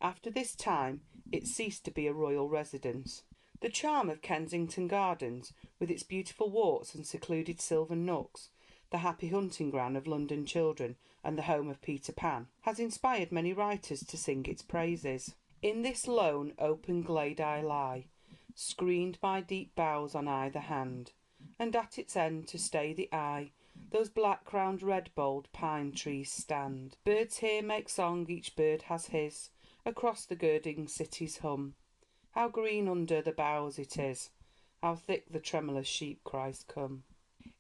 After this time it ceased to be a royal residence. The charm of Kensington Gardens, with its beautiful walks and secluded sylvan nooks, the happy hunting ground of London children and the home of Peter Pan, has inspired many writers to sing its praises. In this lone open glade I lie, screened by deep boughs on either hand, and at its end, to stay the eye, those black-crowned red-boled pine trees stand. Birds here make song, each bird has his, across the girding city's hum. How green under the boughs it is, how thick the tremulous sheep cries come.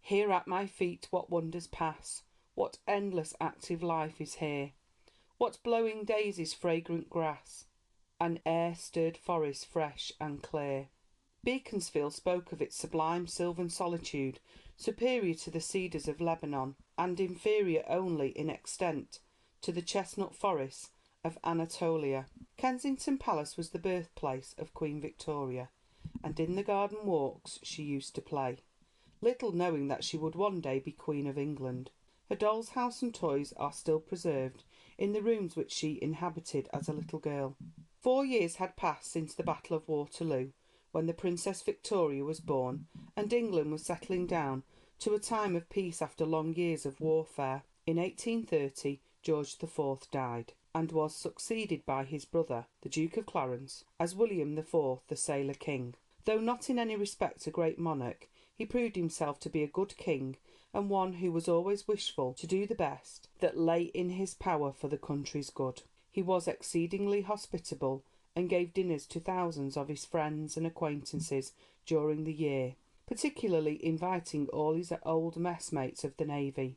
Here at my feet what wonders pass, what endless active life is here, what blowing daisies, fragrant grass, and air-stirred forest fresh and clear. Beaconsfield spoke of its sublime sylvan solitude, superior to the cedars of Lebanon, and inferior only in extent to the chestnut forests of Anatolia. Kensington Palace was the birthplace of Queen Victoria, and in the garden walks she used to play, little knowing that she would one day be Queen of England. Her doll's house and toys are still preserved in the rooms which she inhabited as a little girl. 4 years had passed since the Battle of Waterloo, when the Princess Victoria was born, and England was settling down to a time of peace after long years of warfare. In 1830 George IV died, and was succeeded by his brother, the Duke of Clarence, as William IV, the Sailor King. Though not in any respect a great monarch, he proved himself to be a good king, and one who was always wishful to do the best that lay in his power for the country's good. He was exceedingly hospitable, and gave dinners to thousands of his friends and acquaintances during the year, particularly inviting all his old messmates of the navy.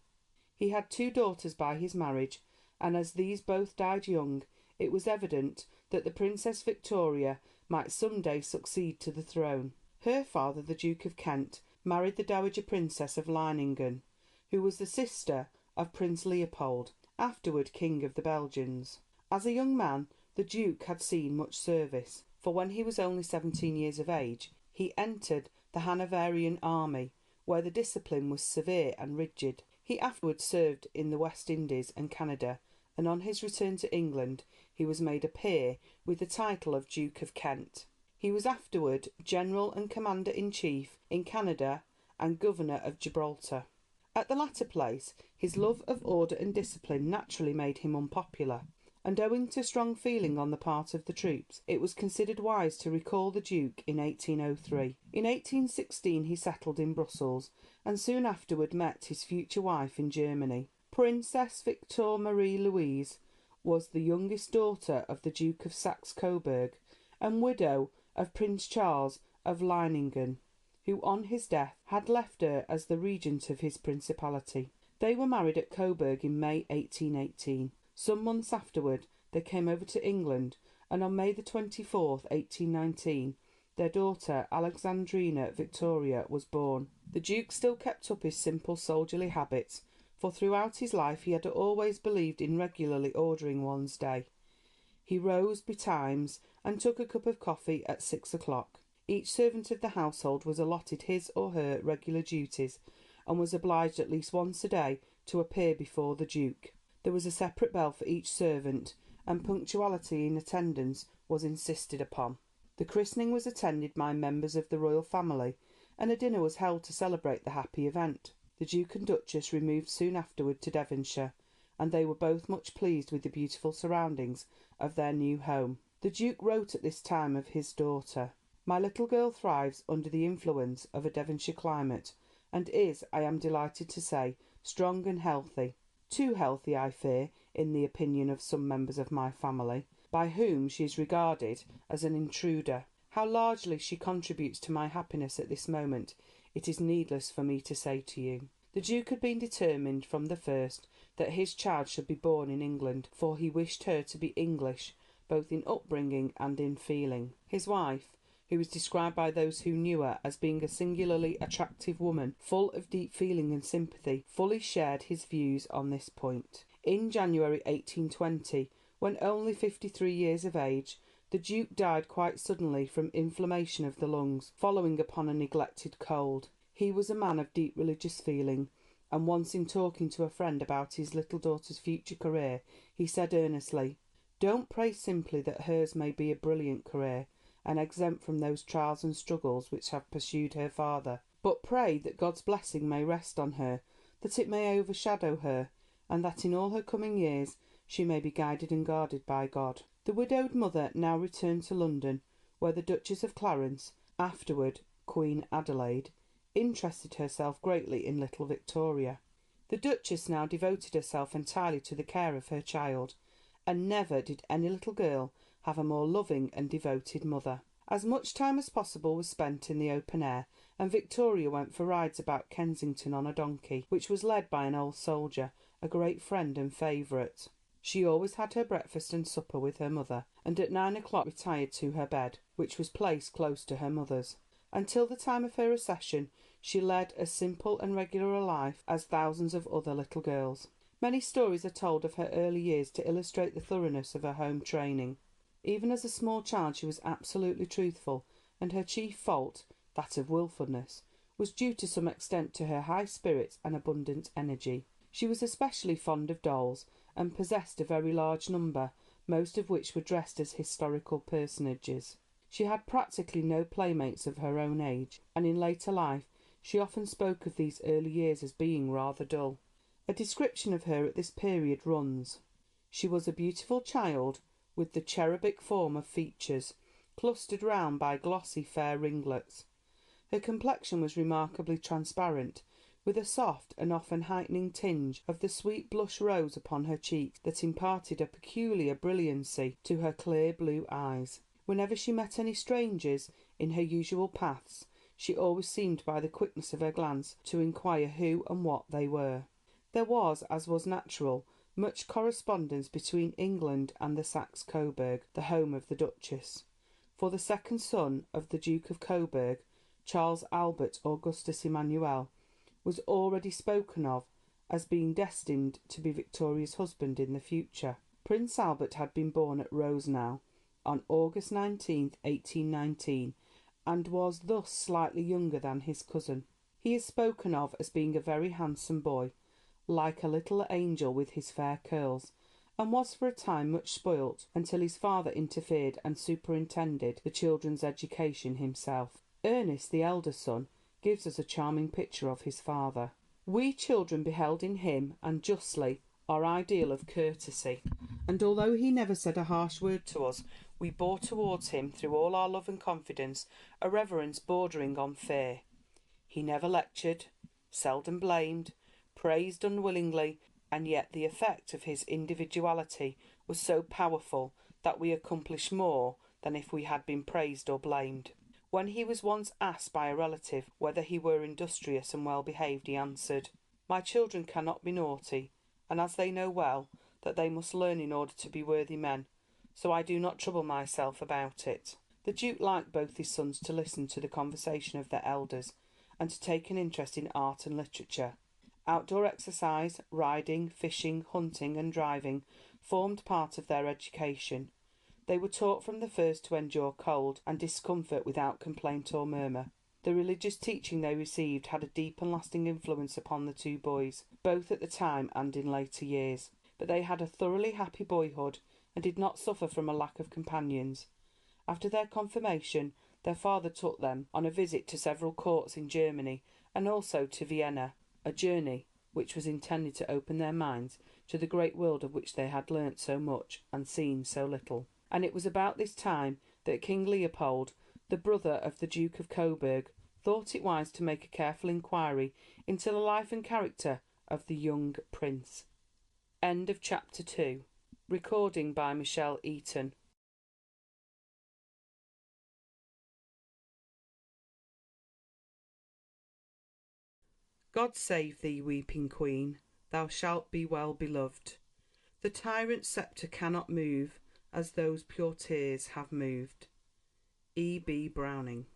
He had 2 daughters by his marriage, and as these both died young, it was evident that the Princess Victoria might some day succeed to the throne. Her father, the Duke of Kent, married the Dowager Princess of Leiningen, who was the sister of Prince Leopold, afterward King of the Belgians. As a young man, the Duke had seen much service, for when he was only 17 years of age, he entered the Hanoverian army, where the discipline was severe and rigid. He afterwards served in the West Indies and Canada, and on his return to England he was made a peer with the title of Duke of Kent. He was afterward General and Commander-in-Chief in Canada and Governor of Gibraltar. At the latter place his love of order and discipline naturally made him unpopular, and owing to strong feeling on the part of the troops, it was considered wise to recall the Duke in 1803. In 1816 he settled in Brussels, and soon afterward met his future wife in Germany. Princess Victor Marie Louise was the youngest daughter of the Duke of Saxe-Coburg, and widow of Prince Charles of Leiningen, who on his death had left her as the regent of his principality. They were married at Coburg in May 1818. Some months afterward they came over to England, and on May the 24th, 1819, their daughter Alexandrina Victoria was born. The Duke still kept up his simple soldierly habits, for throughout his life he had always believed in regularly ordering one's day. He rose betimes and took a cup of coffee at 6 o'clock. Each servant of the household was allotted his or her regular duties, and was obliged at least once a day to appear before the Duke. There was a separate bell for each servant, and punctuality in attendance was insisted upon. The christening was attended by members of the royal family, and a dinner was held to celebrate the happy event. The Duke and Duchess removed soon afterward to Devonshire, and they were both much pleased with the beautiful surroundings of their new home. The Duke wrote at this time of his daughter: "My little girl thrives under the influence of a Devonshire climate, and is, I am delighted to say, strong and healthy. Too healthy, I fear, in the opinion of some members of my family, by whom she is regarded as an intruder. How largely she contributes to my happiness at this moment it is needless for me to say to you." The Duke had been determined from the first that his child should be born in England, for he wished her to be English both in upbringing and in feeling. His wife, who was described by those who knew her as being a singularly attractive woman, full of deep feeling and sympathy, fully shared his views on this point. In January 1820, when only 53 years of age, the Duke died quite suddenly from inflammation of the lungs, following upon a neglected cold. He was a man of deep religious feeling, and once in talking to a friend about his little daughter's future career, he said earnestly, Don't pray simply that hers may be a brilliant career, and exempt from those trials and struggles which have pursued her father, but pray that God's blessing may rest on her, that it may overshadow her, and that in all her coming years she may be guided and guarded by God. The widowed mother now returned to London, where the Duchess of Clarence, afterward Queen Adelaide, interested herself greatly in little Victoria. The Duchess now devoted herself entirely to the care of her child, and never did any little girl have a more loving and devoted mother. As much time as possible was spent in the open air, and Victoria went for rides about Kensington on a donkey, which was led by an old soldier, a great friend and favourite. She always had her breakfast and supper with her mother, and at 9 o'clock retired to her bed, which was placed close to her mother's. Until the time of her accession she led as simple and regular a life as thousands of other little girls. Many stories are told of her early years to illustrate the thoroughness of her home training. Even as a small child she was absolutely truthful, and her chief fault, that of wilfulness, was due to some extent to her high spirits and abundant energy. She was especially fond of dolls, and possessed a very large number, most of which were dressed as historical personages. She had practically no playmates of her own age, and in later life she often spoke of these early years as being rather dull. A description of her at this period runs: "She was a beautiful child, with the cherubic form of features, clustered round by glossy fair ringlets. Her complexion was remarkably transparent, with a soft and often heightening tinge of the sweet blush rose upon her cheeks that imparted a peculiar brilliancy to her clear blue eyes. Whenever she met any strangers in her usual paths, she always seemed by the quickness of her glance to inquire who and what they were. There was, as was natural, much correspondence between England and the Saxe Coburg, the home of the Duchess, for the second son of the Duke of Coburg, Charles Albert Augustus Emmanuel, was already spoken of as being destined to be Victoria's husband in the future. Prince Albert had been born at Rosenau on August 19, 1819, and was thus slightly younger than his cousin. He is spoken of as being a very handsome boy, like a little angel with his fair curls, and was for a time much spoilt, until his father interfered and superintended the children's education himself. Ernest, the elder son, gives us a charming picture of his father. "We children beheld in him, and justly, our ideal of courtesy, and although he never said a harsh word to us, we bore towards him, through all our love and confidence, a reverence bordering on fear. He never lectured, seldom blamed, praised unwillingly, and yet the effect of his individuality was so powerful that we accomplished more than if we had been praised or blamed. When he was once asked by a relative whether he were industrious and well behaved, he answered, 'My children cannot be naughty, and as they know well that they must learn in order to be worthy men, so I do not trouble myself about it.'" The Duke liked both his sons to listen to the conversation of their elders, and to take an interest in art and literature. Outdoor exercise, riding, fishing, hunting, and driving formed part of their education. They were taught from the first to endure cold and discomfort without complaint or murmur. The religious teaching they received had a deep and lasting influence upon the two boys, both at the time and in later years. But they had a thoroughly happy boyhood, and did not suffer from a lack of companions. After their confirmation, their father took them on a visit to several courts in Germany, and also to Vienna, a journey which was intended to open their minds to the great world of which they had learnt so much and seen so little. And it was about this time that King Leopold, the brother of the Duke of Coburg, thought it wise to make a careful inquiry into the life and character of the young prince. End of chapter 2. Recording by Michelle Eaton. God save thee, weeping queen, thou shalt be well beloved. The tyrant's sceptre cannot move as those pure tears have moved. E. B. Browning.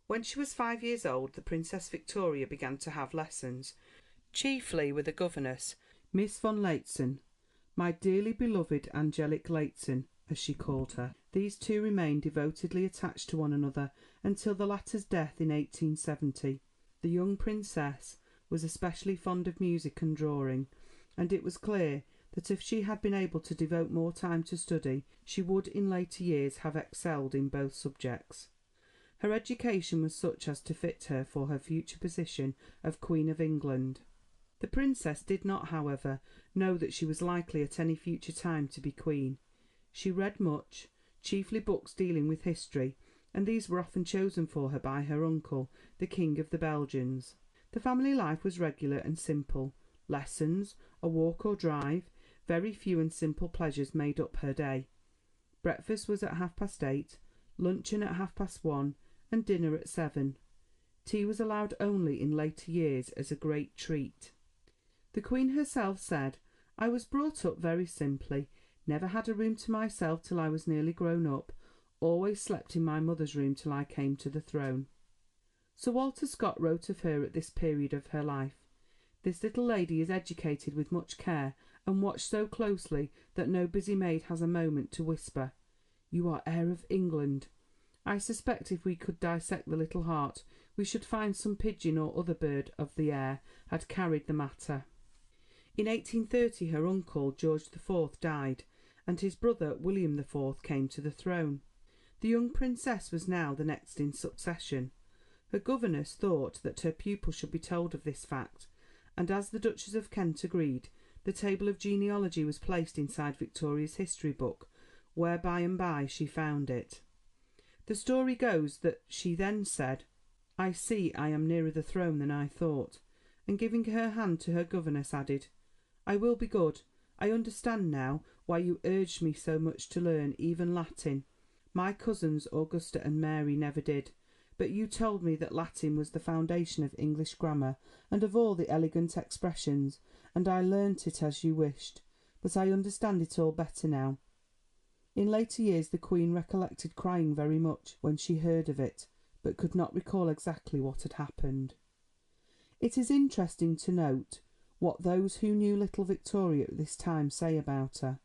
When she was 5 years old, the Princess Victoria began to have lessons, chiefly with a governess, Miss von Lehzen, my dearly beloved angelic Lehzen, as she called her. These two remained devotedly attached to one another until the latter's death in 1870. The young princess was especially fond of music and drawing, and it was clear that if she had been able to devote more time to study, she would in later years have excelled in both subjects. Her education was such as to fit her for her future position of Queen of England. The Princess did not, however, know that she was likely at any future time to be Queen. She read much, chiefly books dealing with history, and these were often chosen for her by her uncle, the King of the Belgians. The family life was regular and simple. Lessons, a walk or drive, very few and simple pleasures made up her day. Breakfast was at 8:30, luncheon at 1:30, and dinner at 7. Tea was allowed only in later years as a great treat. The Queen herself said, "I was brought up very simply, never had a room to myself till I was nearly grown up, always slept in my mother's room till I came to the throne." Sir Walter Scott wrote of her at this period of her life, "This little lady is educated with much care and watched so closely that no busy maid has a moment to whisper, 'You are heir of England.' I suspect if we could dissect the little heart, we should find some pigeon or other bird of the air had carried the matter." In 1830 her uncle, George IV, died, and his brother, William IV, came to the throne. The young princess was now the next in succession. Her governess thought that her pupil should be told of this fact, and as the Duchess of Kent agreed, the table of genealogy was placed inside Victoria's history book, where by and by she found it. The story goes that she then said, "I see I am nearer the throne than I thought," and giving her hand to her governess added, "I will be good. I understand now why you urged me so much to learn even Latin. My cousins Augusta and Mary never did, but you told me that Latin was the foundation of English grammar and of all the elegant expressions, and I learnt it as you wished, but I understand it all better now." In later years the Queen recollected crying very much when she heard of it, but could not recall exactly what had happened. It is interesting to note what those who knew little Victoria at this time say about her.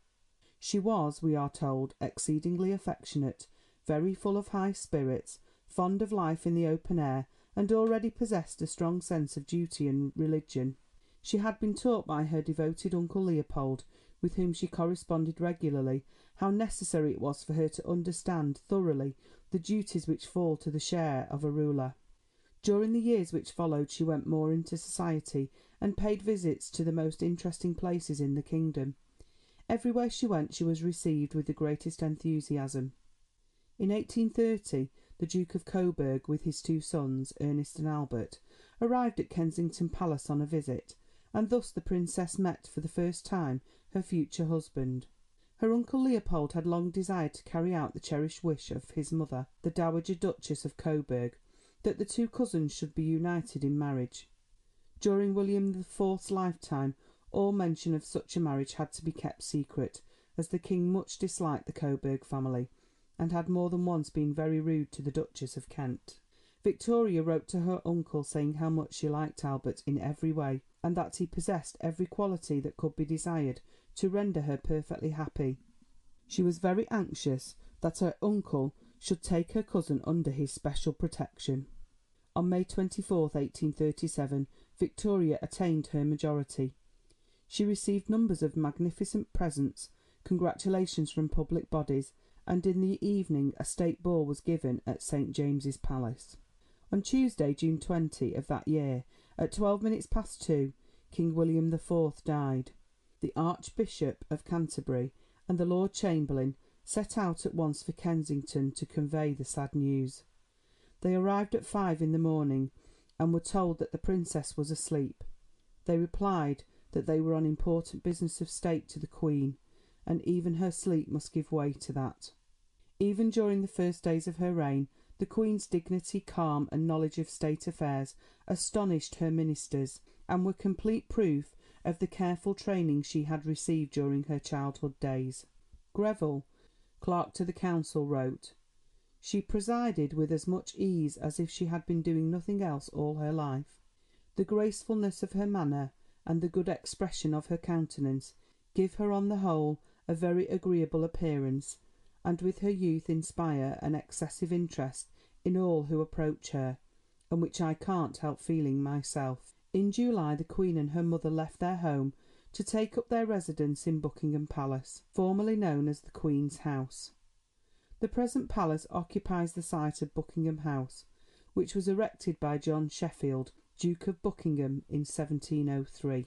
She was, we are told, exceedingly affectionate, very full of high spirits, fond of life in the open air, and already possessed a strong sense of duty and religion. She had been taught by her devoted uncle Leopold, with whom she corresponded regularly, how necessary it was for her to understand thoroughly the duties which fall to the share of a ruler. During the years which followed she went more into society, and paid visits to the most interesting places in the kingdom. Everywhere she went she was received with the greatest enthusiasm. In 1830 the Duke of Coburg, with his two sons, Ernest and Albert, arrived at Kensington Palace on a visit, and thus the Princess met for the first time her future husband. Her uncle Leopold had long desired to carry out the cherished wish of his mother, the Dowager Duchess of Coburg, that the two cousins should be united in marriage. During William IV's lifetime all mention of such a marriage had to be kept secret, as the king much disliked the Coburg family, and had more than once been very rude to the Duchess of Kent. Victoria wrote to her uncle saying how much she liked Albert in every way, and that he possessed every quality that could be desired to render her perfectly happy. She was very anxious that her uncle should take her cousin under his special protection. On May 24, 1837, Victoria attained her majority. She received numbers of magnificent presents, congratulations from public bodies, and in the evening a state ball was given at St James's Palace. On Tuesday, June 20 of that year, at 12 minutes past 2, King William IV died. The Archbishop of Canterbury and the Lord Chamberlain set out at once for Kensington to convey the sad news. They arrived at 5 in the morning, and were told that the Princess was asleep. They replied that they were on important business of state to the Queen, and even her sleep must give way to that. Even during the first days of her reign, the Queen's dignity, calm, and knowledge of state affairs astonished her ministers, and were complete proof of the careful training she had received during her childhood days. Greville, clerk to the council, wrote, "She presided with as much ease as if she had been doing nothing else all her life. The gracefulness of her manner and the good expression of her countenance give her on the whole a very agreeable appearance, and with her youth inspire an excessive interest in all who approach her, and which I can't help feeling myself." In July the Queen and her mother left their home to take up their residence in Buckingham Palace, formerly known as the Queen's House. The present palace occupies the site of Buckingham House, which was erected by John Sheffield, Duke of Buckingham, in 1703.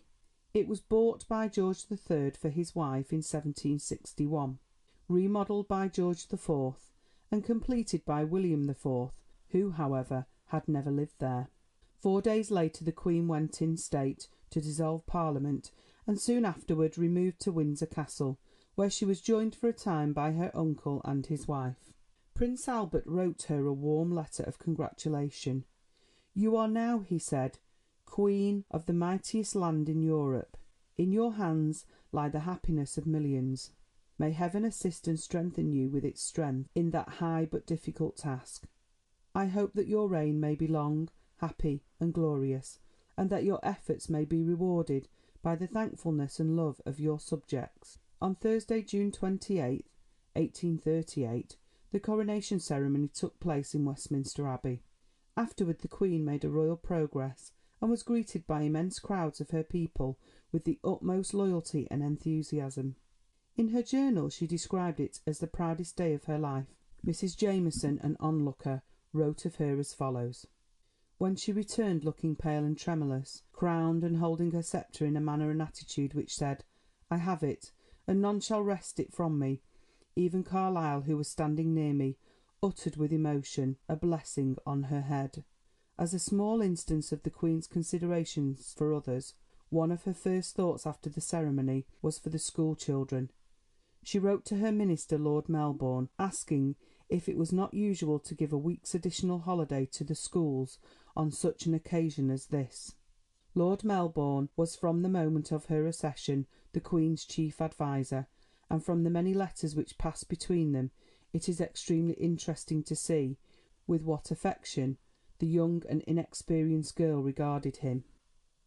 It was bought by George III for his wife in 1761, remodelled by George IV, and completed by William IV, who, however, had never lived there. 4 days later the Queen went in state to dissolve Parliament, and soon afterward removed to Windsor Castle, where she was joined for a time by her uncle and his wife. Prince Albert wrote her a warm letter of congratulation. "You are now," he said, "Queen of the mightiest land in Europe. In your hands lie the happiness of millions. May Heaven assist and strengthen you with its strength in that high but difficult task. I hope that your reign may be long, happy, and glorious, and that your efforts may be rewarded by the thankfulness and love of your subjects." On Thursday, June 28, 1838, the coronation ceremony took place in Westminster Abbey. Afterward the Queen made a royal progress, and was greeted by immense crowds of her people with the utmost loyalty and enthusiasm. In her journal she described it as the proudest day of her life. Mrs. Jameson, an onlooker, wrote of her as follows: "When she returned looking pale and tremulous, crowned, and holding her sceptre in a manner and attitude which said, 'I have it, and none shall wrest it from me,' even Carlyle, who was standing near me, uttered with emotion a blessing on her head." As a small instance of the Queen's considerations for others, one of her first thoughts after the ceremony was for the school children. She wrote to her minister, Lord Melbourne, asking if it was not usual to give a week's additional holiday to the schools on such an occasion as this. Lord Melbourne was from the moment of her accession the Queen's chief adviser, and from the many letters which passed between them it is extremely interesting to see with what affection the young and inexperienced girl regarded him.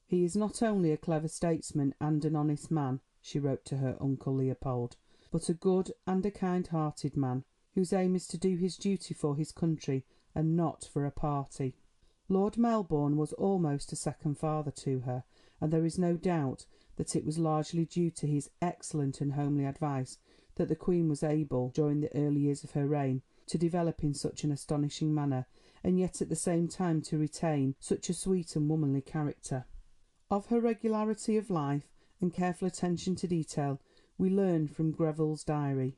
"He is not only a clever statesman and an honest man," she wrote to her uncle Leopold, "but a good and a kind-hearted man, whose aim is to do his duty for his country and not for a party." Lord Melbourne was almost a second father to her, and there is no doubt that it was largely due to his excellent and homely advice that the Queen was able, during the early years of her reign, to develop in such an astonishing manner, and yet at the same time to retain such a sweet and womanly character. Of her regularity of life and careful attention to detail we learn from Greville's diary.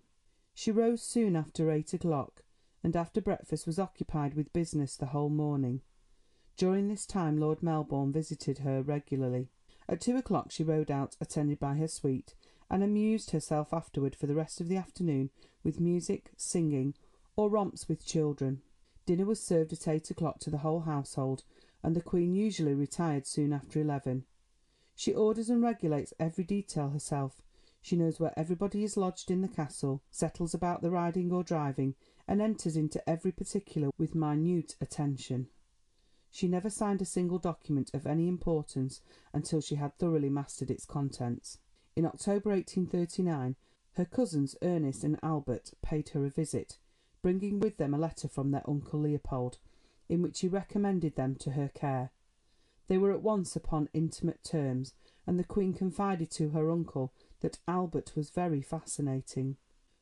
She rose soon after 8 o'clock, and after breakfast was occupied with business the whole morning. During this time Lord Melbourne visited her regularly. At 2 o'clock she rode out, attended by her suite, and amused herself afterward for the rest of the afternoon with music, singing, or romps with children. Dinner was served at 8 o'clock to the whole household, and the Queen usually retired soon after 11. She orders and regulates every detail herself. She knows where everybody is lodged in the castle, settles about the riding or driving, and enters into every particular with minute attention. She never signed a single document of any importance until she had thoroughly mastered its contents. In October 1839 her cousins Ernest and Albert paid her a visit, bringing with them a letter from their uncle Leopold, in which he recommended them to her care. They were at once upon intimate terms, and the Queen confided to her uncle that Albert was very fascinating.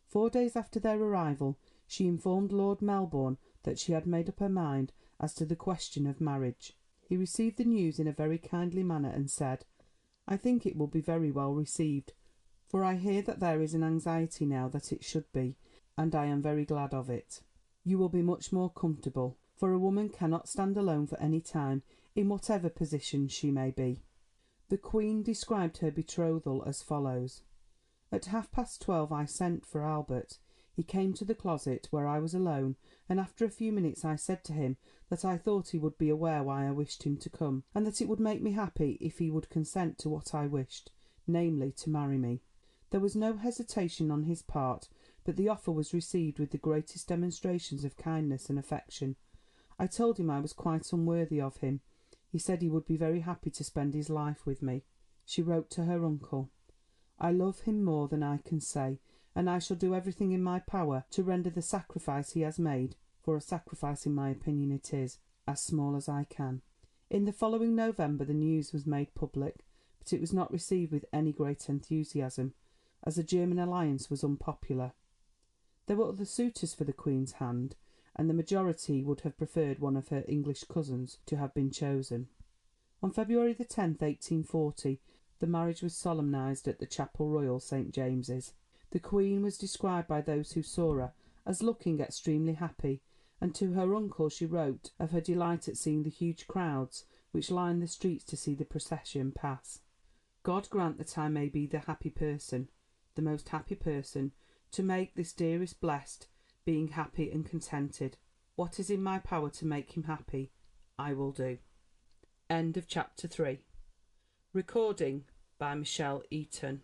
4 days after their arrival she informed Lord Melbourne that she had made up her mind as to the question of marriage. He received the news in a very kindly manner and said, "I think it will be very well received, for I hear that there is an anxiety now that it should be, and I am very glad of it. You will be much more comfortable, for a woman cannot stand alone for any time, in whatever position she may be." The Queen described her betrothal as follows: "At 12:30 I sent for Albert. He came to the closet, where I was alone, and after a few minutes I said to him that I thought he would be aware why I wished him to come, and that it would make me happy if he would consent to what I wished, namely, to marry me. There was no hesitation on his part, but the offer was received with the greatest demonstrations of kindness and affection. I told him I was quite unworthy of him. He said he would be very happy to spend his life with me." She wrote to her uncle: "I love him more than I can say, and I shall do everything in my power to render the sacrifice he has made, for a sacrifice in my opinion it is, as small as I can." In the following November the news was made public, but it was not received with any great enthusiasm, as a German alliance was unpopular. There were other suitors for the Queen's hand, and the majority would have preferred one of her English cousins to have been chosen. On February the 10th, 1840, the marriage was solemnised at the Chapel Royal, St James's. The Queen was described by those who saw her as looking extremely happy, and to her uncle she wrote of her delight at seeing the huge crowds which lined the streets to see the procession pass. God grant that I may be the happy person, the most happy person, to make this dearest blessed being happy and contented. What is in my power to make him happy, I will do. End of chapter 3. Recording by Michelle Eaton.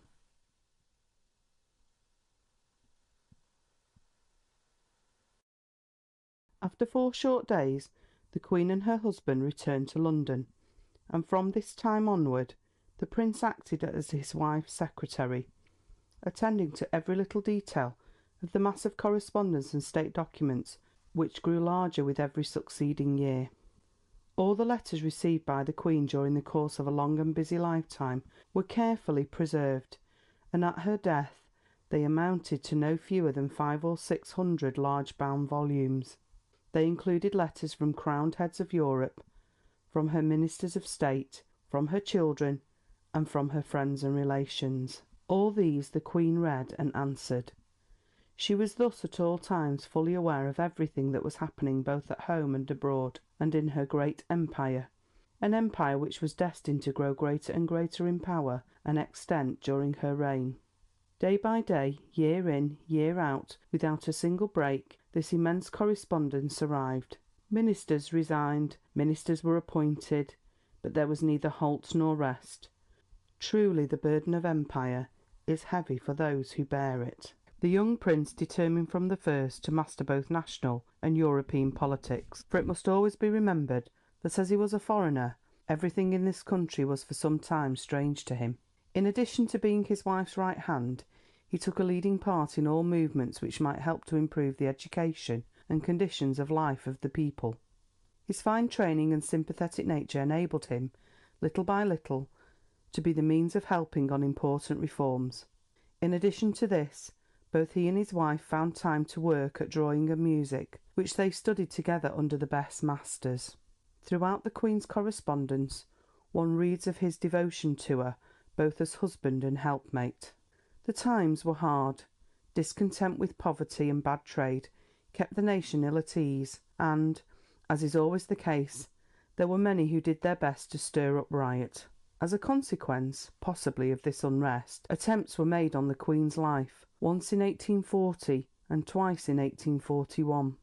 After 4 short days, the Queen and her husband returned to London, and from this time onward the Prince acted as his wife's secretary, attending to every little detail of the mass of correspondence and state documents which grew larger with every succeeding year. All the letters received by the Queen during the course of a long and busy lifetime were carefully preserved, and at her death they amounted to no fewer than 500 or 600 large-bound volumes. They included letters from crowned heads of Europe, from her ministers of state, from her children, and from her friends and relations. All these the Queen read and answered. She was thus at all times fully aware of everything that was happening both at home and abroad, and in her great empire, an empire which was destined to grow greater and greater in power and extent during her reign. Day by day, year in, year out, without a single break, this immense correspondence arrived. Ministers resigned, ministers were appointed, but there was neither halt nor rest. Truly the burden of empire is heavy for those who bear it. The young Prince determined from the first to master both national and European politics, for it must always be remembered that as he was a foreigner, everything in this country was for some time strange to him. In addition to being his wife's right hand, he took a leading part in all movements which might help to improve the education and conditions of life of the people. His fine training and sympathetic nature enabled him, little by little, to be the means of helping on important reforms. In addition to this, both he and his wife found time to work at drawing and music, which they studied together under the best masters. Throughout the Queen's correspondence, one reads of his devotion to her, both as husband and helpmate. The times were hard. Discontent with poverty and bad trade kept the nation ill at ease, and, as is always the case, there were many who did their best to stir up riot. As a consequence, possibly, of this unrest, attempts were made on the Queen's life, once in 1840 and twice in 1841.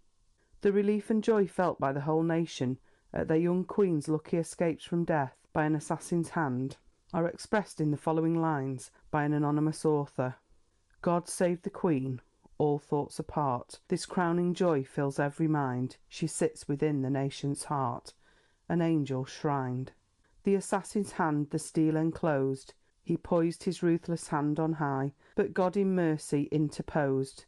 The relief and joy felt by the whole nation at their young Queen's lucky escapes from death by an assassin's hand are expressed in the following lines by an anonymous author. God save the Queen, all thoughts apart, this crowning joy fills every mind, she sits within the nation's heart, an angel shrined. The assassin's hand the steel enclosed, he poised his ruthless hand on high, but God in mercy interposed,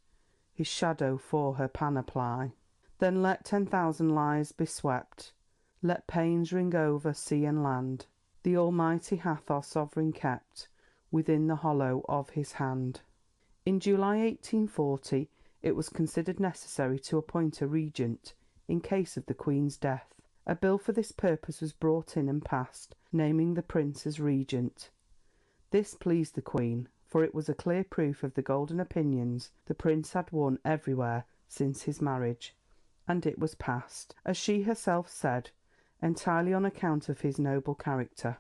his shadow for her panoply. Then let 10,000 lives be swept, let pains ring over sea and land, the Almighty hath our sovereign kept within the hollow of his hand. In July 1840 it was considered necessary to appoint a regent in case of the Queen's death. A bill for this purpose was brought in and passed, naming the Prince as regent. This pleased the Queen, for it was a clear proof of the golden opinions the Prince had won everywhere since his marriage, and it was passed, as she herself said, entirely on account of his noble character.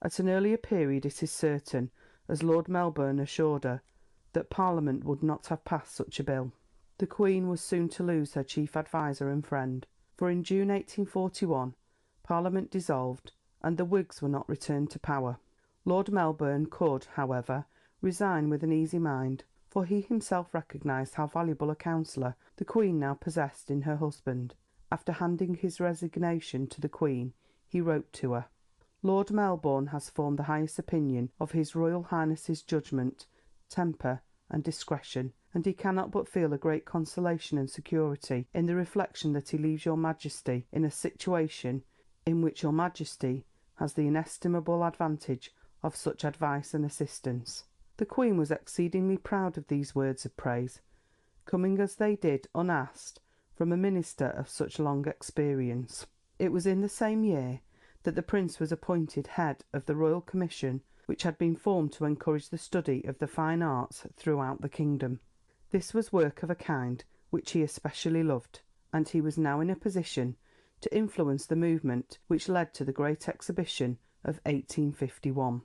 At an earlier period it is certain, as Lord Melbourne assured her, that Parliament would not have passed such a bill. The Queen was soon to lose her chief adviser and friend, for in June 1841 Parliament dissolved, and the Whigs were not returned to power. Lord Melbourne could, however, resign with an easy mind, for he himself recognised how valuable a counsellor the Queen now possessed in her husband. After handing his resignation to the Queen, he wrote to her, Lord Melbourne has formed the highest opinion of His Royal Highness's judgment, temper, and discretion, and he cannot but feel a great consolation and security in the reflection that he leaves your Majesty in a situation in which your Majesty has the inestimable advantage of such advice and assistance. The Queen was exceedingly proud of these words of praise, coming as they did unasked from a minister of such long experience. It was in the same year that the Prince was appointed head of the Royal Commission which had been formed to encourage the study of the fine arts throughout the kingdom. This was work of a kind which he especially loved, and he was now in a position to influence the movement which led to the Great Exhibition of 1851.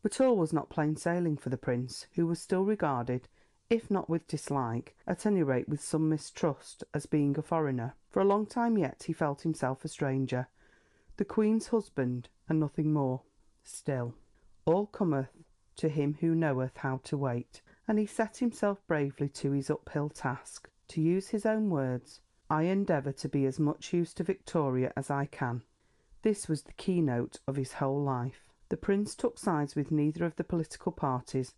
But all was not plain sailing for the Prince, who was still regarded, if not with dislike, at any rate with some mistrust, as being a foreigner. For a long time yet he felt himself a stranger, the Queen's husband, and nothing more. Still, all cometh to him who knoweth how to wait, and he set himself bravely to his uphill task. To use his own words, "I endeavour to be as much use to Victoria as I can." This was the keynote of his whole life. The Prince took sides with neither of the political parties,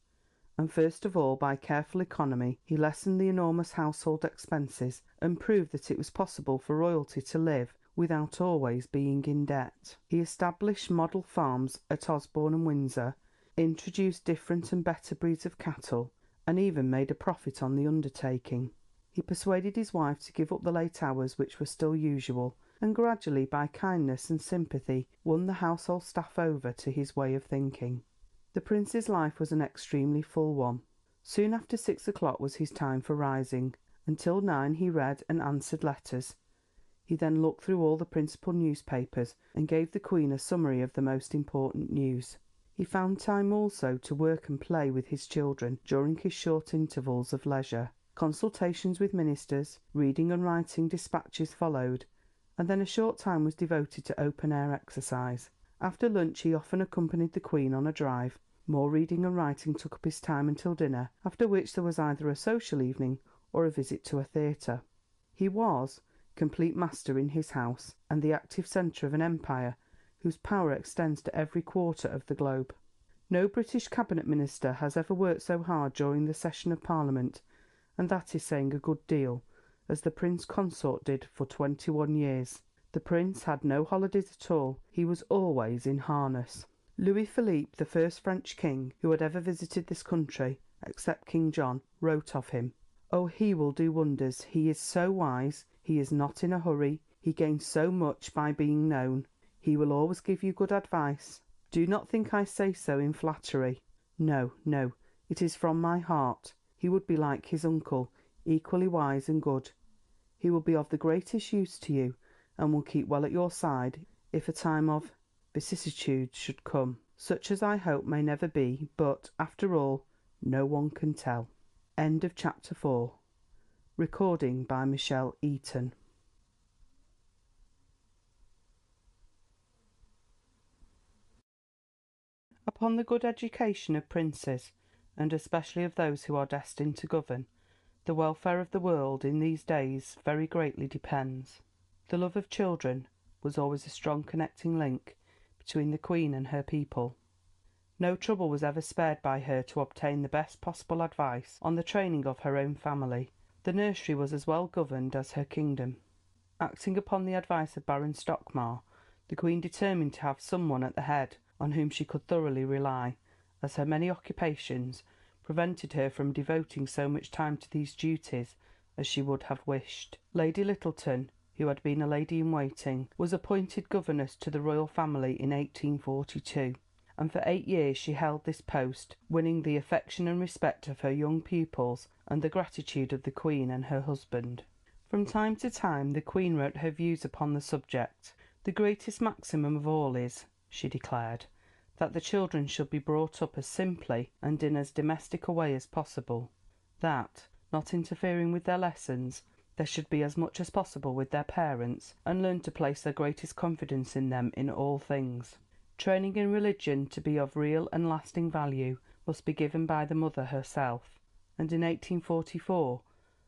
and first of all, by careful economy, he lessened the enormous household expenses, and proved that it was possible for royalty to live without always being in debt. He established model farms at Osborne and Windsor, introduced different and better breeds of cattle, and even made a profit on the undertaking. He persuaded his wife to give up the late hours which were still usual, and gradually, by kindness and sympathy, won the household staff over to his way of thinking. The Prince's life was an extremely full one. Soon after 6 o'clock was his time for rising. Until 9 he read and answered letters. He then looked through all the principal newspapers and gave the Queen a summary of the most important news. He found time also to work and play with his children during his short intervals of leisure. Consultations with ministers, reading and writing dispatches followed, and then a short time was devoted to open-air exercise. After lunch he often accompanied the Queen on a drive. More reading and writing took up his time until dinner, after which there was either a social evening or a visit to a theatre. He was complete master in his house, and the active centre of an empire whose power extends to every quarter of the globe. No British Cabinet Minister has ever worked so hard during the session of Parliament, and that is saying a good deal, as the Prince Consort did for 21 years. The Prince had no holidays at all. He was always in harness. Louis Philippe, the first French king who had ever visited this country, except King John, wrote of him, "Oh, he will do wonders. He is so wise. He is not in a hurry. He gains so much by being known. He will always give you good advice. Do not think I say so in flattery. No, no, it is from my heart. He would be like his uncle, equally wise and good. He will be of the greatest use to you, and will keep well at your side if a time of vicissitude should come, such as I hope may never be, but, after all, no one can tell." End of chapter 4. Recording by Michelle Eaton. Upon the good education of princes, and especially of those who are destined to govern, the welfare of the world in these days very greatly depends. The love of children was always a strong connecting link between the Queen and her people. No trouble was ever spared by her to obtain the best possible advice on the training of her own family. The nursery was as well governed as her kingdom. Acting upon the advice of Baron Stockmar, the Queen determined to have some one at the head on whom she could thoroughly rely, as her many occupations prevented her from devoting so much time to these duties as she would have wished. Lady Littleton, who had been a lady-in-waiting, was appointed governess to the royal family in 1842, and for 8 years she held this post, winning the affection and respect of her young pupils and the gratitude of the Queen and her husband. From time to time the Queen wrote her views upon the subject. "The greatest maximum of all is," she declared, "that the children should be brought up as simply and in as domestic a way as possible; that, not interfering with their lessons, they should be as much as possible with their parents, and learn to place their greatest confidence in them in all things. Training in religion to be of real and lasting value must be given by the mother herself." And in 1844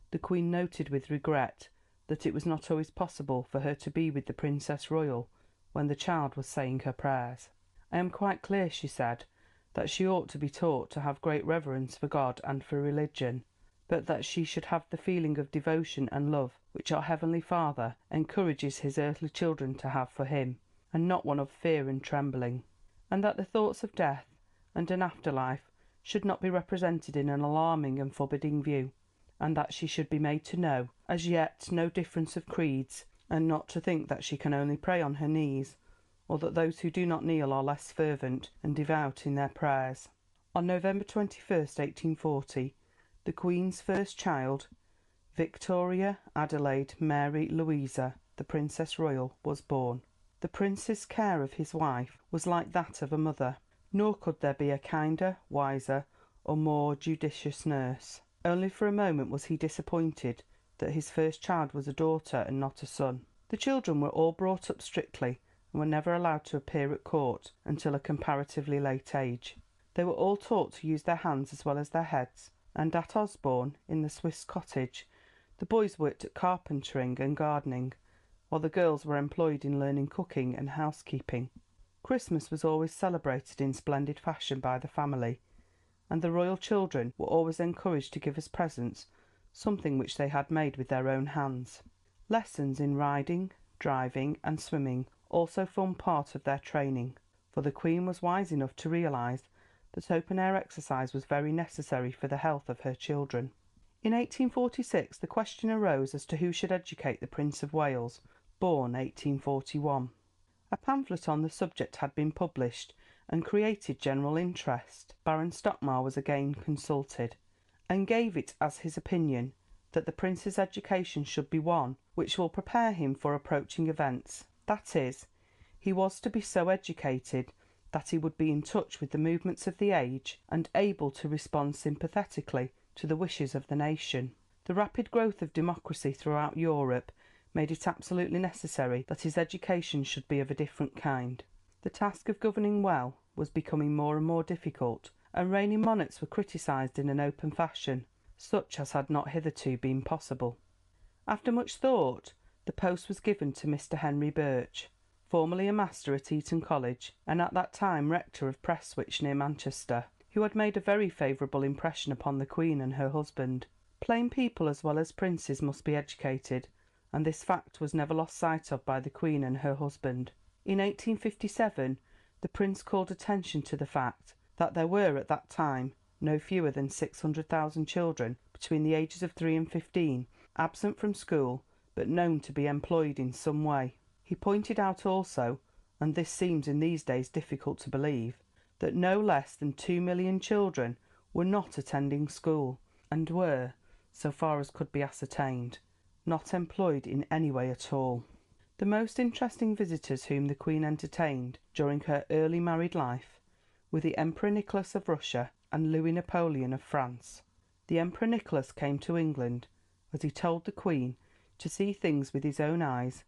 the Queen noted with regret that it was not always possible for her to be with the Princess Royal when the child was saying her prayers. "I am quite clear," she said, "that she ought to be taught to have great reverence for God and for religion, but that she should have the feeling of devotion and love which our Heavenly Father encourages his earthly children to have for him, and not one of fear and trembling; and that the thoughts of death and an afterlife should not be represented in an alarming and forbidding view, and that she should be made to know, as yet, no difference of creeds, and not to think that she can only pray on her knees, or that those who do not kneel are less fervent and devout in their prayers. On November 21st, 1840, the Queen's first child, Victoria Adelaide Mary Louisa, the Princess Royal, was born. The Prince's care of his wife was like that of a mother, nor could there be a kinder, wiser, or more judicious nurse. Only for a moment was he disappointed that his first child was a daughter and not a son. The children were all brought up strictly, and were never allowed to appear at court until a comparatively late age. They were all taught to use their hands as well as their heads, and at Osborne, in the Swiss cottage, the boys worked at carpentering and gardening, while the girls were employed in learning cooking and housekeeping. Christmas was always celebrated in splendid fashion by the family, and the royal children were always encouraged to give as presents something which they had made with their own hands. Lessons in riding, driving, and swimming also formed part of their training, for the Queen was wise enough to realise that open-air exercise was very necessary for the health of her children. In 1846 the question arose as to who should educate the Prince of Wales, born 1841. A pamphlet on the subject had been published and created general interest. Baron Stockmar was again consulted, and gave it as his opinion that the Prince's education should be one which will prepare him for approaching events. That is, he was to be so educated that he would be in touch with the movements of the age and able to respond sympathetically to the wishes of the nation. The rapid growth of democracy throughout Europe made it absolutely necessary that his education should be of a different kind. The task of governing well was becoming more and more difficult, and reigning monarchs were criticised in an open fashion, such as had not hitherto been possible. After much thought, the post was given to Mr. Henry Birch, formerly a master at Eton College, and at that time rector of Prestwich near Manchester, who had made a very favourable impression upon the Queen and her husband. Plain people as well as princes must be educated, and this fact was never lost sight of by the Queen and her husband. In 1857 the Prince called attention to the fact that there were at that time no fewer than 600,000 children between the ages of 3 and 15 absent from school, but known to be employed in some way. He pointed out also, and this seems in these days difficult to believe, that no less than 2,000,000 children were not attending school, and were, so far as could be ascertained, not employed in any way at all. The most interesting visitors whom the Queen entertained during her early married life were the Emperor Nicholas of Russia and Louis Napoleon of France. The Emperor Nicholas came to England, as he told the Queen, to see things with his own eyes,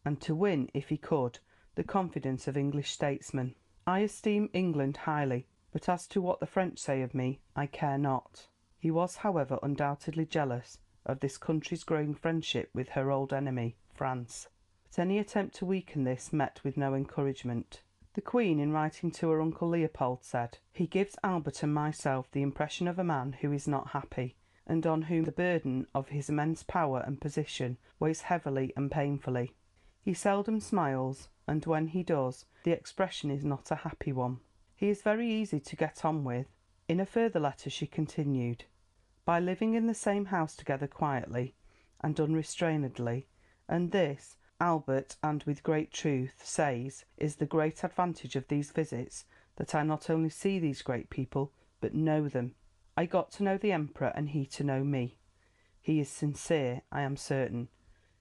and to win, if he could, the confidence of English statesmen. I esteem England highly, but as to what the French say of me, I care not. He was, however, undoubtedly jealous of this country's growing friendship with her old enemy, France. But any attempt to weaken this met with no encouragement. The Queen, in writing to her uncle Leopold, said, "He gives Albert and myself the impression of a man who is not happy, and on whom the burden of his immense power and position weighs heavily and painfully. He seldom smiles, and when he does, the expression is not a happy one. He is very easy to get on with." In a further letter she continued, "By living in the same house together quietly and unrestrainedly, and this, Albert, and with great truth, says, is the great advantage of these visits, that I not only see these great people, but know them. I got to know the Emperor, and he to know me. He is sincere, I am certain,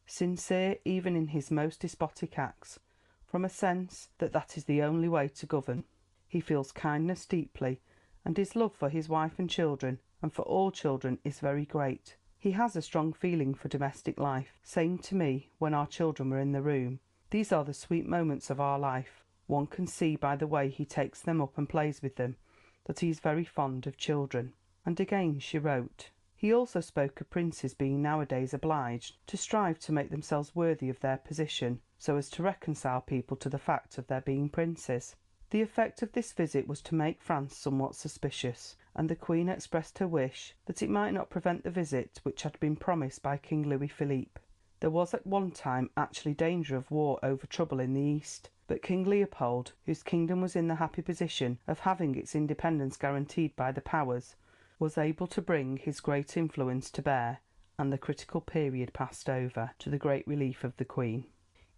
sincere even in his most despotic acts, from a sense that that is the only way to govern. He feels kindness deeply, and his love for his wife and children, and for all children, is very great. He has a strong feeling for domestic life, saying to me, when our children were in the room, 'These are the sweet moments of our life.' One can see by the way he takes them up and plays with them, that he is very fond of children." And again she wrote, "He also spoke of princes being nowadays obliged to strive to make themselves worthy of their position, so as to reconcile people to the fact of their being princes." The effect of this visit was to make France somewhat suspicious, and the Queen expressed her wish that it might not prevent the visit which had been promised by King Louis Philippe. There was at one time actually danger of war over trouble in the East, But King Leopold, whose kingdom was in the happy position of having its independence guaranteed by the Powers, was able to bring his great influence to bear, and the critical period passed over, to the great relief of the Queen.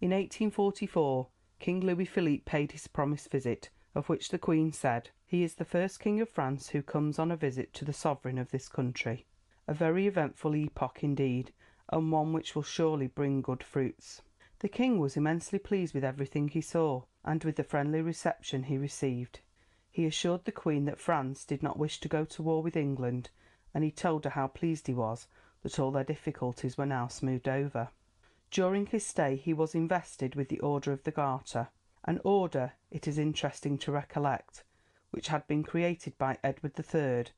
In 1844 King Louis Philippe paid his promised visit, of which the Queen said, "He is the first King of France who comes on a visit to the sovereign of this country." A very eventful epoch indeed, and one which will surely bring good fruits. The King was immensely pleased with everything he saw, and with the friendly reception he received. He assured the Queen that France did not wish to go to war with England, and he told her how pleased he was that all their difficulties were now smoothed over. During his stay he was invested with the Order of the Garter, an order, it is interesting to recollect, which had been created by Edward III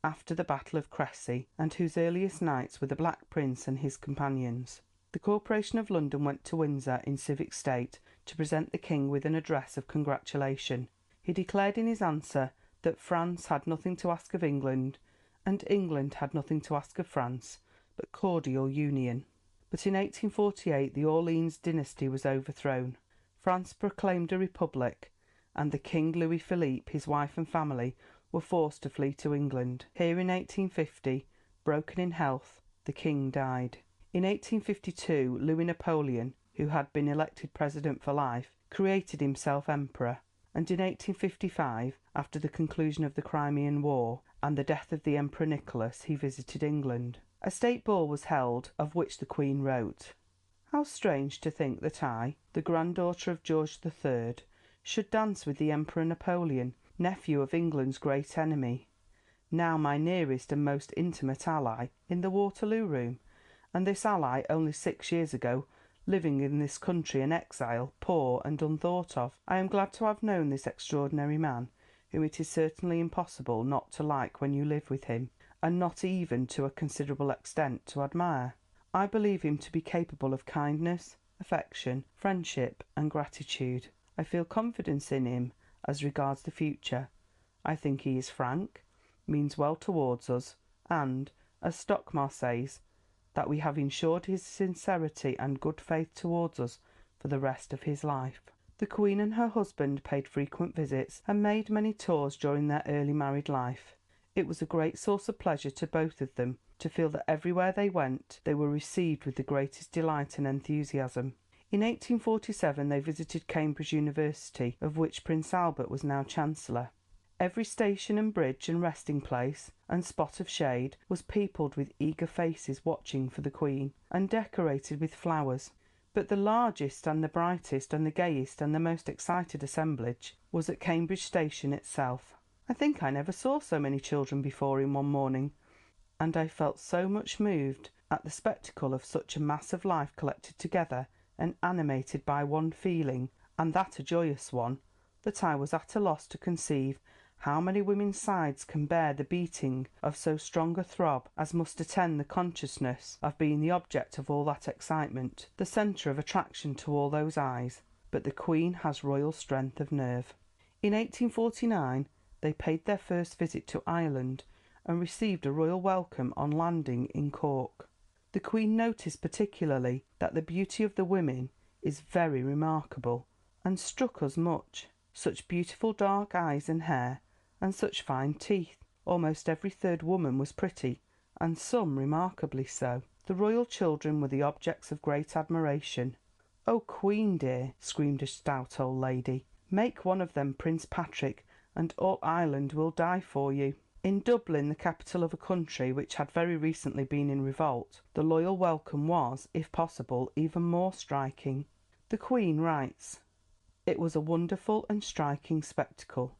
after the Battle of Crécy, and whose earliest knights were the Black Prince and his companions. The Corporation of London went to Windsor in civic state to present the King with an address of congratulation. He declared in his answer that France had nothing to ask of England, and England had nothing to ask of France, but cordial union. But in 1848 the Orleans dynasty was overthrown. France proclaimed a republic, and the King Louis Philippe, his wife and family, were forced to flee to England. Here in 1850, broken in health, the King died. In 1852 Louis Napoleon, who had been elected President for life, created himself Emperor, and in 1855, after the conclusion of the Crimean War and the death of the Emperor Nicholas, he visited England. A state ball was held, of which the Queen wrote, "How strange to think that I, the granddaughter of George III, should dance with the Emperor Napoleon, nephew of England's great enemy, now my nearest and most intimate ally, in the Waterloo Room, and this ally only 6 years ago living in this country an exile, poor and unthought of. I am glad to have known this extraordinary man, whom it is certainly impossible not to like when you live with him, and not even to a considerable extent to admire. I believe him to be capable of kindness, affection, friendship, and gratitude. I feel confidence in him as regards the future. I think he is frank, means well towards us, and, as Stockmar says, that we have insured his sincerity and good faith towards us for the rest of his life." The Queen and her husband paid frequent visits and made many tours during their early married life. It was a great source of pleasure to both of them to feel that everywhere they went they were received with the greatest delight and enthusiasm. In 1847 they visited Cambridge University, of which Prince Albert was now Chancellor. Every station and bridge and resting place and spot of shade was peopled with eager faces watching for the Queen, and decorated with flowers. But the largest and the brightest and the gayest and the most excited assemblage was at Cambridge Station itself. I think I never saw so many children before in one morning, and I felt so much moved at the spectacle of such a mass of life collected together and animated by one feeling, and that a joyous one, that I was at a loss to conceive how many women's sides can bear the beating of so strong a throb as must attend the consciousness of being the object of all that excitement, the centre of attraction to all those eyes. But the Queen has royal strength of nerve. In 1849 they paid their first visit to Ireland, and received a royal welcome on landing in Cork. The Queen noticed particularly that the beauty of the women is very remarkable, and struck us much. Such beautiful dark eyes and hair, and such fine teeth. Almost every third woman was pretty, and some remarkably so. The royal children were the objects of great admiration. "Oh, Queen dear," screamed a stout old lady, "make one of them Prince Patrick, and all Ireland will die for you." In Dublin, the capital of a country which had very recently been in revolt, the loyal welcome was, if possible, even more striking. The Queen writes, "It was a wonderful and striking spectacle.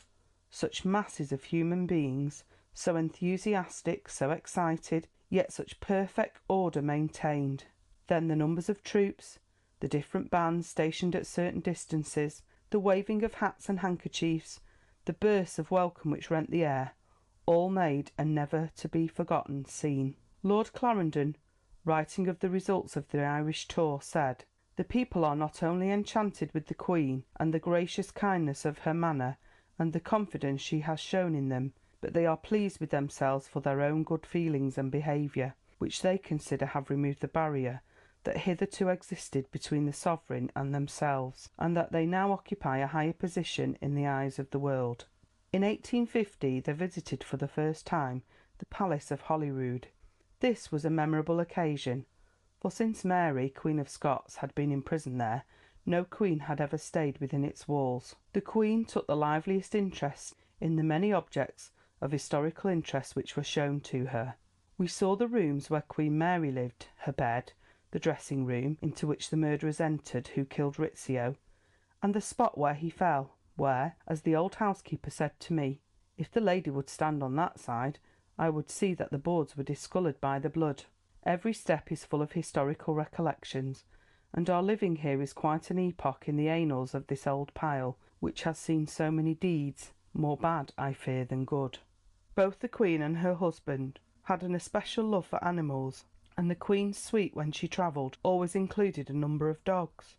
Such masses of human beings, so enthusiastic, so excited, yet such perfect order maintained. Then the numbers of troops, the different bands stationed at certain distances, the waving of hats and handkerchiefs, the bursts of welcome which rent the air, all made a never to be forgotten scene." Lord Clarendon, writing of the results of the Irish tour, said, "The people are not only enchanted with the Queen and the gracious kindness of her manner and the confidence she has shown in them, but they are pleased with themselves for their own good feelings and behaviour, which they consider have removed the barrier that hitherto existed between the sovereign and themselves, and that they now occupy a higher position in the eyes of the world. In 1850 they visited for the first time the Palace of Holyrood. This was a memorable occasion, for since Mary, Queen of Scots, had been imprisoned there, no queen had ever stayed within its walls. The Queen took the liveliest interest in the many objects of historical interest which were shown to her. We saw the rooms where Queen Mary lived, her bed, the dressing room into which the murderers entered who killed Rizzio, and the spot where he fell, where, as the old housekeeper said to me, if the lady would stand on that side, I would see that the boards were discoloured by the blood. Every step is full of historical recollections, and our living here is quite an epoch in the annals of this old pile, which has seen so many deeds, more bad, I fear, than good. Both the Queen and her husband had an especial love for animals, and the Queen's suite, when she travelled, always included a number of dogs.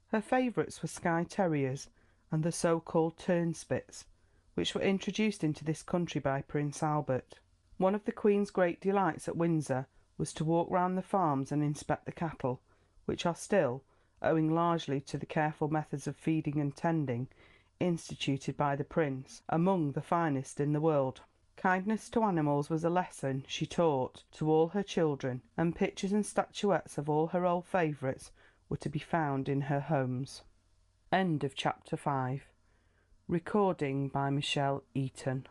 Her favourites were Skye Terriers and the so-called Turnspits, which were introduced into this country by Prince Albert. One of the Queen's great delights at Windsor was to walk round the farms and inspect the cattle, which are still, owing largely to the careful methods of feeding and tending instituted by the Prince, among the finest in the world. Kindness to animals was a lesson she taught to all her children, and pictures and statuettes of all her old favourites were to be found in her homes. End of chapter 5. Recording by Michelle Eaton.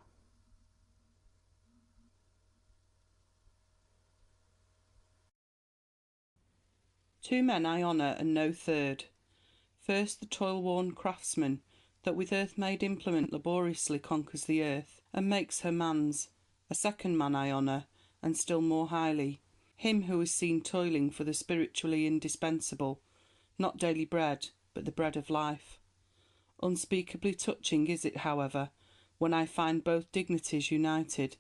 Two men I honour and no third. First the toil-worn craftsman, that with earth-made implement laboriously conquers the earth, and makes her man's. A second man I honour, and still more highly, him who is seen toiling for the spiritually indispensable, not daily bread, but the bread of life. Unspeakably touching is it, however, when I find both dignities united,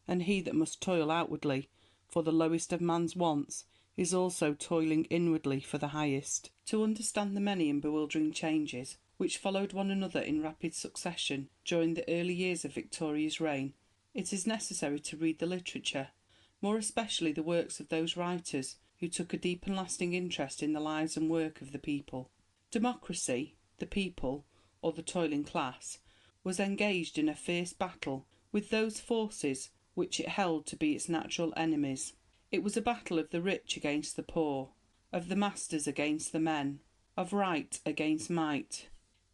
and he that must toil outwardly for the lowest of man's wants is also toiling inwardly for the highest. To understand the many and bewildering changes which followed one another in rapid succession during the early years of Victoria's reign, it is necessary to read the literature, more especially the works of those writers who took a deep and lasting interest in the lives and work of the people. Democracy, the people, or the toiling class, was engaged in a fierce battle with those forces which it held to be its natural enemies. It was a battle of the rich against the poor, of the masters against the men, of right against might.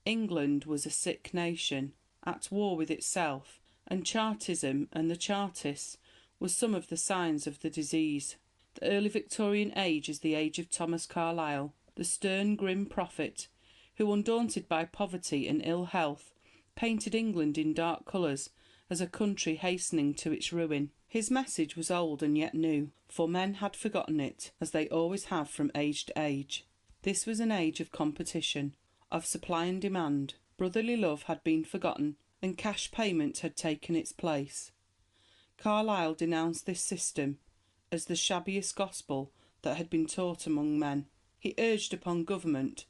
England was a sick nation, at war with itself, and Chartism and the Chartists were some of the signs of the disease. The early Victorian age is the age of Thomas Carlyle, the stern, grim prophet, who, undaunted by poverty and ill health, painted England in dark colours as a country hastening to its ruin. His message was old and yet new, for men had forgotten it, as they always have from age to age. This was an age of competition, of supply and demand. Brotherly love had been forgotten, and cash payment had taken its place. Carlyle denounced this system as the shabbiest gospel that had been taught among men. He urged upon government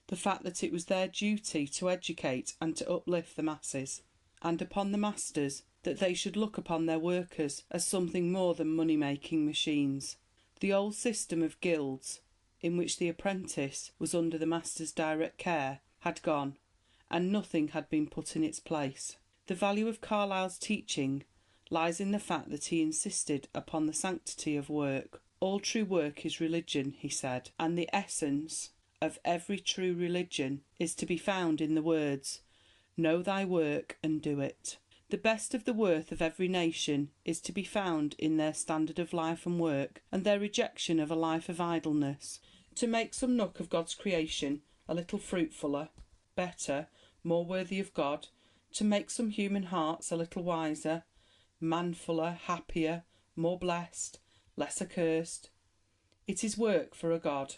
the fact that it was their duty to educate and to uplift the masses, and upon the masters that they should look upon their workers as something more than money-making machines. The old system of guilds, in which the apprentice was under the master's direct care, had gone, and nothing had been put in its place. The value of Carlyle's teaching lies in the fact that he insisted upon the sanctity of work. All true work is religion, he said, and the essence of every true religion is to be found in the words, "Know thy work and do it." The best of the worth of every nation is to be found in their standard of life and work, and their rejection of a life of idleness. To make some nook of God's creation a little fruitfuller, better, more worthy of God, to make some human hearts a little wiser, manfuller, happier, more blessed, less accursed. It is work for a God.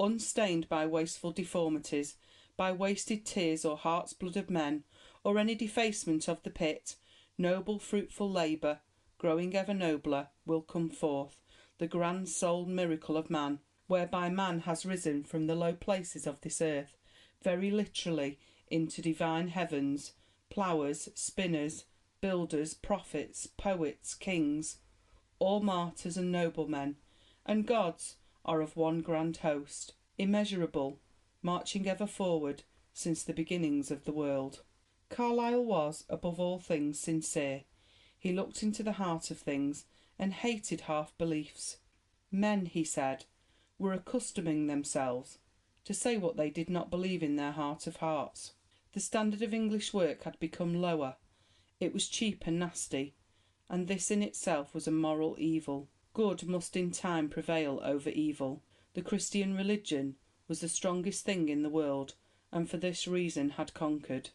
Unstained by wasteful deformities, by wasted tears or heart's blood of men, or any defacement of the pit, noble fruitful labour, growing ever nobler, will come forth, the grand souled miracle of man, whereby man has risen from the low places of this earth, very literally into divine heavens, ploughers, spinners, builders, prophets, poets, kings, all martyrs and noblemen, and gods are of one grand host, immeasurable, marching ever forward since the beginnings of the world. Carlyle was, above all things, sincere. He looked into the heart of things and hated half-beliefs. Men, he said, were accustoming themselves to say what they did not believe in their heart of hearts. The standard of English work had become lower. It was cheap and nasty, and this in itself was a moral evil. Good must in time prevail over evil. The Christian religion was the strongest thing in the world, and for this reason had conquered.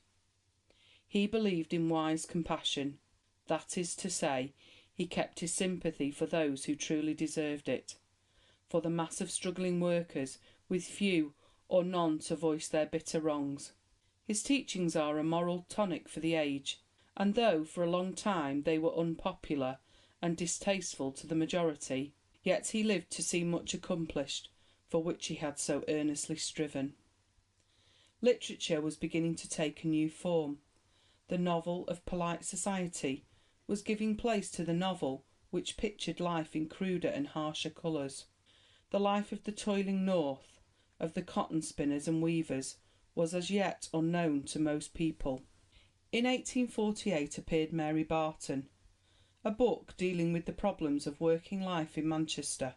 He believed in wise compassion. That is to say, he kept his sympathy for those who truly deserved it, for the mass of struggling workers, with few or none to voice their bitter wrongs. His teachings are a moral tonic for the age, and though for a long time they were unpopular and distasteful to the majority, yet he lived to see much accomplished for which he had so earnestly striven. Literature was beginning to take a new form. The novel of polite society was giving place to the novel which pictured life in cruder and harsher colours. The life of the toiling North, of the cotton spinners and weavers, was as yet unknown to most people. In 1848 appeared Mary Barton, a book dealing with the problems of working life in Manchester.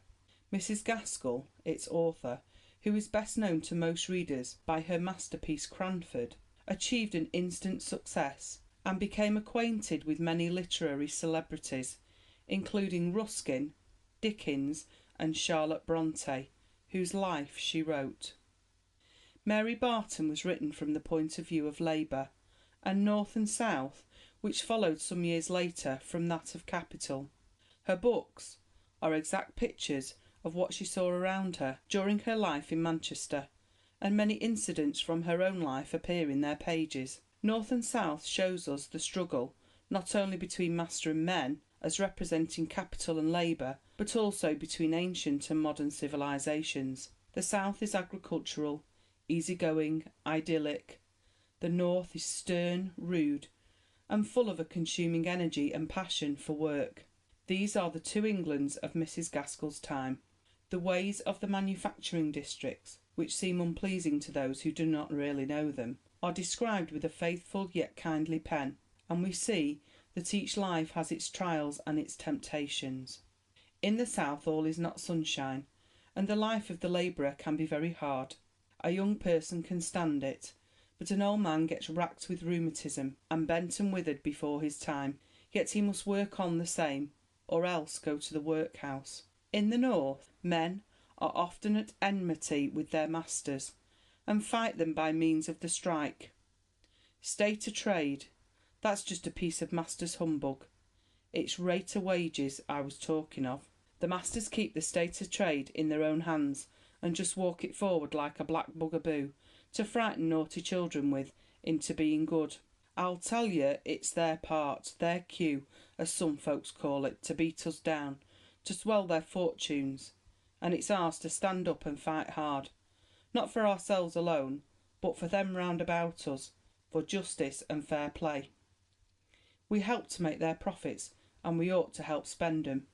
Mrs. Gaskell, its author, who is best known to most readers by her masterpiece Cranford, achieved an instant success and became acquainted with many literary celebrities, including Ruskin, Dickens and Charlotte Bronte, whose life she wrote. Mary Barton was written from the point of view of Labour, and North and South, which followed some years later, from that of Capital. Her books are exact pictures of what she saw around her during her life in Manchester, and many incidents from her own life appear in their pages. North and South shows us the struggle not only between master and men, as representing capital and labour, but also between ancient and modern civilisations. The South is agricultural, easygoing, idyllic. The North is stern, rude, and full of a consuming energy and passion for work. These are the two Englands of Mrs. Gaskell's time. The ways of the manufacturing districts, which seem unpleasing to those who do not really know them, are described with a faithful yet kindly pen, and we see that each life has its trials and its temptations. In the South all is not sunshine, and the life of the labourer can be very hard. A young person can stand it, but an old man gets racked with rheumatism and bent and withered before his time, yet he must work on the same, or else go to the workhouse. In the North, men are often at enmity with their masters, and fight them by means of the strike. State a trade, that's just a piece of master's humbug. It's rate of wages I was talking of. The masters keep the state of trade in their own hands, and just walk it forward like a black bugaboo, to frighten naughty children with into being good. I'll tell you it's their part, their cue, as some folks call it, to beat us down, to swell their fortunes, and it's ours to stand up and fight hard, not for ourselves alone, but for them round about us, for justice and fair play. We help to make their profits, and we ought to help spend 'em.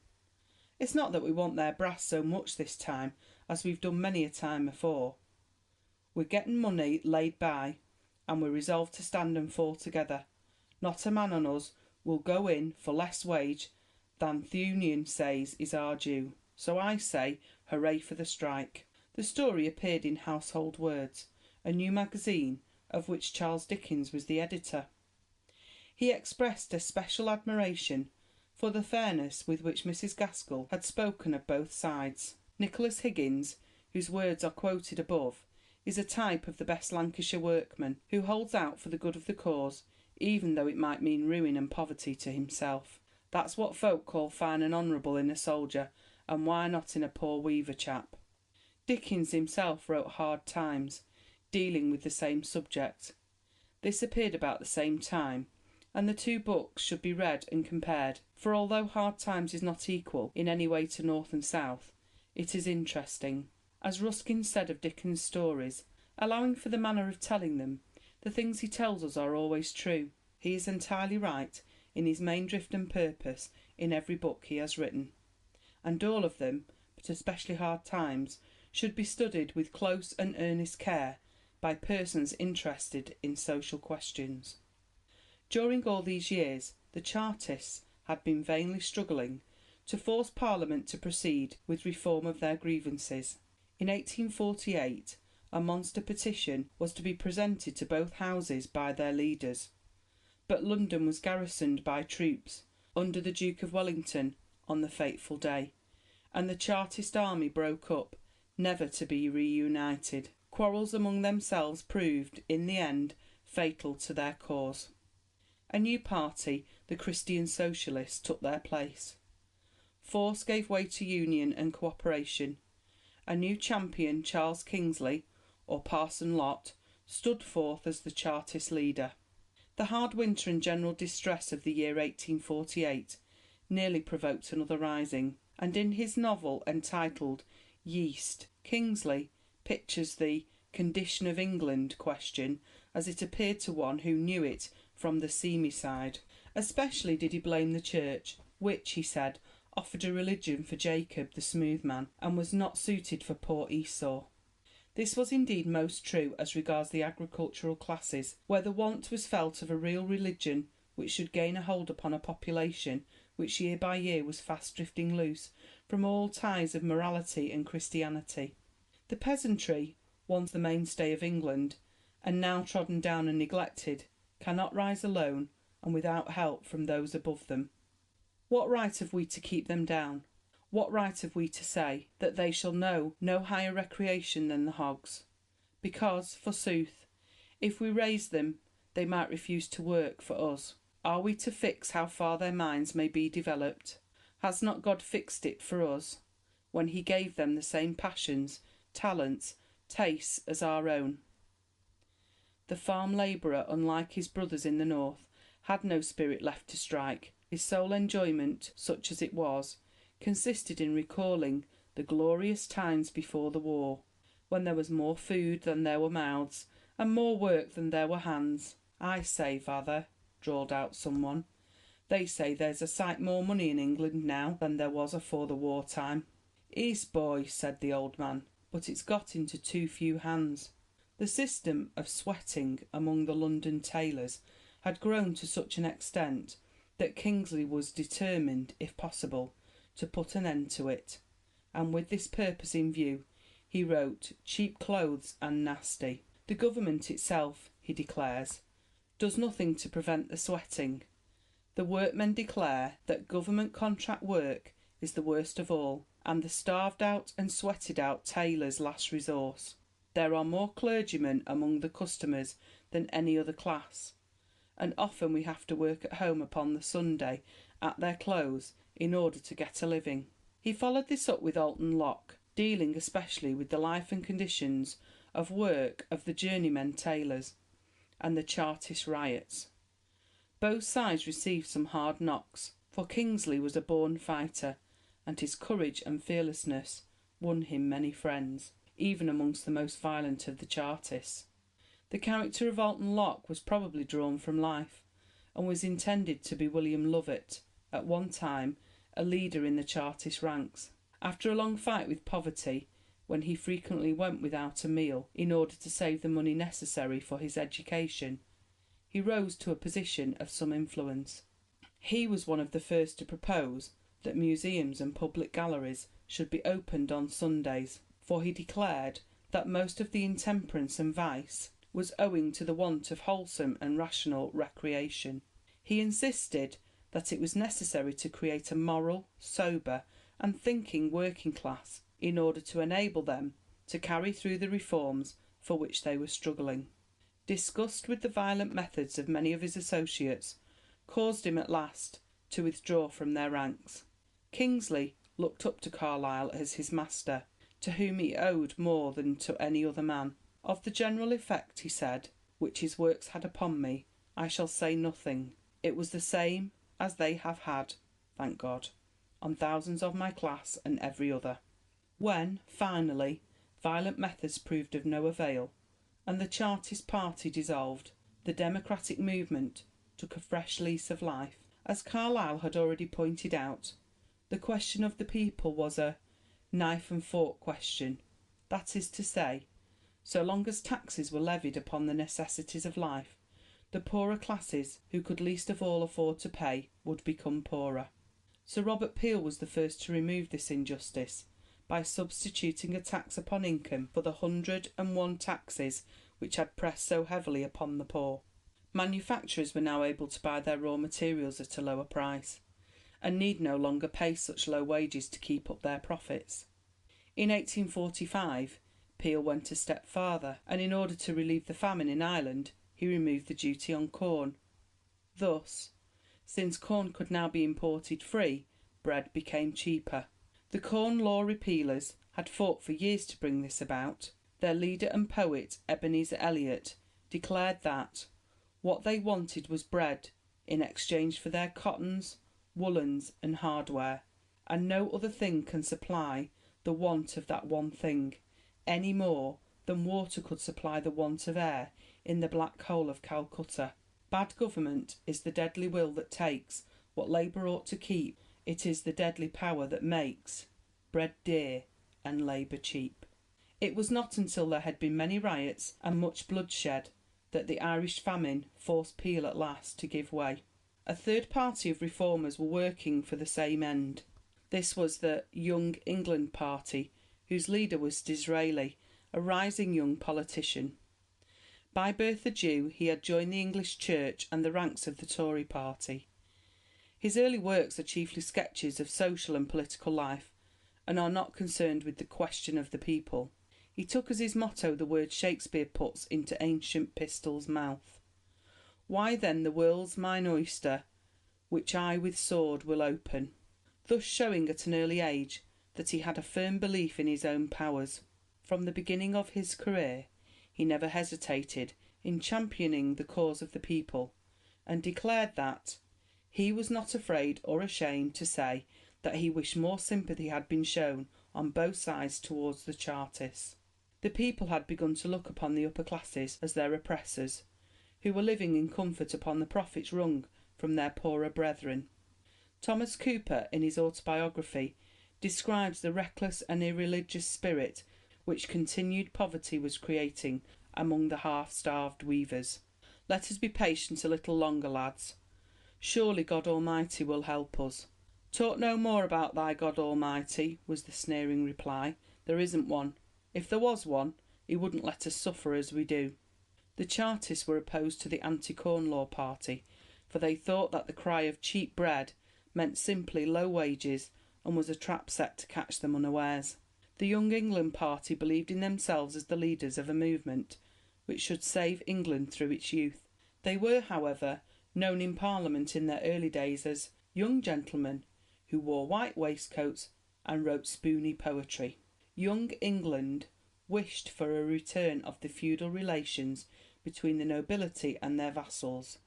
It's not that we want their brass so much this time as we've done many a time afore. We're getting money laid by, and we're resolved to stand and fall together. Not a man on us will go in for less wage than th' Union says is our due. So I say, hooray for the strike. The story appeared in Household Words, a new magazine of which Charles Dickens was the editor. He expressed a special admiration for the fairness with which Mrs. Gaskell had spoken of both sides. Nicholas Higgins, whose words are quoted above, is a type of the best Lancashire workman, who holds out for the good of the cause, even though it might mean ruin and poverty to himself. That's what folk call fine and honourable in a soldier, and why not in a poor weaver chap? Dickens himself wrote Hard Times, dealing with the same subject. This appeared about the same time, and the two books should be read and compared, for although Hard Times is not equal in any way to North and South, it is interesting. As Ruskin said of Dickens' stories, allowing for the manner of telling them, the things he tells us are always true. He is entirely right in his main drift and purpose in every book he has written, and all of them, but especially hard times, should be studied with close and earnest care by persons interested in social questions. During all these years, the Chartists had been vainly struggling to force Parliament to proceed with reform of their grievances. In 1848, a monster petition was to be presented to both houses by their leaders, but London was garrisoned by troops under the Duke of Wellington on the fateful day, and the Chartist army broke up, never to be reunited. Quarrels among themselves proved, in the end, fatal to their cause. A new party, the Christian Socialists, took their place. Force gave way to union and cooperation. A new champion, Charles Kingsley, or Parson Lot, stood forth as the Chartist leader. The hard winter and general distress of the year 1848 nearly provoked another rising, and in his novel entitled Yeast, Kingsley pictures the condition of England question as it appeared to one who knew it from the seamy side. Especially did he blame the Church, which, he said, offered a religion for Jacob the smooth man, and was not suited for poor Esau. This was indeed most true as regards the agricultural classes, where the want was felt of a real religion which should gain a hold upon a population which year by year was fast drifting loose from all ties of morality and Christianity. The peasantry, once the mainstay of England, and now trodden down and neglected, cannot rise alone and without help from those above them. What right have we to keep them down? What right have we to say that they shall know no higher recreation than the hogs? Because, forsooth, if we raised them, they might refuse to work for us. Are we to fix how far their minds may be developed? Has not God fixed it for us, when he gave them the same passions, talents, tastes as our own? The farm labourer, unlike his brothers in the north, had no spirit left to strike. His sole enjoyment, such as it was, consisted in recalling the glorious times before the war, when there was more food than there were mouths, and more work than there were hands. "I say, vather," drawled out someone, "they say there's a sight more money in England now than there was afore the war time." "'Ees, boy," said the old man, "but it's got into too few hands." The system of sweating among the London tailors had grown to such an extent that Kingsley was determined, if possible, to put an end to it, and with this purpose in view he wrote Cheap Clothes and Nasty. The government itself, he declares, does nothing to prevent the sweating. The workmen declare that government contract work is the worst of all, and the starved out and sweated out tailor's last resource. There are more clergymen among the customers than any other class, and often we have to work at home upon the Sunday at their clothes in order to get a living. He followed this up with Alton Locke, dealing especially with the life and conditions of work of the journeymen tailors, and the Chartist riots. Both sides received some hard knocks, for Kingsley was a born fighter, and his courage and fearlessness won him many friends, even amongst the most violent of the Chartists. The character of Alton Locke was probably drawn from life, and was intended to be William Lovett, at one time a leader in the Chartist ranks. After a long fight with poverty, when he frequently went without a meal in order to save the money necessary for his education, he rose to a position of some influence. He was one of the first to propose that museums and public galleries should be opened on Sundays, for he declared that most of the intemperance and vice was owing to the want of wholesome and rational recreation. He insisted that it was necessary to create a moral, sober, and thinking working class in order to enable them to carry through the reforms for which they were struggling. Disgust with the violent methods of many of his associates caused him at last to withdraw from their ranks. Kingsley looked up to Carlyle as his master, to whom he owed more than to any other man. Of the general effect, he said, which his works had upon me, I shall say nothing. It was the same as they have had, thank God, on thousands of my class and every other. When, finally, violent methods proved of no avail, and the Chartist party dissolved, the democratic movement took a fresh lease of life. As Carlyle had already pointed out, the question of the people was a knife and fork question. That is to say, so long as taxes were levied upon the necessities of life, the poorer classes, who could least of all afford to pay, would become poorer. Sir Robert Peel was the first to remove this injustice by substituting a tax upon income for the 101 taxes which had pressed so heavily upon the poor. Manufacturers were now able to buy their raw materials at a lower price, and need no longer pay such low wages to keep up their profits. In 1845, Peel went a step farther, and in order to relieve the famine in Ireland, he removed the duty on corn. Thus, since corn could now be imported free, bread became cheaper. The Corn Law Repealers had fought for years to bring this about. Their leader and poet, Ebenezer Elliott, declared that what they wanted was bread in exchange for their cottons, woolens, and hardware, and no other thing can supply the want of that one thing, any more than water could supply the want of air in the black hole of Calcutta. Bad government is the deadly will that takes what labour ought to keep. It is the deadly power that makes bread dear and labour cheap. It was not until there had been many riots and much bloodshed that the Irish famine forced Peel at last to give way. A third party of reformers were working for the same end. This was the Young England party, whose leader was Disraeli, a rising young politician. By birth a Jew, he had joined the English Church and the ranks of the Tory party. His early works are chiefly sketches of social and political life, and are not concerned with the question of the people. He took as his motto the words Shakespeare puts into ancient Pistol's mouth: "Why then the world's mine oyster, which I with sword will open," thus showing at an early age that he had a firm belief in his own powers. From the beginning of his career he never hesitated in championing the cause of the people, and declared that he was not afraid or ashamed to say that he wished more sympathy had been shown on both sides towards the Chartists. The people had begun to look upon the upper classes as their oppressors, who were living in comfort upon the profits wrung from their poorer brethren. Thomas Cooper, in his autobiography, describes the reckless and irreligious spirit which continued poverty was creating among the half-starved weavers. "Let us be patient a little longer, lads. Surely God Almighty will help us." "Talk no more about thy God Almighty," was the sneering reply. "There isn't one. If there was one, he wouldn't let us suffer as we do." The Chartists were opposed to the anti-Corn Law party, for they thought that the cry of cheap bread meant simply low wages, and was a trap set to catch them unawares. The Young England party believed in themselves as the leaders of a movement which should save England through its youth. They were, however, known in Parliament in their early days as young gentlemen who wore white waistcoats and wrote spoony poetry. Young England wished for a return of the feudal relations between the nobility and their vassals.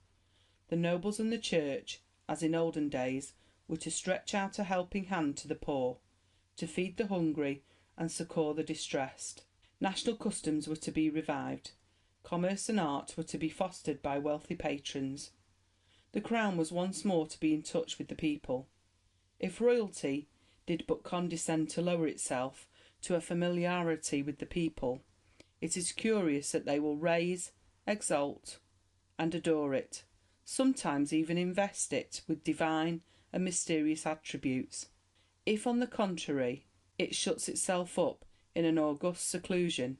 The nobles and the church, as in olden days, were to stretch out a helping hand to the poor, to feed the hungry and succour the distressed. National customs were to be revived. Commerce and art were to be fostered by wealthy patrons. The crown was once more to be in touch with the people. If royalty did but condescend to lower itself to a familiarity with the people, it is curious that they will raise, exalt, and adore it, sometimes even invest it with divine and mysterious attributes. If, on the contrary, it shuts itself up in an august seclusion,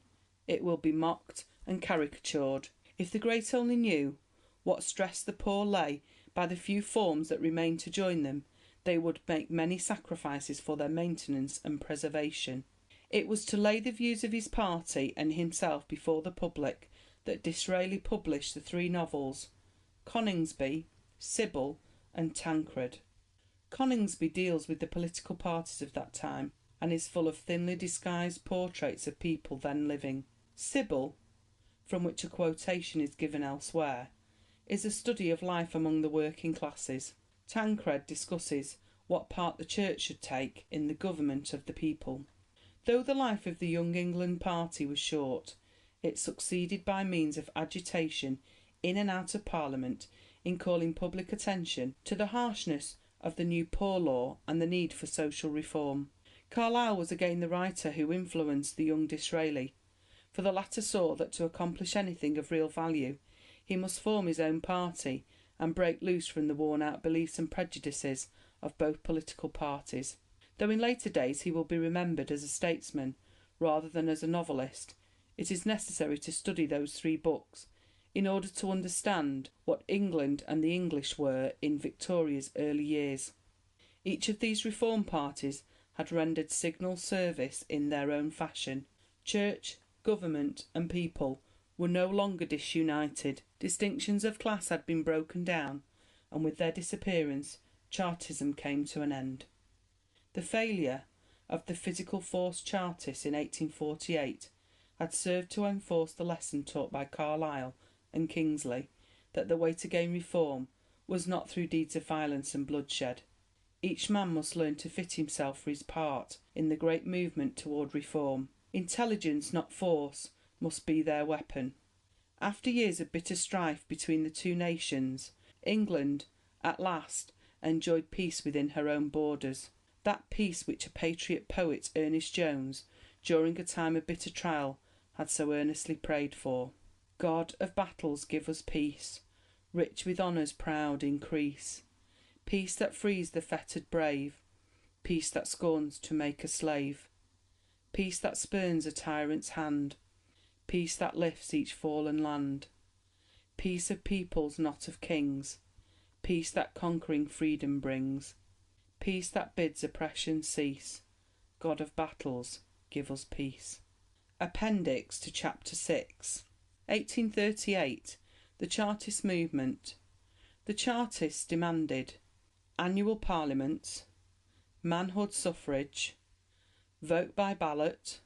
it will be mocked and caricatured. If the great only knew what stress the poor lay by the few forms that remain to join them, they would make many sacrifices for their maintenance and preservation. It was to lay the views of his party and himself before the public that Disraeli published the three novels, Coningsby, Sybil, and Tancred. Coningsby deals with the political parties of that time, and is full of thinly disguised portraits of people then living. Sybil, from which a quotation is given elsewhere, is a study of life among the working classes. Tancred discusses what part the Church should take in the government of the people. Though the life of the Young England party was short, it succeeded by means of agitation in and out of Parliament in calling public attention to the harshness of the new Poor Law and the need for social reform. Carlyle was again the writer who influenced the young Disraeli, for the latter saw that to accomplish anything of real value he must form his own party and break loose from the worn-out beliefs and prejudices of both political parties. Though in later days he will be remembered as a statesman rather than as a novelist, it is necessary to study those three books in order to understand what England and the English were in Victoria's early years. Each of these reform parties had rendered signal service in their own fashion. Church, government, and people were no longer disunited. Distinctions of class had been broken down, and with their disappearance, Chartism came to an end. The failure of the physical force Chartists in 1848 had served to enforce the lesson taught by Carlyle and Kingsley, that the way to gain reform was not through deeds of violence and bloodshed. Each man must learn to fit himself for his part in the great movement toward reform. Intelligence, not force, must be their weapon. After years of bitter strife between the two nations, England at last enjoyed peace within her own borders. That peace which a patriot poet, Ernest Jones, during a time of bitter trial, had so earnestly prayed for. God of battles, give us peace, rich with honours proud increase. Peace that frees the fettered brave, peace that scorns to make a slave. Peace that spurns a tyrant's hand, peace that lifts each fallen land. Peace of peoples, not of kings, peace that conquering freedom brings. Peace that bids oppression cease, God of battles, give us peace. Appendix to Chapter 6. 1838. The Chartist Movement. The Chartists demanded annual parliaments, manhood suffrage, vote by ballot,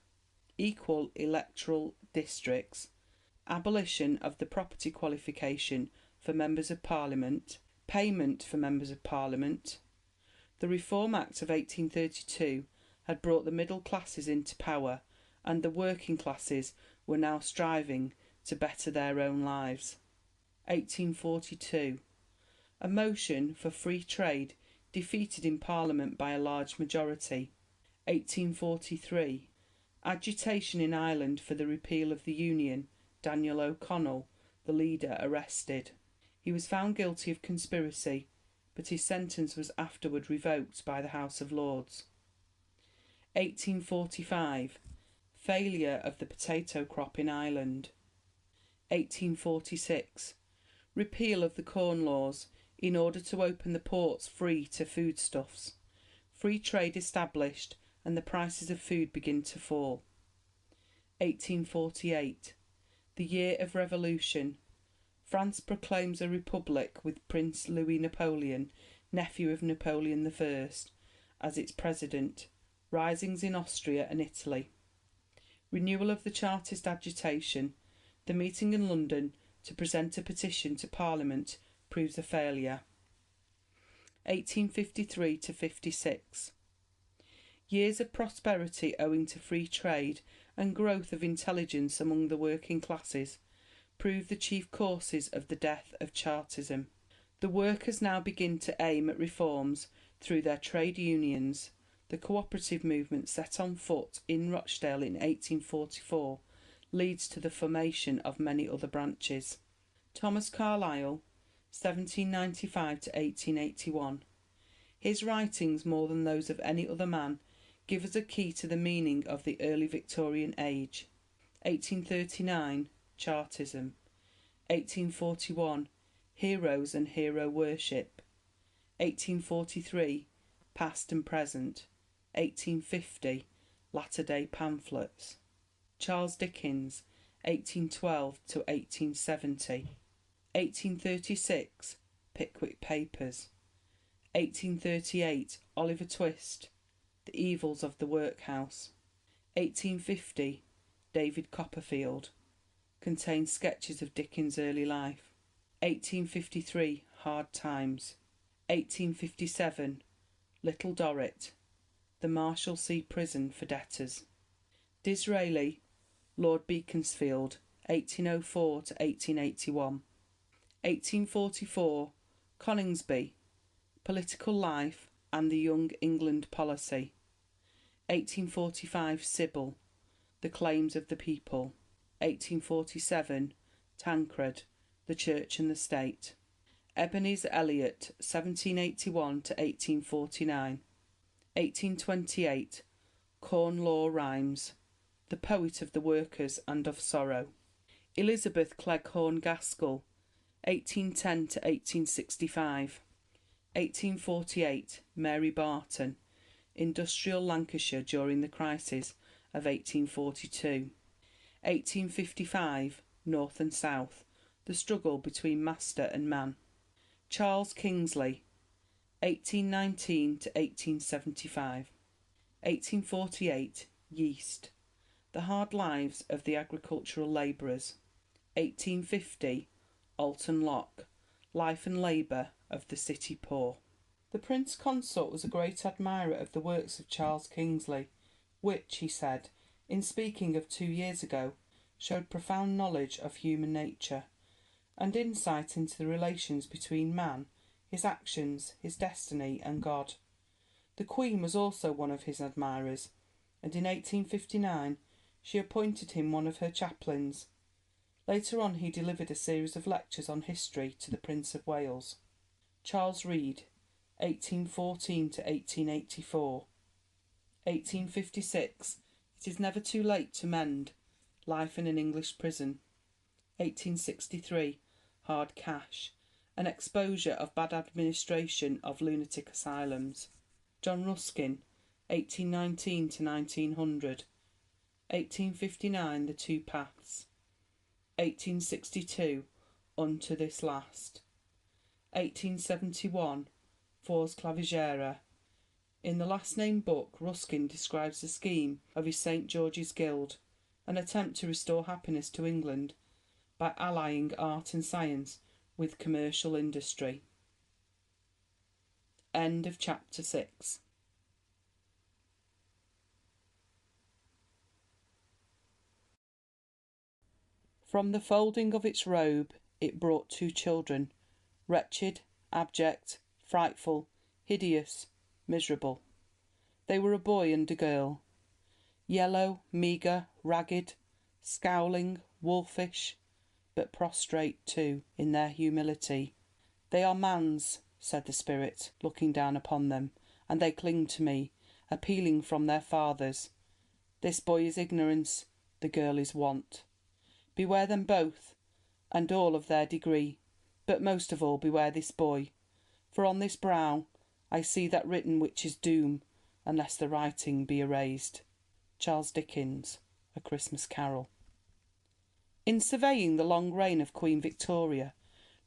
equal electoral districts, abolition of the property qualification for members of Parliament, payment for members of Parliament. The Reform Act of 1832 had brought the middle classes into power, and the working classes were now striving to better their own lives. 1842. A motion for free trade defeated in Parliament by a large majority. 1843. Agitation in Ireland for the repeal of the Union. Daniel O'Connell, the leader, arrested. He was found guilty of conspiracy, but his sentence was afterward revoked by the House of Lords. 1845. Failure of the potato crop in Ireland. 1846. Repeal of the Corn Laws in order to open the ports free to foodstuffs. Free trade established and the prices of food begin to fall. 1848. The year of revolution. France proclaims a republic with Prince Louis Napoleon, nephew of Napoleon I, as its president. Risings in Austria and Italy. Renewal of the Chartist agitation. The meeting in London to present a petition to Parliament proves a failure. 1853 to 56. Years of prosperity owing to free trade and growth of intelligence among the working classes prove the chief causes of the death of Chartism. The workers now begin to aim at reforms through their trade unions. The cooperative movement set on foot in Rochdale in 1844 leads to the formation of many other branches. Thomas Carlyle, 1795 to 1881. His writings, more than those of any other man, give us a key to the meaning of the early Victorian age. 1839. Chartism. 1841. Heroes and hero worship. 1843. Past and present. 1850. Latter-day pamphlets. Charles Dickens, 1812 to 1870. 1836. Pickwick Papers. 1838. Oliver Twist. The Evils of the Workhouse. 1850. David Copperfield. Contains sketches of Dickens' early life. 1853. Hard Times. 1857. Little Dorrit. The Marshalsea Prison for Debtors. Disraeli, Lord Beaconsfield, 1804 to 1881. 1844. Coningsby, Political Life and the Young England Policy. 1845 Sybil, The Claims of the People. 1847 Tancred, The Church and the State. Ebenezer Elliott, 1781 to 1849. 1828 Corn Law Rhymes, The Poet of the Workers and of Sorrow. Elizabeth Cleghorn Gaskell, 1810 to 1865. 1848 Mary Barton, Industrial Lancashire during the crisis of 1842. 1855 North and South, The Struggle between Master and Man. Charles Kingsley, 1819 to 1875. 1848 Yeast, The Hard Lives of the Agricultural Labourers. 1850 Alton Locke, Life and Labour of the City Poor. The Prince Consort was a great admirer of the works of Charles Kingsley, which, he said, in speaking of 2 years ago, showed profound knowledge of human nature, and insight into the relations between man, his actions, his destiny, and God. The Queen was also one of his admirers, and in 1859 she appointed him one of her chaplains. Later on he delivered a series of lectures on history to the Prince of Wales. Charles Reade, 1814 to 1884. 1856 It is Never Too Late to Mend, Life in an English Prison. 1863 Hard Cash, An Exposure of Bad Administration of Lunatic Asylums. John Ruskin, 1819 to 1900. 1859 The Two Paths. 1862 Unto This Last. 1871 Fors Clavigera. In the last named book, Ruskin describes the scheme of his St. George's Guild, an attempt to restore happiness to England by allying art and science with commercial industry. End of chapter 6. From the folding of its robe it brought 2 children, wretched, abject, frightful, hideous, miserable. They were a boy and a girl, yellow, meagre, ragged, scowling, wolfish, but prostrate too in their humility. They are man's, said the spirit, looking down upon them, and they cling to me, appealing from their fathers. This boy is ignorance, the girl is want. Beware them both, and all of their degree, but most of all beware this boy, for on this brow I see that written which is doom, unless the writing be erased. Charles Dickens, A Christmas Carol. In surveying the long reign of Queen Victoria,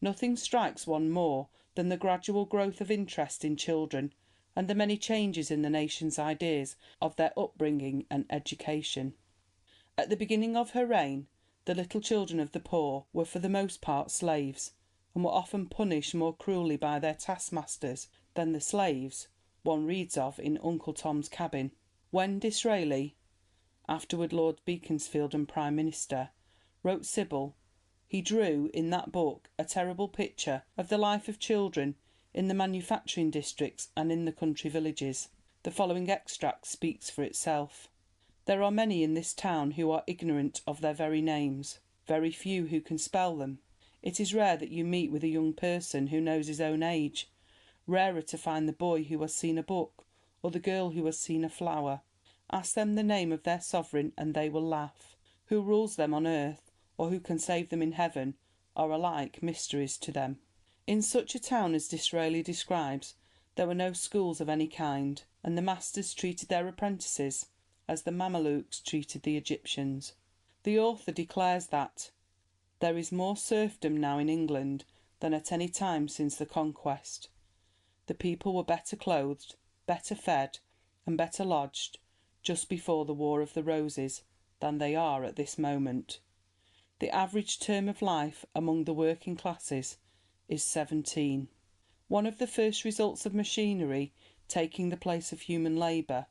nothing strikes one more than the gradual growth of interest in children and the many changes in the nation's ideas of their upbringing and education. At the beginning of her reign, the little children of the poor were for the most part slaves, and were often punished more cruelly by their taskmasters than the slaves one reads of in Uncle Tom's Cabin. When Disraeli, afterward Lord Beaconsfield and Prime Minister, wrote Sybil, he drew in that book a terrible picture of the life of children in the manufacturing districts and in the country villages. The following extract speaks for itself. There are many in this town who are ignorant of their very names, very few who can spell them. It is rare that you meet with a young person who knows his own age, rarer to find the boy who has seen a book, or the girl who has seen a flower. Ask them the name of their sovereign and they will laugh. Who rules them on earth, or who can save them in heaven, are alike mysteries to them. In such a town as Disraeli describes, there were no schools of any kind, and the masters treated their apprentices as the Mamelukes treated the Egyptians. The author declares that there is more serfdom now in England than at any time since the Conquest. The people were better clothed, better fed, and better lodged just before the War of the Roses than they are at this moment. The average term of life among the working classes is 17. One of the first results of machinery taking the place of human labour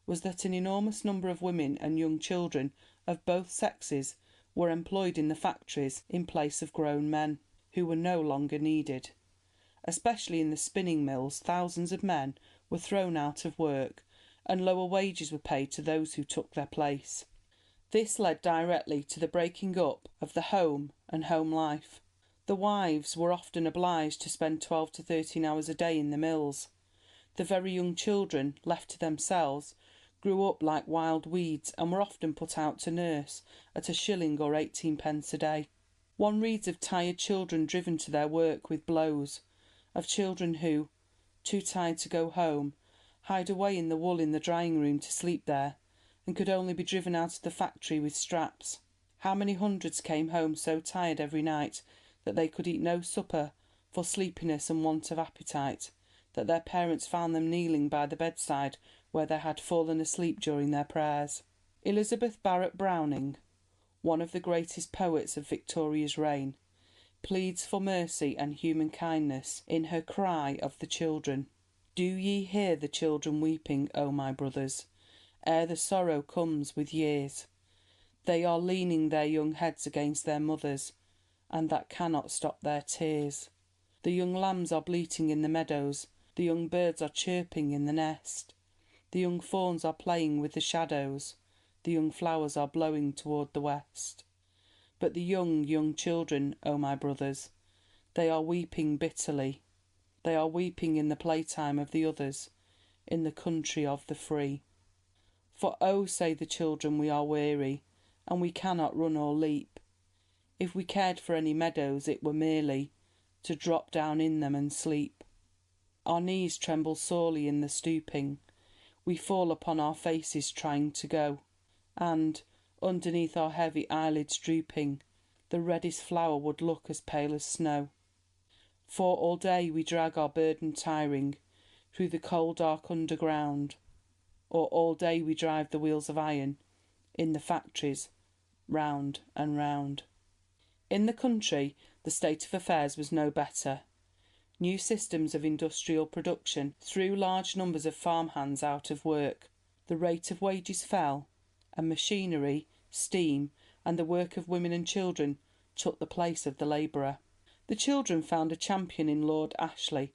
was that an enormous number of women and young children of both sexes were employed in the factories in place of grown men, who were no longer needed. Especially in the spinning mills, thousands of men were thrown out of work, and lower wages were paid to those who took their place. This led directly to the breaking up of the home and home life. The wives were often obliged to spend 12 to 13 hours a day in the mills. The very young children, left to themselves, grew up like wild weeds and were often put out to nurse at a shilling or 18 pence a day. One reads of tired children driven to their work with blows, of children who, too tired to go home, hide away in the wool in the drying room to sleep there, and could only be driven out of the factory with straps. How many hundreds came home so tired every night that they could eat no supper for sleepiness and want of appetite, that their parents found them kneeling by the bedside where they had fallen asleep during their prayers. Elizabeth Barrett Browning, one of the greatest poets of Victoria's reign, pleads for mercy and human kindness in her Cry of the Children. Do ye hear the children weeping, O my brothers, ere the sorrow comes with years? They are leaning their young heads against their mothers, and that cannot stop their tears. The young lambs are bleating in the meadows, the young birds are chirping in the nest, the young fawns are playing with the shadows, the young flowers are blowing toward the west. But the young children, O my brothers, they are weeping bitterly. They are weeping in the playtime of the others, in the country of the free. For oh, say the children, we are weary, and we cannot run or leap. If we cared for any meadows, it were merely to drop down in them and sleep. Our knees tremble sorely in the stooping. We fall upon our faces trying to go, and, underneath our heavy eyelids drooping, the reddest flower would look as pale as snow. For all day we drag our burden tiring through the cold dark underground, or all day we drive the wheels of iron in the factories round and round. In the country the state of affairs was no better. New systems of industrial production threw large numbers of farmhands out of work. The rate of wages fell, and machinery, steam, and the work of women and children took the place of the labourer. The children found a champion in Lord Ashley,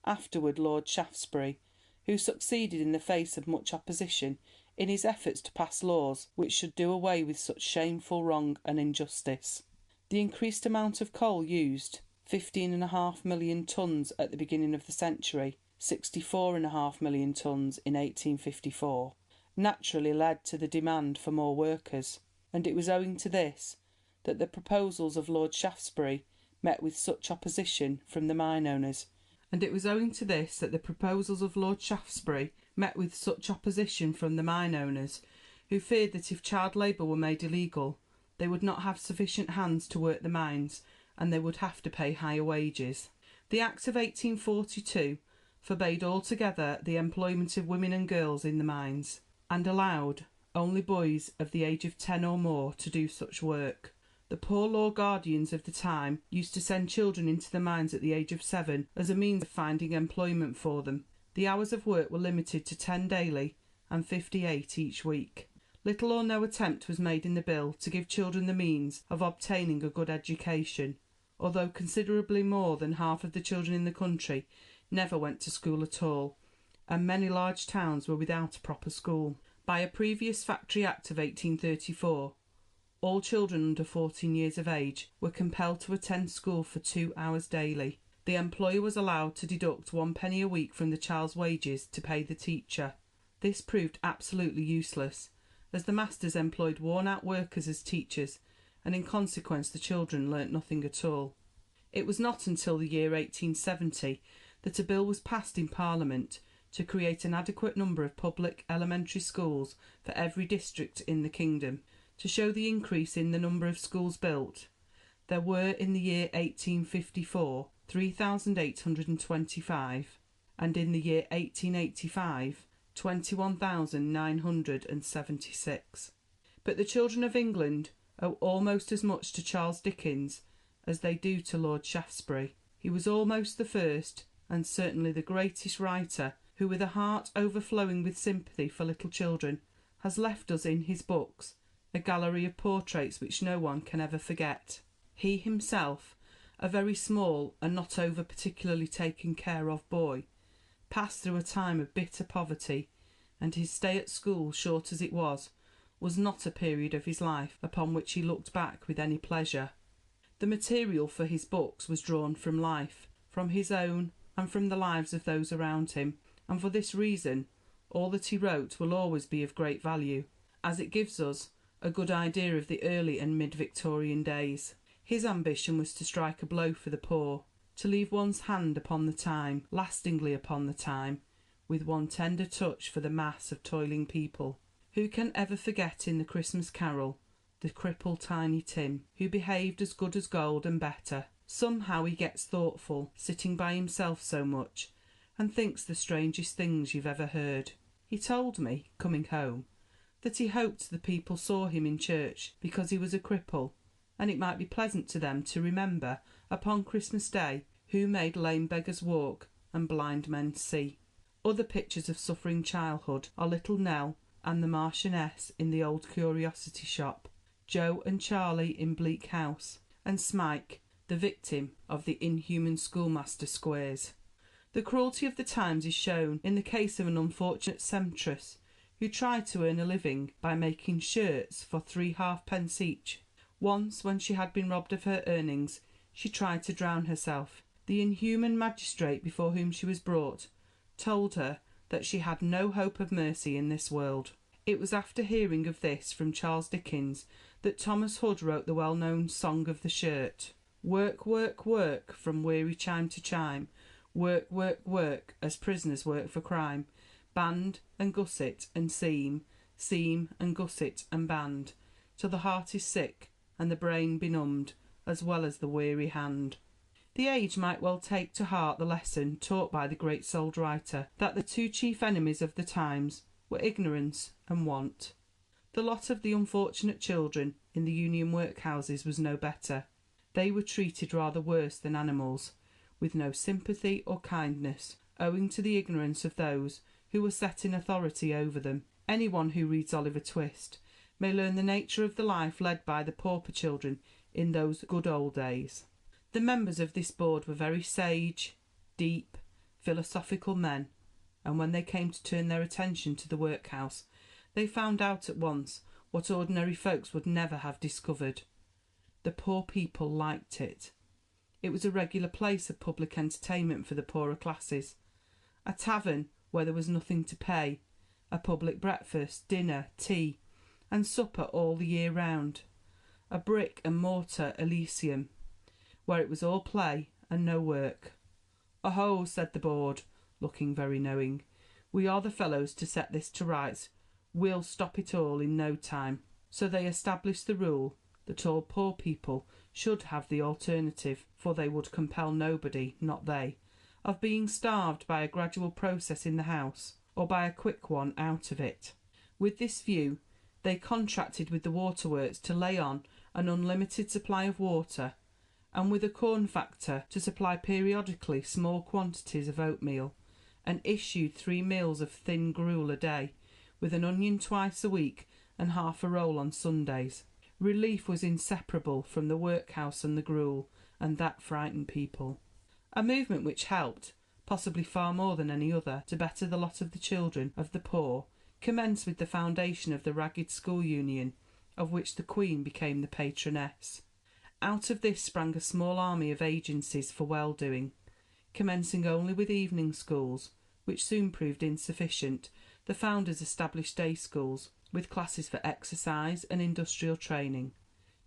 afterward Lord Shaftesbury, who succeeded in the face of much opposition in his efforts to pass laws which should do away with such shameful wrong and injustice. The increased amount of coal used, 15.5 million tons at the beginning of the century, 64.5 million tons in 1854, naturally led to the demand for more workers, and it was owing to this that the proposals of Lord Shaftesbury met with such opposition from the mine owners, who feared that if child labour were made illegal, they would not have sufficient hands to work the mines, and they would have to pay higher wages. The Act of 1842 forbade altogether the employment of women and girls in the mines, and allowed only boys of the age of 10 or more to do such work. The poor law guardians of the time used to send children into the mines at the age of 7 as a means of finding employment for them. The hours of work were limited to 10 daily and 58 each week. Little or no attempt was made in the bill to give children the means of obtaining a good education, although considerably more than half of the children in the country never went to school at all, and many large towns were without a proper school. By a previous Factory Act of 1834, all children under 14 years of age were compelled to attend school for 2 hours daily. The employer was allowed to deduct 1 penny a week from the child's wages to pay the teacher. This proved absolutely useless, as the masters employed worn-out workers as teachers, and in consequence the children learnt nothing at all. It was not until the year 1870 that a bill was passed in Parliament to create an adequate number of public elementary schools for every district in the kingdom. To show the increase in the number of schools built, there were in the year 1854 3,825, and in the year 1885 21,976. But the children of England owe almost as much to Charles Dickens as they do to Lord Shaftesbury. He was almost the first, and certainly the greatest writer who, with a heart overflowing with sympathy for little children, has left us in his books a gallery of portraits which no one can ever forget. He himself, a very small and not over particularly taken care of boy, passed through a time of bitter poverty, and his stay at school, short as it was not a period of his life upon which he looked back with any pleasure. The material for his books was drawn from life, from his own and from the lives of those around him, and for this reason all that he wrote will always be of great value, as it gives us a good idea of the early and mid-Victorian days. His ambition was to strike a blow for the poor, to leave one's hand upon the time, lastingly upon the time, with one tender touch for the mass of toiling people. Who can ever forget in the Christmas Carol the crippled Tiny Tim, who behaved as good as gold and better? Somehow he gets thoughtful, sitting by himself so much, and thinks the strangest things you've ever heard. He told me, coming home, that he hoped the people saw him in church because he was a cripple, and it might be pleasant to them to remember upon Christmas Day who made lame beggars walk and blind men see. Other pictures of suffering childhood are Little Nell and the Marchioness in the Old Curiosity Shop, Joe and Charlie in Bleak House, and Smike, the victim of the inhuman schoolmaster Squares. The cruelty of the times is shown in the case of an unfortunate sempstress who tried to earn a living by making shirts for 3 halfpence each. Once, when she had been robbed of her earnings, she tried to drown herself. The inhuman magistrate before whom she was brought told her that she had no hope of mercy in this world. It was after hearing of this from Charles Dickens that Thomas Hood wrote the well-known Song of the Shirt. Work, work, work, from weary chime to chime, work, work, work, as prisoners work for crime, band and gusset and seam, seam and gusset and band, till the heart is sick and the brain benumbed, as well as the weary hand. The age might well take to heart the lesson taught by the great souled writer, that the 2 chief enemies of the times were ignorance and want. The lot of the unfortunate children in the Union workhouses was no better. They were treated rather worse than animals, with no sympathy or kindness, owing to the ignorance of those who were set in authority over them. Anyone who reads Oliver Twist may learn the nature of the life led by the pauper children in those good old days. The members of this board were very sage, deep, philosophical men, and when they came to turn their attention to the workhouse, they found out at once what ordinary folks would never have discovered. The poor people liked it. It was a regular place of public entertainment for the poorer classes, a tavern where there was nothing to pay, a public breakfast, dinner, tea, and supper all the year round, a brick and mortar Elysium, where it was all play and no work. "Oh," said the board, looking very knowing, "we are the fellows to set this to rights. We'll stop it all in no time." So they established the rule that all poor people should have the alternative, for they would compel nobody, not they, of being starved by a gradual process in the house, or by a quick one out of it. With this view, they contracted with the waterworks to lay on an unlimited supply of water, and with a corn factor to supply periodically small quantities of oatmeal, and issued 3 meals of thin gruel a day, with an onion twice a week and half a roll on Sundays. Relief was inseparable from the workhouse and the gruel, and that frightened people. A movement which helped, possibly far more than any other, to better the lot of the children of the poor, commenced with the foundation of the Ragged School Union, of which the Queen became the patroness. Out of this sprang a small army of agencies for well-doing, commencing only with evening schools, which soon proved insufficient. The founders established day schools, with classes for exercise and industrial training.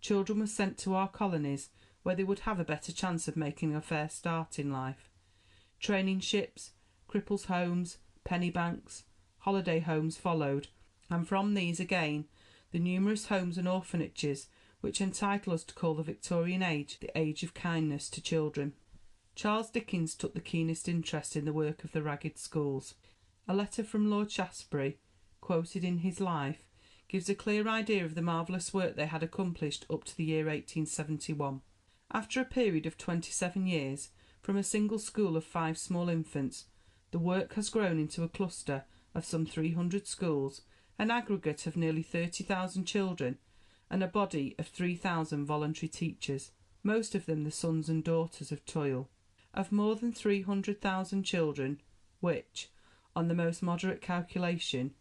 Children were sent to our colonies, where they would have a better chance of making a fair start in life. Training ships, cripples' homes, penny banks, holiday homes followed, and from these again the numerous homes and orphanages which entitle us to call the Victorian age the age of kindness to children. Charles Dickens took the keenest interest in the work of the Ragged Schools. A letter from Lord Shaftesbury, quoted in his Life, gives a clear idea of the marvellous work they had accomplished up to the year 1871. After a period of 27 years, from a single school of 5 small infants, the work has grown into a cluster of some 300 schools, an aggregate of nearly 30,000 children, and a body of 3,000 voluntary teachers, most of them the sons and daughters of toil. Of more than 300,000 children, which, on the most moderate calculation,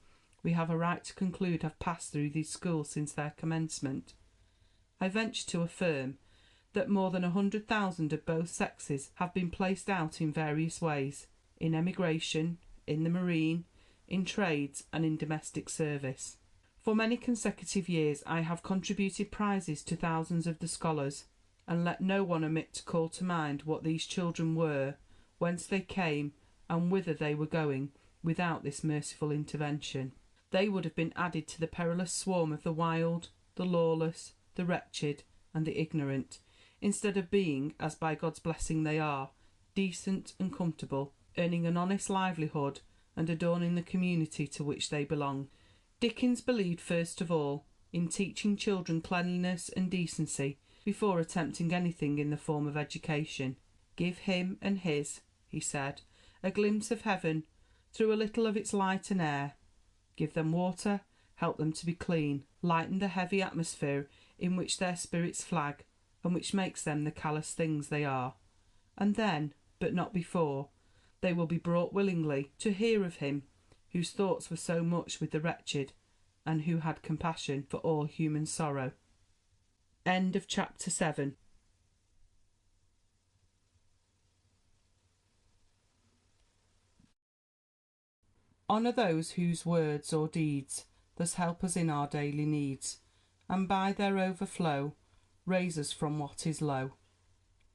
we have a right to conclude have passed through these schools since their commencement. I venture to affirm that more than 100,000 of both sexes have been placed out in various ways, in emigration, in the marine, in trades, and in domestic service. For many consecutive years I have contributed prizes to thousands of the scholars, and let no one omit to call to mind what these children were, whence they came, and whither they were going, without this merciful intervention. They would have been added to the perilous swarm of the wild, the lawless, the wretched, and the ignorant, instead of being, as by God's blessing they are, decent and comfortable, earning an honest livelihood, and adorning the community to which they belong. Dickens believed first of all in teaching children cleanliness and decency before attempting anything in the form of education. Give him and his, he said, a glimpse of heaven through a little of its light and air. Give them water, help them to be clean, lighten the heavy atmosphere in which their spirits flag, and which makes them the callous things they are. And then, but not before, they will be brought willingly to hear of him whose thoughts were so much with the wretched, and who had compassion for all human sorrow. End of chapter 7. Honour those whose words or deeds thus help us in our daily needs, and by their overflow raise us from what is low.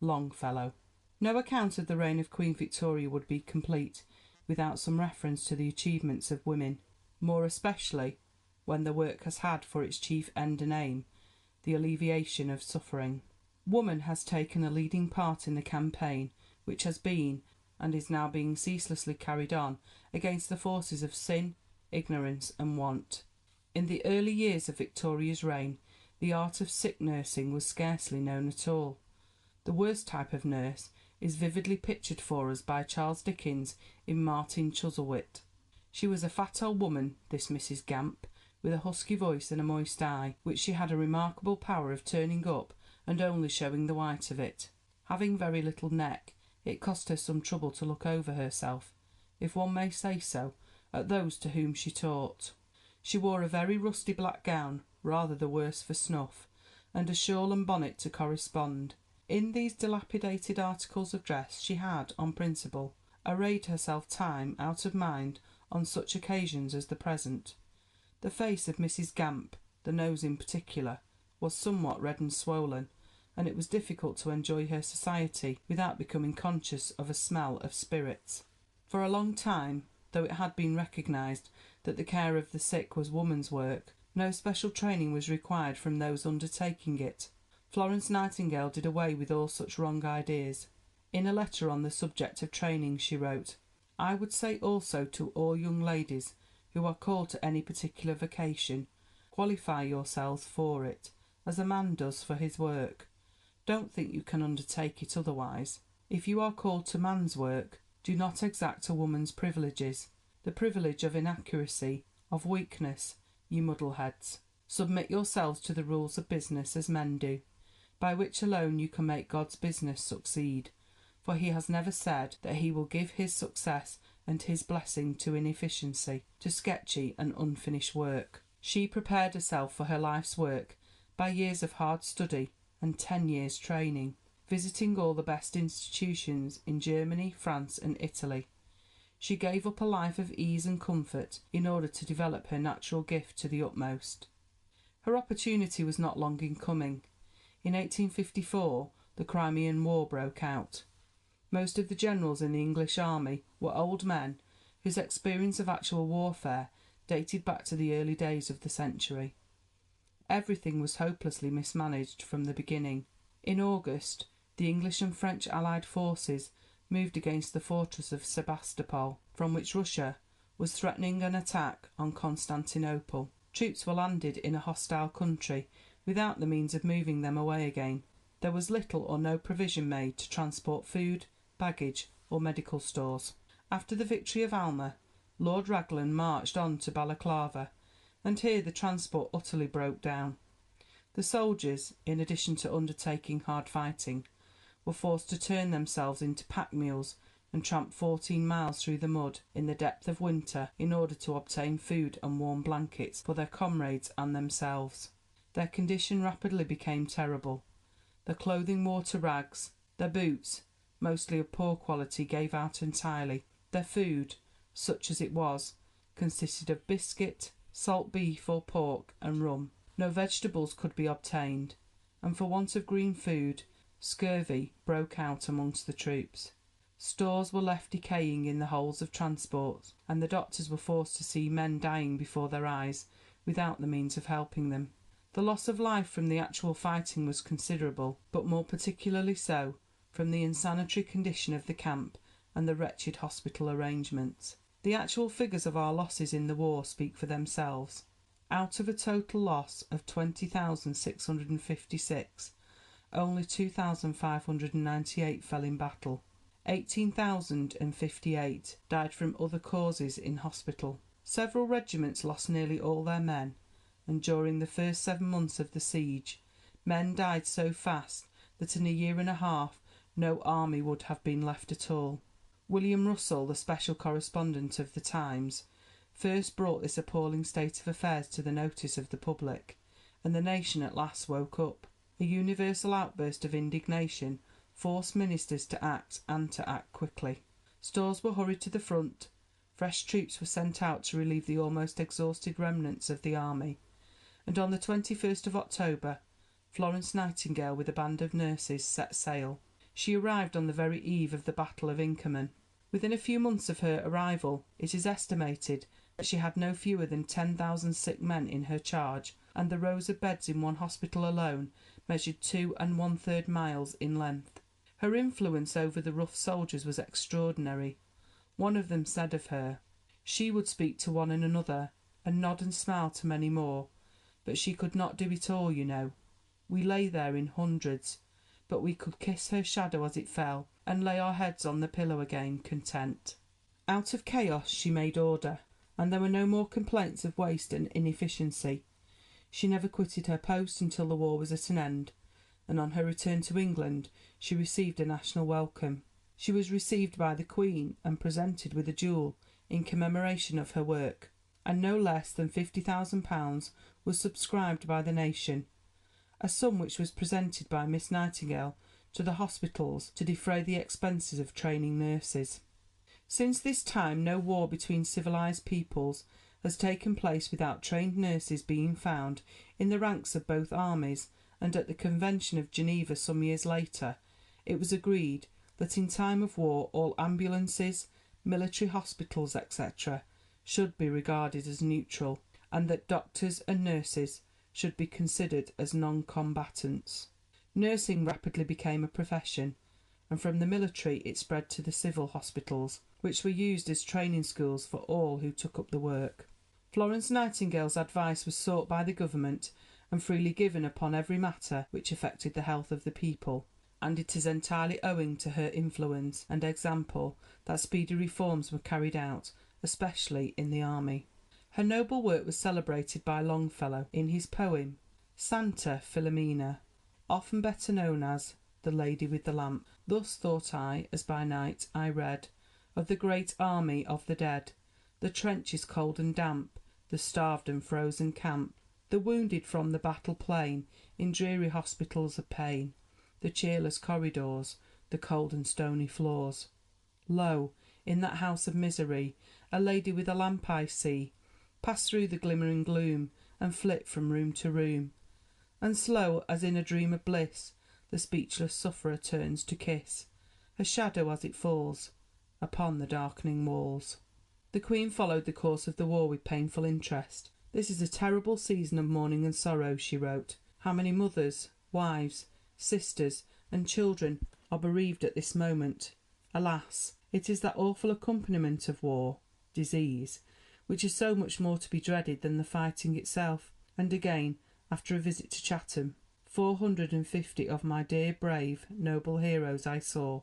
Longfellow. No account of the reign of Queen Victoria would be complete without some reference to the achievements of women, more especially when the work has had for its chief end and aim the alleviation of suffering. Woman has taken a leading part in the campaign which has been and is now being ceaselessly carried on against the forces of sin, ignorance, and want. In the early years of Victoria's reign, the art of sick nursing was scarcely known at all. The worst type of nurse is vividly pictured for us by Charles Dickens in Martin Chuzzlewit. She was a fat old woman, this Mrs. Gamp, with a husky voice and a moist eye, which she had a remarkable power of turning up and only showing the white of it. Having very little neck, it cost her some trouble to look over herself, if one may say so, at those to whom she taught. She wore a very rusty black gown, rather the worse for snuff, and a shawl and bonnet to correspond. In these dilapidated articles of dress she had, on principle, arrayed herself time out of mind on such occasions as the present. The face of Mrs. Gamp, the nose in particular, was somewhat red and swollen, and it was difficult to enjoy her society without becoming conscious of a smell of spirits. For a long time, though it had been recognised that the care of the sick was woman's work, no special training was required from those undertaking it. Florence Nightingale did away with all such wrong ideas. In a letter on the subject of training she wrote, "I would say also to all young ladies who are called to any particular vocation, qualify yourselves for it, as a man does for his work. Don't think you can undertake it otherwise. If you are called to man's work, do not exact a woman's privileges, the privilege of inaccuracy, of weakness, you muddleheads. Submit yourselves to the rules of business as men do, by which alone you can make God's business succeed, for he has never said that he will give his success and his blessing to inefficiency, to sketchy and unfinished work." She prepared herself for her life's work by years of hard study and 10 years' training, visiting all the best institutions in Germany, France, and Italy. She gave up a life of ease and comfort in order to develop her natural gift to the utmost. Her opportunity was not long in coming. In 1854 the Crimean War broke out. Most of the generals in the English army were old men whose experience of actual warfare dated back to the early days of the century. Everything was hopelessly mismanaged from the beginning. In August, the English and French allied forces moved against the fortress of Sebastopol, from which Russia was threatening an attack on Constantinople. Troops were landed in a hostile country without the means of moving them away again. There was little or no provision made to transport food, baggage, or medical stores. After the victory of Alma, Lord Raglan marched on to Balaclava, and here the transport utterly broke down. The soldiers, in addition to undertaking hard fighting, were forced to turn themselves into pack mules and tramped 14 miles through the mud in the depth of winter in order to obtain food and warm blankets for their comrades and themselves. Their condition rapidly became terrible. Their clothing wore to rags, their boots, mostly of poor quality, gave out entirely. Their food, such as it was, consisted of biscuit, salt beef or pork, and rum. No vegetables could be obtained, and for want of green food, scurvy broke out amongst the troops. Stores were left decaying in the holes of transports, and the doctors were forced to see men dying before their eyes without the means of helping them. The loss of life from the actual fighting was considerable, but more particularly so from the insanitary condition of the camp and the wretched hospital arrangements. The actual figures of our losses in the war speak for themselves. Out of a total loss of 20,656, only 2,598 fell in battle. 18,058 died from other causes in hospital. Several regiments lost nearly all their men, and during the first 7 months of the siege, men died so fast that in a year and a half no army would have been left at all. William Russell, the special correspondent of the Times, first brought this appalling state of affairs to the notice of the public, and the nation at last woke up. A universal outburst of indignation forced ministers to act, and to act quickly. Stores were hurried to the front, fresh troops were sent out to relieve the almost exhausted remnants of the army, and on the 21st of October, Florence Nightingale with a band of nurses set sail. She arrived on the very eve of the Battle of Inkerman. Within a few months of her arrival, it is estimated that she had no fewer than 10,000 sick men in her charge, and the rows of beds in one hospital alone measured 2 1/3 miles in length. Her influence over the rough soldiers was extraordinary. One of them said of her, "She would speak to one and another, and nod and smile to many more, but she could not do it all, you know. We lay there in hundreds, but we could kiss her shadow as it fell, and lay our heads on the pillow again, content." Out of chaos she made order, and there were no more complaints of waste and inefficiency. She never quitted her post until the war was at an end, and on her return to England she received a national welcome. She was received by the Queen and presented with a jewel in commemoration of her work, and no less than £50,000 was subscribed by the nation, a sum which was presented by Miss Nightingale to the hospitals to defray the expenses of training nurses. Since this time no war between civilised peoples has taken place without trained nurses being found in the ranks of both armies, and at the Convention of Geneva some years later it was agreed that in time of war all ambulances, military hospitals, etc., should be regarded as neutral, and that doctors and nurses should be considered as non-combatants. Nursing rapidly became a profession, and from the military it spread to the civil hospitals, which were used as training schools for all who took up the work. Florence Nightingale's advice was sought by the government and freely given upon every matter which affected the health of the people, and it is entirely owing to her influence and example that speedy reforms were carried out, especially in the army. Her noble work was celebrated by Longfellow in his poem Santa Filomena, often better known as The Lady with the Lamp. Thus thought I, as by night I read of the great army of the dead, the trenches cold and damp, the starved and frozen camp, the wounded from the battle plain in dreary hospitals of pain, the cheerless corridors, the cold and stony floors. Lo, in that house of misery, a lady with a lamp I see, pass through the glimmering gloom, and flit from room to room. And slow, as in a dream of bliss, the speechless sufferer turns to kiss her shadow as it falls upon the darkening walls. The Queen followed the course of the war with painful interest. "This is a terrible season of mourning and sorrow," she wrote. "How many mothers, wives, sisters, and children are bereaved at this moment. Alas, it is that awful accompaniment of war, disease, which is so much more to be dreaded than the fighting itself." And again, after a visit to Chatham, 450 of my dear, brave, noble heroes I saw,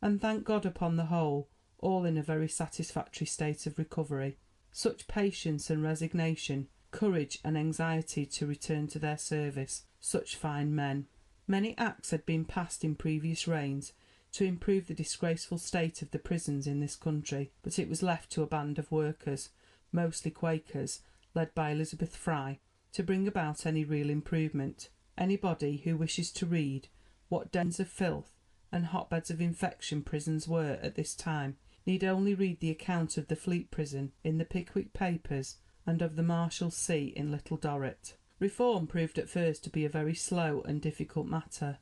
and thank God upon the whole, all in a very satisfactory state of recovery. Such patience and resignation, courage and anxiety to return to their service, such fine men. Many acts had been passed in previous reigns to improve the disgraceful state of the prisons in this country, but it was left to a band of workers, mostly Quakers, led by Elizabeth Fry, to bring about any real improvement. Anybody who wishes to read what dens of filth and hotbeds of infection prisons were at this time need only read the account of the Fleet Prison in the Pickwick Papers and of the Marshalsea in Little Dorrit. Reform proved at first to be a very slow and difficult matter.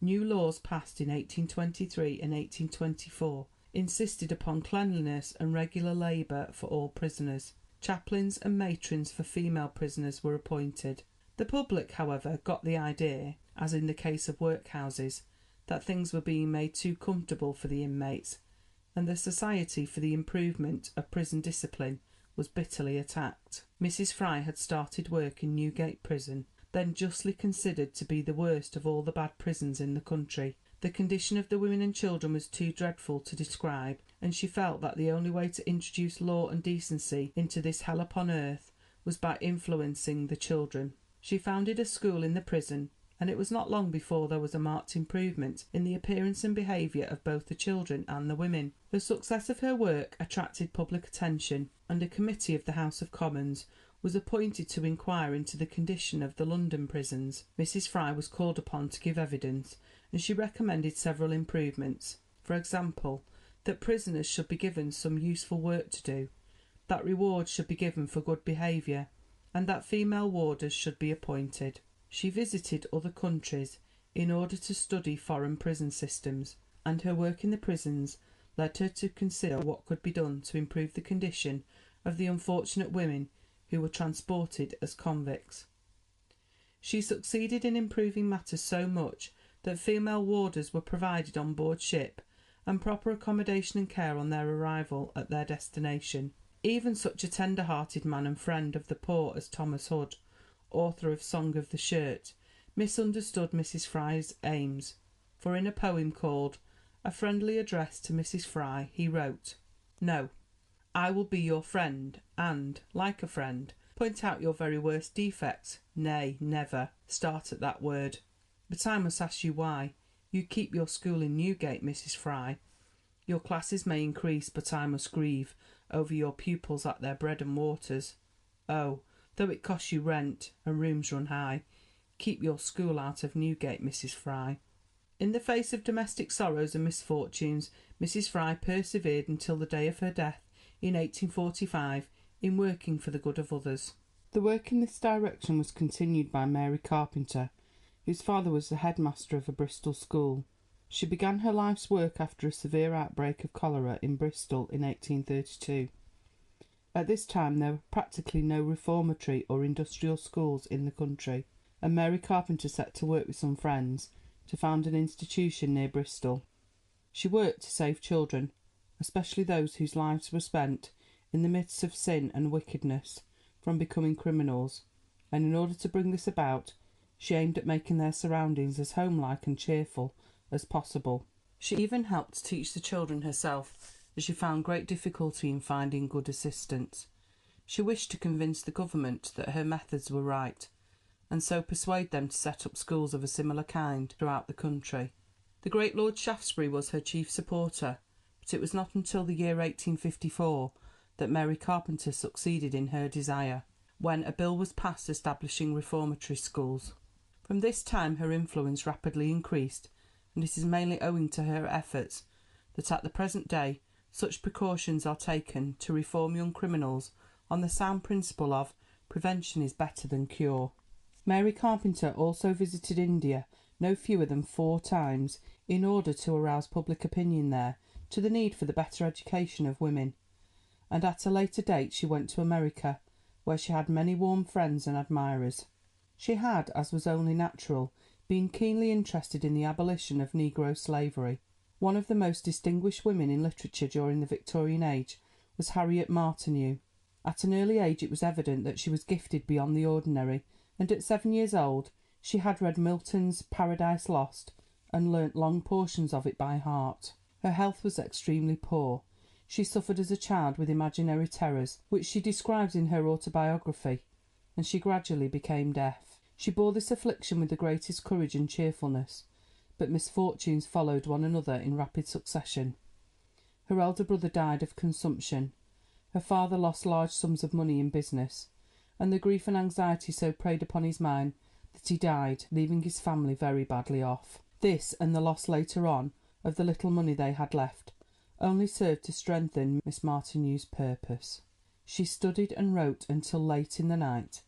New laws passed in 1823 and 1824 insisted upon cleanliness and regular labour for all prisoners. Chaplains and matrons for female prisoners were appointed. The public, however, got the idea, as in the case of workhouses, that things were being made too comfortable for the inmates, and the Society for the Improvement of Prison Discipline was bitterly attacked. Mrs. Fry had started work in Newgate Prison, then justly considered to be the worst of all the bad prisons in the country. The condition of the women and children was too dreadful to describe, and she felt that the only way to introduce law and decency into this hell upon earth was by influencing the children. She founded a school in the prison, and it was not long before there was a marked improvement in the appearance and behaviour of both the children and the women. The success of her work attracted public attention, and a committee of the House of Commons was appointed to inquire into the condition of the London prisons. Mrs. Fry was called upon to give evidence, and she recommended several improvements. For example, that prisoners should be given some useful work to do, that rewards should be given for good behaviour, and that female warders should be appointed. She visited other countries in order to study foreign prison systems, and her work in the prisons led her to consider what could be done to improve the condition of the unfortunate women who were transported as convicts. She succeeded in improving matters so much that female warders were provided on board ship, and proper accommodation and care on their arrival at their destination. Even such a tender-hearted man and friend of the poor as Thomas Hood, author of Song of the Shirt, misunderstood Mrs. Fry's aims, for in a poem called A Friendly Address to Mrs. Fry he wrote, "No, I will be your friend, and, like a friend, point out your very worst defects. Nay, never start at that word. But I must ask you why you keep your school in Newgate, Mrs. Fry. Your classes may increase, but I must grieve over your pupils at their bread and waters. Oh, though it costs you rent, and rooms run high, keep your school out of Newgate, Mrs. Fry." In the face of domestic sorrows and misfortunes, Mrs. Fry persevered until the day of her death in 1845 in working for the good of others. The work in this direction was continued by Mary Carpenter, whose father was the headmaster of a Bristol school. She began her life's work after a severe outbreak of cholera in Bristol in 1832. At this time there were practically no reformatory or industrial schools in the country, and Mary Carpenter set to work with some friends to found an institution near Bristol. She worked to save children, especially those whose lives were spent in the midst of sin and wickedness, from becoming criminals, and in order to bring this about, she aimed at making their surroundings as homelike and cheerful as possible. She even helped to teach the children herself, as she found great difficulty in finding good assistants. She wished to convince the government that her methods were right, and so persuade them to set up schools of a similar kind throughout the country. The great Lord Shaftesbury was her chief supporter, but it was not until the year 1854 that Mary Carpenter succeeded in her desire, when a bill was passed establishing reformatory schools. From this time her influence rapidly increased, and it is mainly owing to her efforts that at the present day such precautions are taken to reform young criminals on the sound principle of prevention is better than cure. Mary Carpenter also visited India no fewer than 4 times in order to arouse public opinion there to the need for the better education of women, and at a later date she went to America, where she had many warm friends and admirers. She had, as was only natural, been keenly interested in the abolition of Negro slavery. One of the most distinguished women in literature during the Victorian age was Harriet Martineau. At an early age it was evident that she was gifted beyond the ordinary, and at 7 years old she had read Milton's Paradise Lost and learnt long portions of it by heart. Her health was extremely poor. She suffered as a child with imaginary terrors, which she describes in her autobiography, and she gradually became deaf. She bore this affliction with the greatest courage and cheerfulness, but misfortunes followed one another in rapid succession. Her elder brother died of consumption, her father lost large sums of money in business, and the grief and anxiety so preyed upon his mind that he died, leaving his family very badly off. This, and the loss later on of the little money they had left, only served to strengthen Miss Martineau's purpose. She studied and wrote until late in the night,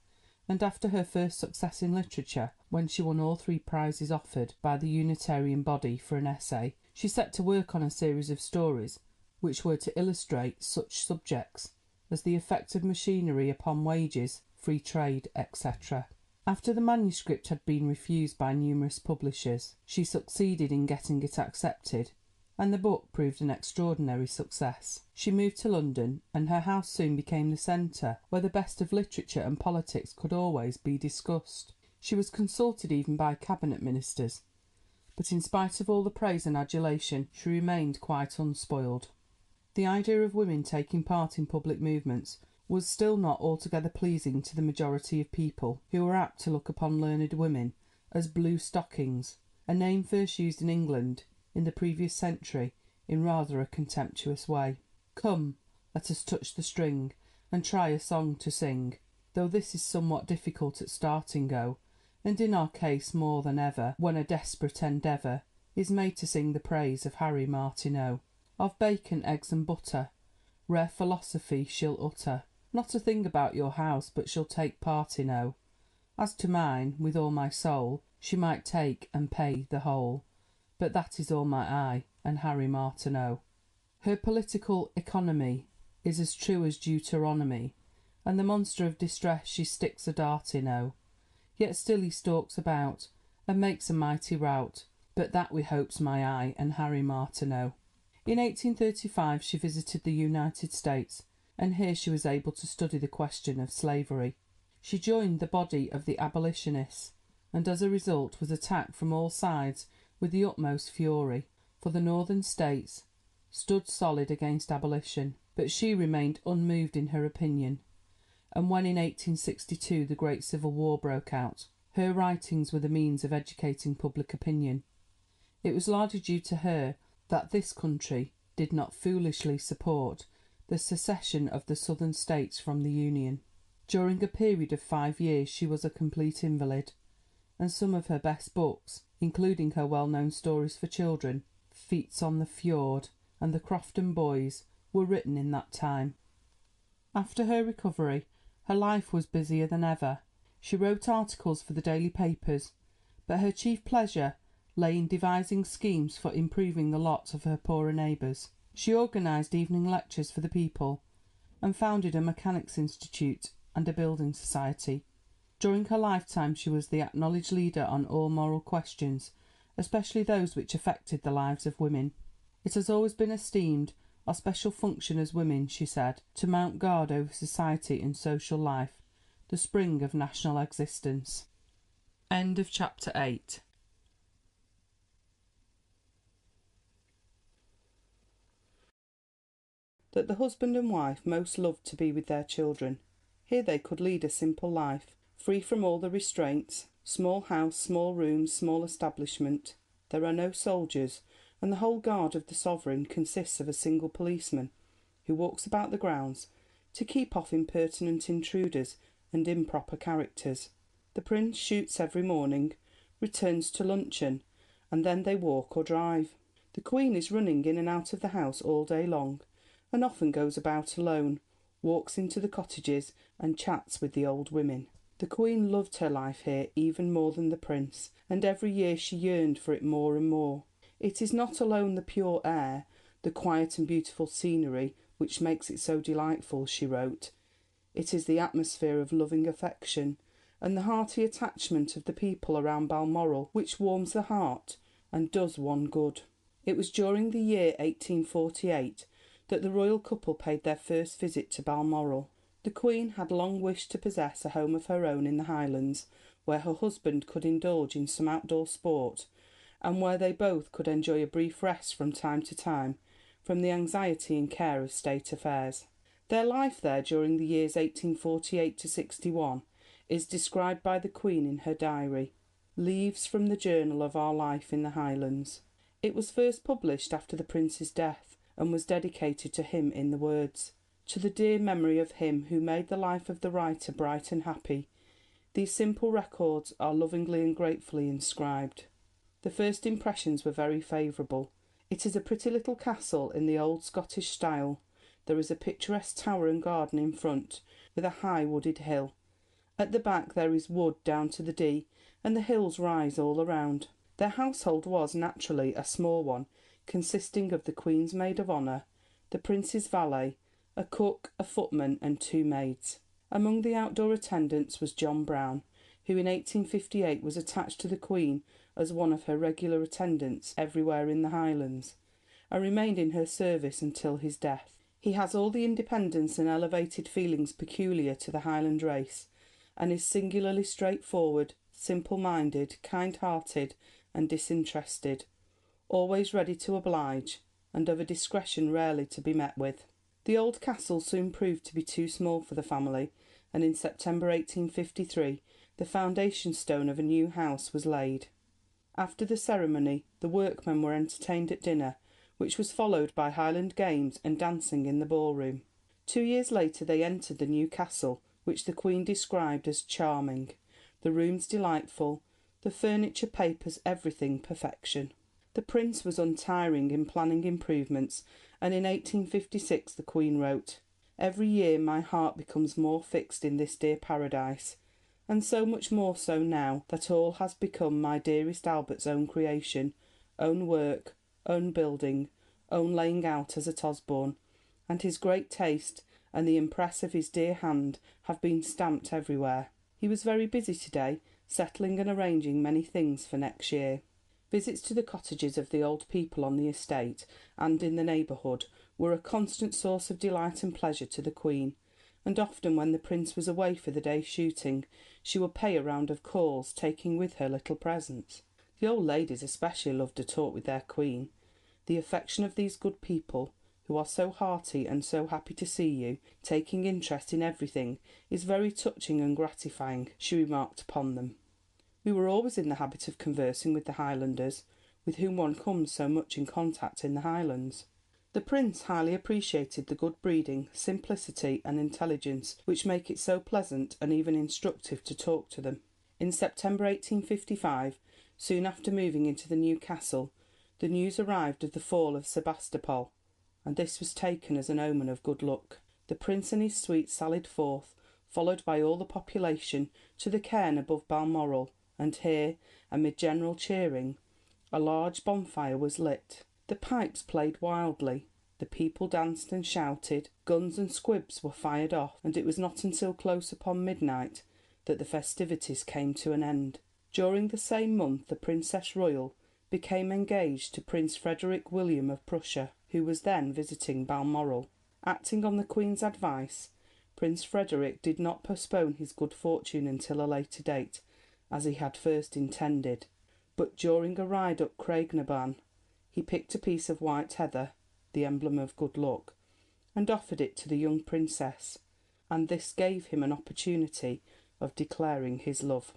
and after her first success in literature, when she won all 3 prizes offered by the Unitarian body for an essay, she set to work on a series of stories which were to illustrate such subjects as the effect of machinery upon wages, free trade, etc. After the manuscript had been refused by numerous publishers, she succeeded in getting it accepted, and the book proved an extraordinary success. She moved to London, and her house soon became the centre where the best of literature and politics could always be discussed. She was consulted even by cabinet ministers, but in spite of all the praise and adulation, she remained quite unspoiled. The idea of women taking part in public movements was still not altogether pleasing to the majority of people, who were apt to look upon learned women as blue stockings, a name first used in England in the previous century in rather a contemptuous way. Come, let us touch the string, and try a song to sing, though this is somewhat difficult at starting go, and in our case more than ever, when a desperate endeavour is made to sing the praise of Harry Martineau. Of bacon, eggs, and butter, rare philosophy she'll utter, not a thing about your house but she'll take part in, oh. As to mine, with all my soul, she might take and pay the whole, but that is all my eye and Harry Martineau. Her political economy is as true as Deuteronomy, and the monster of distress she sticks a dart in, oh. Yet still he stalks about, and makes a mighty rout, but that we hope's my eye and Harry Martineau. In 1835 she visited the United States, and here she was able to study the question of slavery. She joined the body of the abolitionists, and as a result was attacked from all sides with the utmost fury, for the Northern States stood solid against abolition, but she remained unmoved in her opinion, and when in 1862 the Great Civil War broke out, her writings were the means of educating public opinion. It was largely due to her that this country did not foolishly support the secession of the Southern States from the Union. During a period of 5 years she was a complete invalid, and some of her best books, including her well-known stories for children, Feats on the Fjord and The Crofton Boys, were written in that time. After her recovery, her life was busier than ever. She wrote articles for the daily papers, but her chief pleasure lay in devising schemes for improving the lot of her poorer neighbours. She organised evening lectures for the people, and founded a mechanics institute and a building society. During her lifetime she was the acknowledged leader on all moral questions, especially those which affected the lives of women. It has always been esteemed our special function as women, she said, to mount guard over society and social life, the spring of national existence. End of chapter 8. That the husband and wife most loved to be with their children. Here they could lead a simple life, free from all the restraints. Small house, small rooms, small establishment. There are no soldiers, and the whole guard of the sovereign consists of a single policeman, who walks about the grounds to keep off impertinent intruders and improper characters. The prince shoots every morning, returns to luncheon, and then they walk or drive. The queen is running in and out of the house all day long, and often goes about alone, walks into the cottages, and chats with the old women. The queen loved her life here even more than the prince, and every year she yearned for it more and more. It is not alone the pure air, the quiet and beautiful scenery, which makes it so delightful, she wrote. It is the atmosphere of loving affection, and the hearty attachment of the people around Balmoral, which warms the heart and does one good. It was during the year 1848 that the royal couple paid their first visit to Balmoral. The Queen had long wished to possess a home of her own in the Highlands, where her husband could indulge in some outdoor sport, and where they both could enjoy a brief rest from time to time from the anxiety and care of state affairs. Their life there during the years 1848 to 61 is described by the Queen in her diary. Leaves from the Journal of Our Life in the Highlands. It was first published after the Prince's death, and was dedicated to him in the words, "To the dear memory of him who made the life of the writer bright and happy, these simple records are lovingly and gratefully inscribed." The first impressions were very favourable. It is a pretty little castle in the old Scottish style. There is a picturesque tower and garden in front, with a high wooded hill. At the back there is wood down to the Dee, and the hills rise all around. Their household was, naturally, a small one, consisting of the Queen's maid of honour, the Prince's valet, a cook, a footman, and 2 maids. Among the outdoor attendants was John Brown, who in 1858 was attached to the Queen as one of her regular attendants everywhere in the Highlands, and remained in her service until his death. He has all the independence and elevated feelings peculiar to the Highland race, and is singularly straightforward, simple-minded, kind-hearted, and disinterested, always ready to oblige, and of a discretion rarely to be met with. The old castle soon proved to be too small for the family, and in September 1853 the foundation stone of a new house was laid. After the ceremony the workmen were entertained at dinner, which was followed by Highland games and dancing in the ballroom. 2 years later they entered the new castle, which the Queen described as charming, the rooms delightful, the furniture, papers, everything perfection. The Prince was untiring in planning improvements, and in 1856 the Queen wrote, "Every year my heart becomes more fixed in this dear paradise, and so much more so now that all has become my dearest Albert's own creation, own work, own building, own laying out as at Osborne, and his great taste and the impress of his dear hand have been stamped everywhere." He was very busy today, settling and arranging many things for next year. Visits to the cottages of the old people on the estate and in the neighbourhood were a constant source of delight and pleasure to the Queen, and often when the Prince was away for the day's shooting she would pay a round of calls, taking with her little presents. The old ladies especially loved to talk with their Queen. The affection of these good people, who are so hearty and so happy to see you, taking interest in everything, is very touching and gratifying, she remarked upon them. We were always in the habit of conversing with the Highlanders, with whom one comes so much in contact in the Highlands. The Prince highly appreciated the good breeding, simplicity, and intelligence which make it so pleasant and even instructive to talk to them. In September 1855, soon after moving into the new castle, the news arrived of the fall of Sebastopol, and this was taken as an omen of good luck. The Prince and his suite sallied forth, followed by all the population, to the cairn above Balmoral, and here, amid general cheering, a large bonfire was lit. The pipes played wildly, the people danced and shouted, guns and squibs were fired off, and it was not until close upon midnight that the festivities came to an end. During the same month the Princess Royal became engaged to Prince Frederick William of Prussia, who was then visiting Balmoral. Acting on the Queen's advice, Prince Frederick did not postpone his good fortune until a later date, as he had first intended, but during a ride up Craignaban he picked a piece of white heather, the emblem of good luck, and offered it to the young princess, and this gave him an opportunity of declaring his love.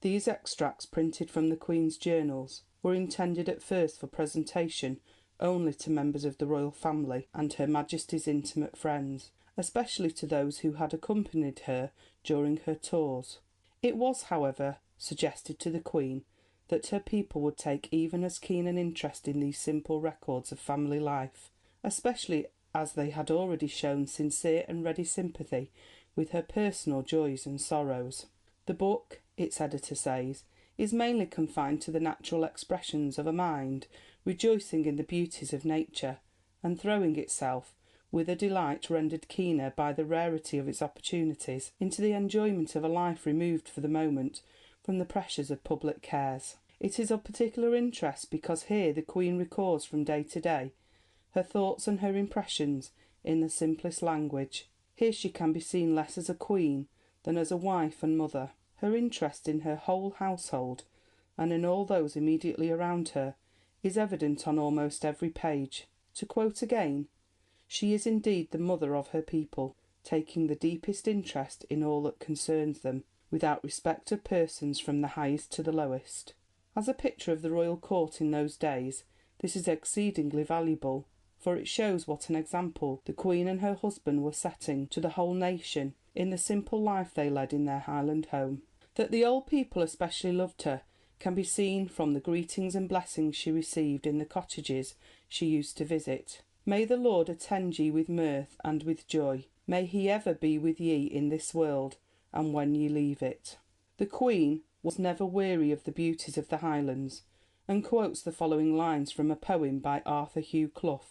These extracts, printed from the Queen's journals, were intended at first for presentation only to members of the royal family and Her Majesty's intimate friends, especially to those who had accompanied her during her tours. It was, however, suggested to the Queen that her people would take even as keen an interest in these simple records of family life, especially as they had already shown sincere and ready sympathy with her personal joys and sorrows. The book, its editor says, is mainly confined to the natural expressions of a mind rejoicing in the beauties of nature, and throwing itself, with a delight rendered keener by the rarity of its opportunities, into the enjoyment of a life removed for the moment from the pressures of public cares. It is of particular interest because here the Queen records from day to day her thoughts and her impressions in the simplest language. Here she can be seen less as a queen than as a wife and mother. Her interest in her whole household, and in all those immediately around her, is evident on almost every page. To quote again, she is indeed the mother of her people, taking the deepest interest in all that concerns them. without respect of persons from the highest to the lowest. As a picture of the royal court in those days, this is exceedingly valuable, for it shows what an example the Queen and her husband were setting to the whole nation in the simple life they led in their Highland home. That the old people especially loved her can be seen from the greetings and blessings she received in the cottages she used to visit. May the Lord attend ye with mirth and with joy. May he ever be with ye in this world, and when ye leave it. The Queen was never weary of the beauties of the Highlands, and quotes the following lines from a poem by Arthur Hugh Clough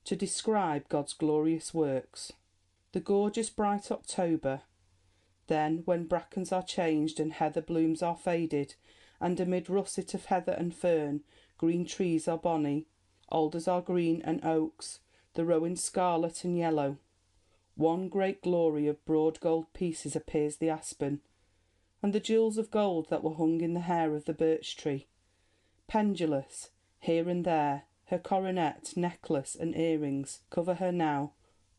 to describe God's glorious works. The gorgeous bright October, then when brackens are changed and heather blooms are faded, and amid russet of heather and fern green trees are bonny, alders are green and oaks, the rowan scarlet and yellow. One great glory of broad gold pieces appears the aspen, and the jewels of gold that were hung in the hair of the birch tree. Pendulous, here and there, her coronet, necklace, and earrings cover her now.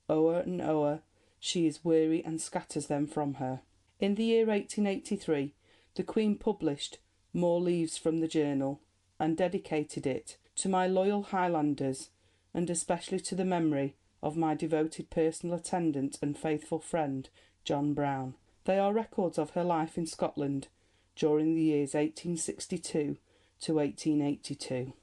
O'er and o'er she is weary and scatters them from her. In the year 1883, the Queen published More Leaves from the Journal, and dedicated it to my loyal Highlanders, and especially to the memory of my devoted personal attendant and faithful friend, John Brown. They are records of her life in Scotland during the years 1862 to 1882.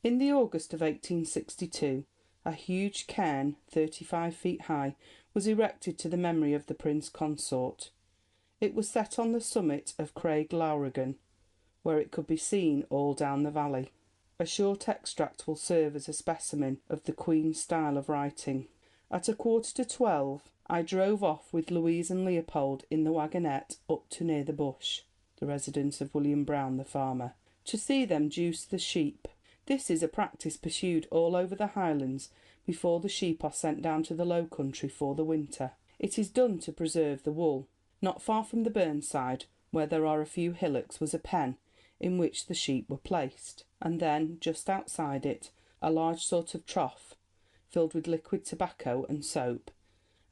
In the August of 1862, a huge cairn, 35 feet high, was erected to the memory of the Prince Consort. It was set on the summit of Craig Lowrigan, where it could be seen all down the valley. A short extract will serve as a specimen of the Queen's style of writing. At 11:45, I drove off with Louise and Leopold in the wagonette up to near the bush, the residence of William Brown the farmer, to see them juice the sheep. This is a practice pursued all over the Highlands before the sheep are sent down to the low country for the winter. It is done to preserve the wool. Not far from the burnside, where there are a few hillocks, was a pen in which the sheep were placed, and then, just outside it, a large sort of trough, filled with liquid tobacco and soap,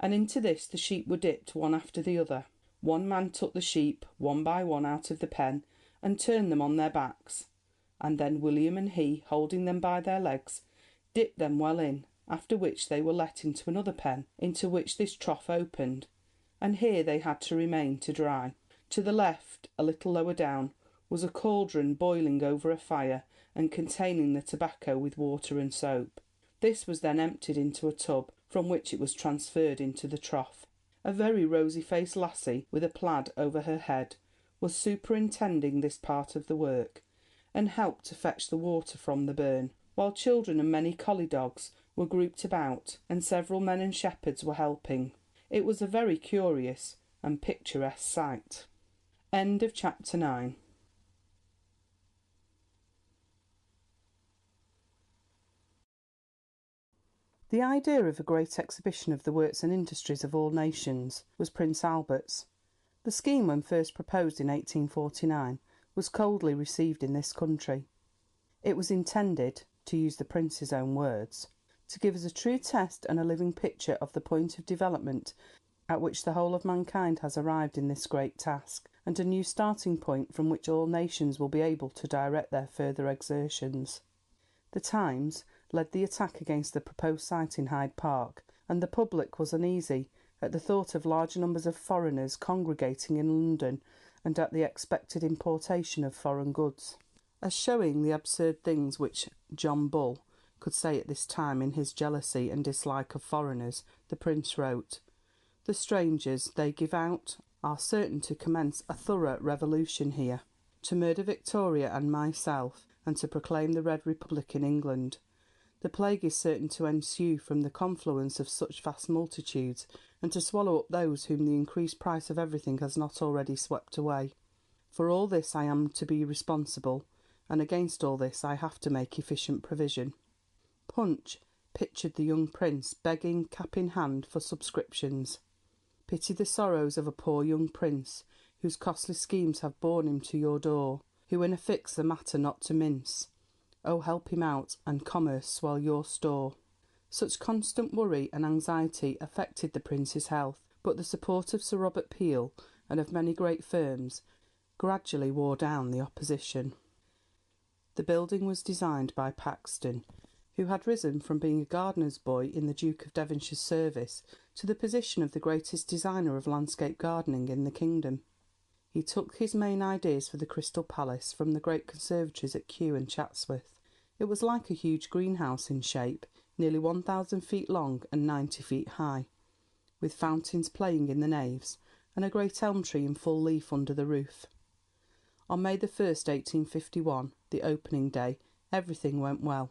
and into this the sheep were dipped one after the other. One man took the sheep one by one out of the pen and turned them on their backs, and then William and he, holding them by their legs, dipped them well in, after which they were let into another pen, into which this trough opened, and here they had to remain to dry. To the left, a little lower down, was a cauldron boiling over a fire and containing the tobacco with water and soap. This was then emptied into a tub, from which it was transferred into the trough. A very rosy-faced lassie, with a plaid over her head, was superintending this part of the work, and helped to fetch the water from the burn, while children and many collie dogs were grouped about, and several men and shepherds were helping. It was a very curious and picturesque sight. End of chapter 9. The idea of a great exhibition of the works and industries of all nations was Prince Albert's. The scheme, when first proposed in 1849, was coldly received in this country. It was intended, to use the Prince's own words, to give us a true test and a living picture of the point of development at which the whole of mankind has arrived in this great task, and a new starting point from which all nations will be able to direct their further exertions. The Times led the attack against the proposed site in Hyde Park, and the public was uneasy at the thought of large numbers of foreigners congregating in London and at the expected importation of foreign goods. As showing the absurd things which John Bull could say at this time in his jealousy and dislike of foreigners, the Prince wrote, "The strangers they give out are certain to commence a thorough revolution here, to murder Victoria and myself, and to proclaim the Red Republic in England. The plague is certain to ensue from the confluence of such vast multitudes, and to swallow up those whom the increased price of everything has not already swept away. For all this I am to be responsible, and against all this I have to make efficient provision." Punch pictured the young Prince begging, cap in hand, for subscriptions. Pity the sorrows of a poor young Prince, whose costly schemes have borne him to your door, who in a fix the matter not to mince. Oh, help him out, and commerce swell your store. Such constant worry and anxiety affected the Prince's health, but the support of Sir Robert Peel and of many great firms, gradually wore down the opposition. The building was designed by Paxton, who had risen from being a gardener's boy in the Duke of Devonshire's service to the position of the greatest designer of landscape gardening in the kingdom. He took his main ideas for the Crystal Palace from the great conservatories at Kew and Chatsworth. It was like a huge greenhouse in shape, nearly 1,000 feet long and 90 feet high, with fountains playing in the naves, and a great elm tree in full leaf under the roof. On May the 1st, 1851, the opening day, everything went well.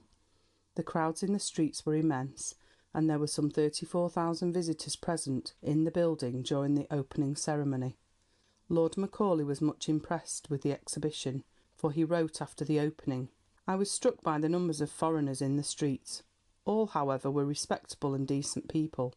The crowds in the streets were immense, and there were some 34,000 visitors present in the building during the opening ceremony. Lord Macaulay was much impressed with the exhibition, for he wrote after the opening, "I was struck by the numbers of foreigners in the streets. All, however, were respectable and decent people.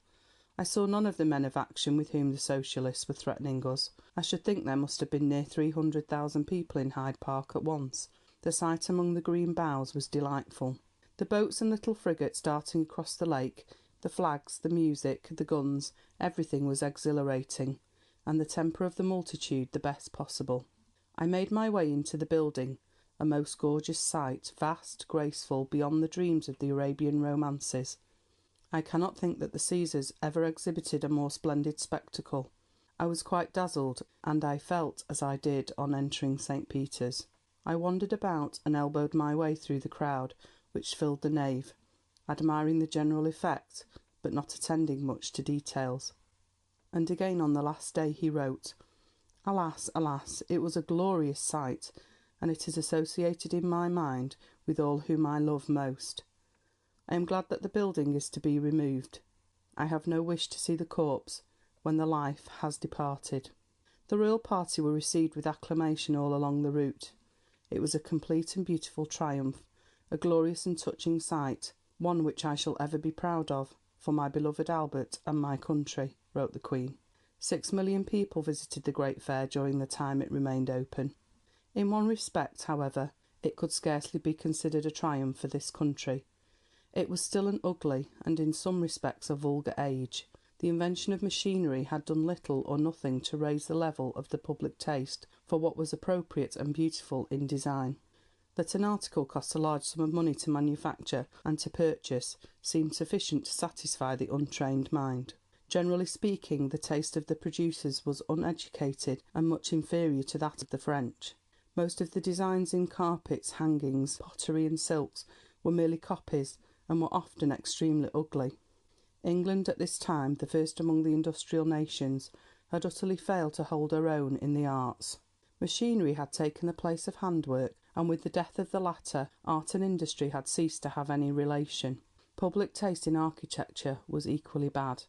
I saw none of the men of action with whom the Socialists were threatening us. I should think there must have been near 300,000 people in Hyde Park at once. The sight among the green boughs was delightful. The boats and little frigates darting across the lake, the flags, the music, the guns, everything was exhilarating, and the temper of the multitude the best possible. I made my way into the building, a most gorgeous sight, vast, graceful, beyond the dreams of the Arabian romances. I cannot think that the Caesars ever exhibited a more splendid spectacle. I was quite dazzled, and I felt as I did on entering St. Peter's. I wandered about and elbowed my way through the crowd which filled the nave, admiring the general effect, but not attending much to details." And again on the last day he wrote, "Alas, alas, it was a glorious sight, and it is associated in my mind with all whom I love most. I am glad that the building is to be removed. I have no wish to see the corpse when the life has departed." The royal party were received with acclamation all along the route. It was a complete and beautiful triumph, a glorious and touching sight, one which I shall ever be proud of, for my beloved Albert and my country, wrote the Queen. 6,000,000 people visited the great fair during the time it remained open. In one respect, however, it could scarcely be considered a triumph for this country. It was still an ugly, and in some respects a vulgar age. The invention of machinery had done little or nothing to raise the level of the public taste for what was appropriate and beautiful in design. That an article cost a large sum of money to manufacture and to purchase seemed sufficient to satisfy the untrained mind. Generally speaking, the taste of the producers was uneducated and much inferior to that of the French. Most of the designs in carpets, hangings, pottery and silks were merely copies, and were often extremely ugly. England at this time, the first among the industrial nations, had utterly failed to hold her own in the arts. Machinery had taken the place of handwork, and with the death of the latter, art and industry had ceased to have any relation. Public taste in architecture was equally bad.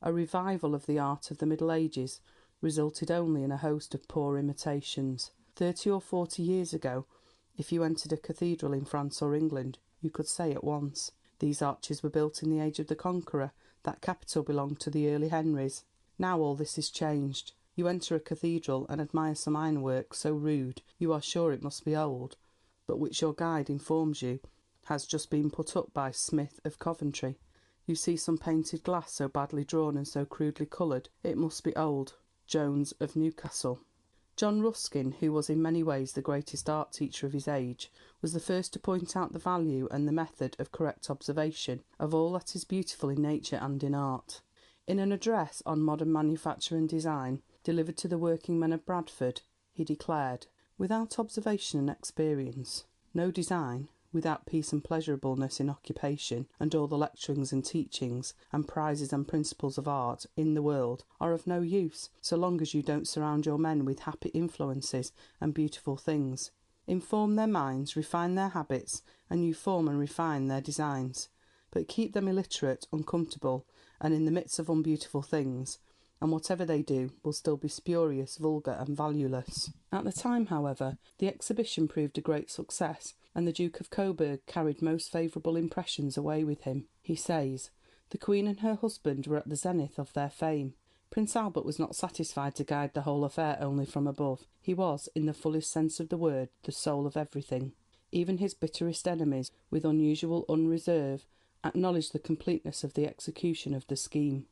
A revival of the art of the Middle Ages resulted only in a host of poor imitations. 30 or 40 years ago, if you entered a cathedral in France or England, you could say at once, "These arches were built in the age of the Conqueror, that capital belonged to the early Henrys." Now all this is changed. You enter a cathedral and admire some ironwork so rude you are sure it must be old, but which your guide informs you has just been put up by Smith of Coventry. You see some painted glass so badly drawn and so crudely coloured it must be old, Jones of Newcastle. John Ruskin, who was in many ways the greatest art teacher of his age, was the first to point out the value and the method of correct observation of all that is beautiful in nature and in art. In an address on modern manufacture and design, delivered to the working men of Bradford, he declared, "Without observation and experience, no design, without peace and pleasurableness in occupation, and all the lecturings and teachings, and prizes and principles of art in the world are of no use, so long as you don't surround your men with happy influences and beautiful things. Inform their minds, refine their habits, and you form and refine their designs. But keep them illiterate, uncomfortable, and in the midst of unbeautiful things, and whatever they do will still be spurious, vulgar, and valueless." At the time, however, the exhibition proved a great success, and the Duke of Coburg carried most favourable impressions away with him. He says, "The Queen and her husband were at the zenith of their fame. Prince Albert was not satisfied to guide the whole affair only from above. He was, in the fullest sense of the word, the soul of everything. Even his bitterest enemies, with unusual unreserve, acknowledged the completeness of the execution of the scheme.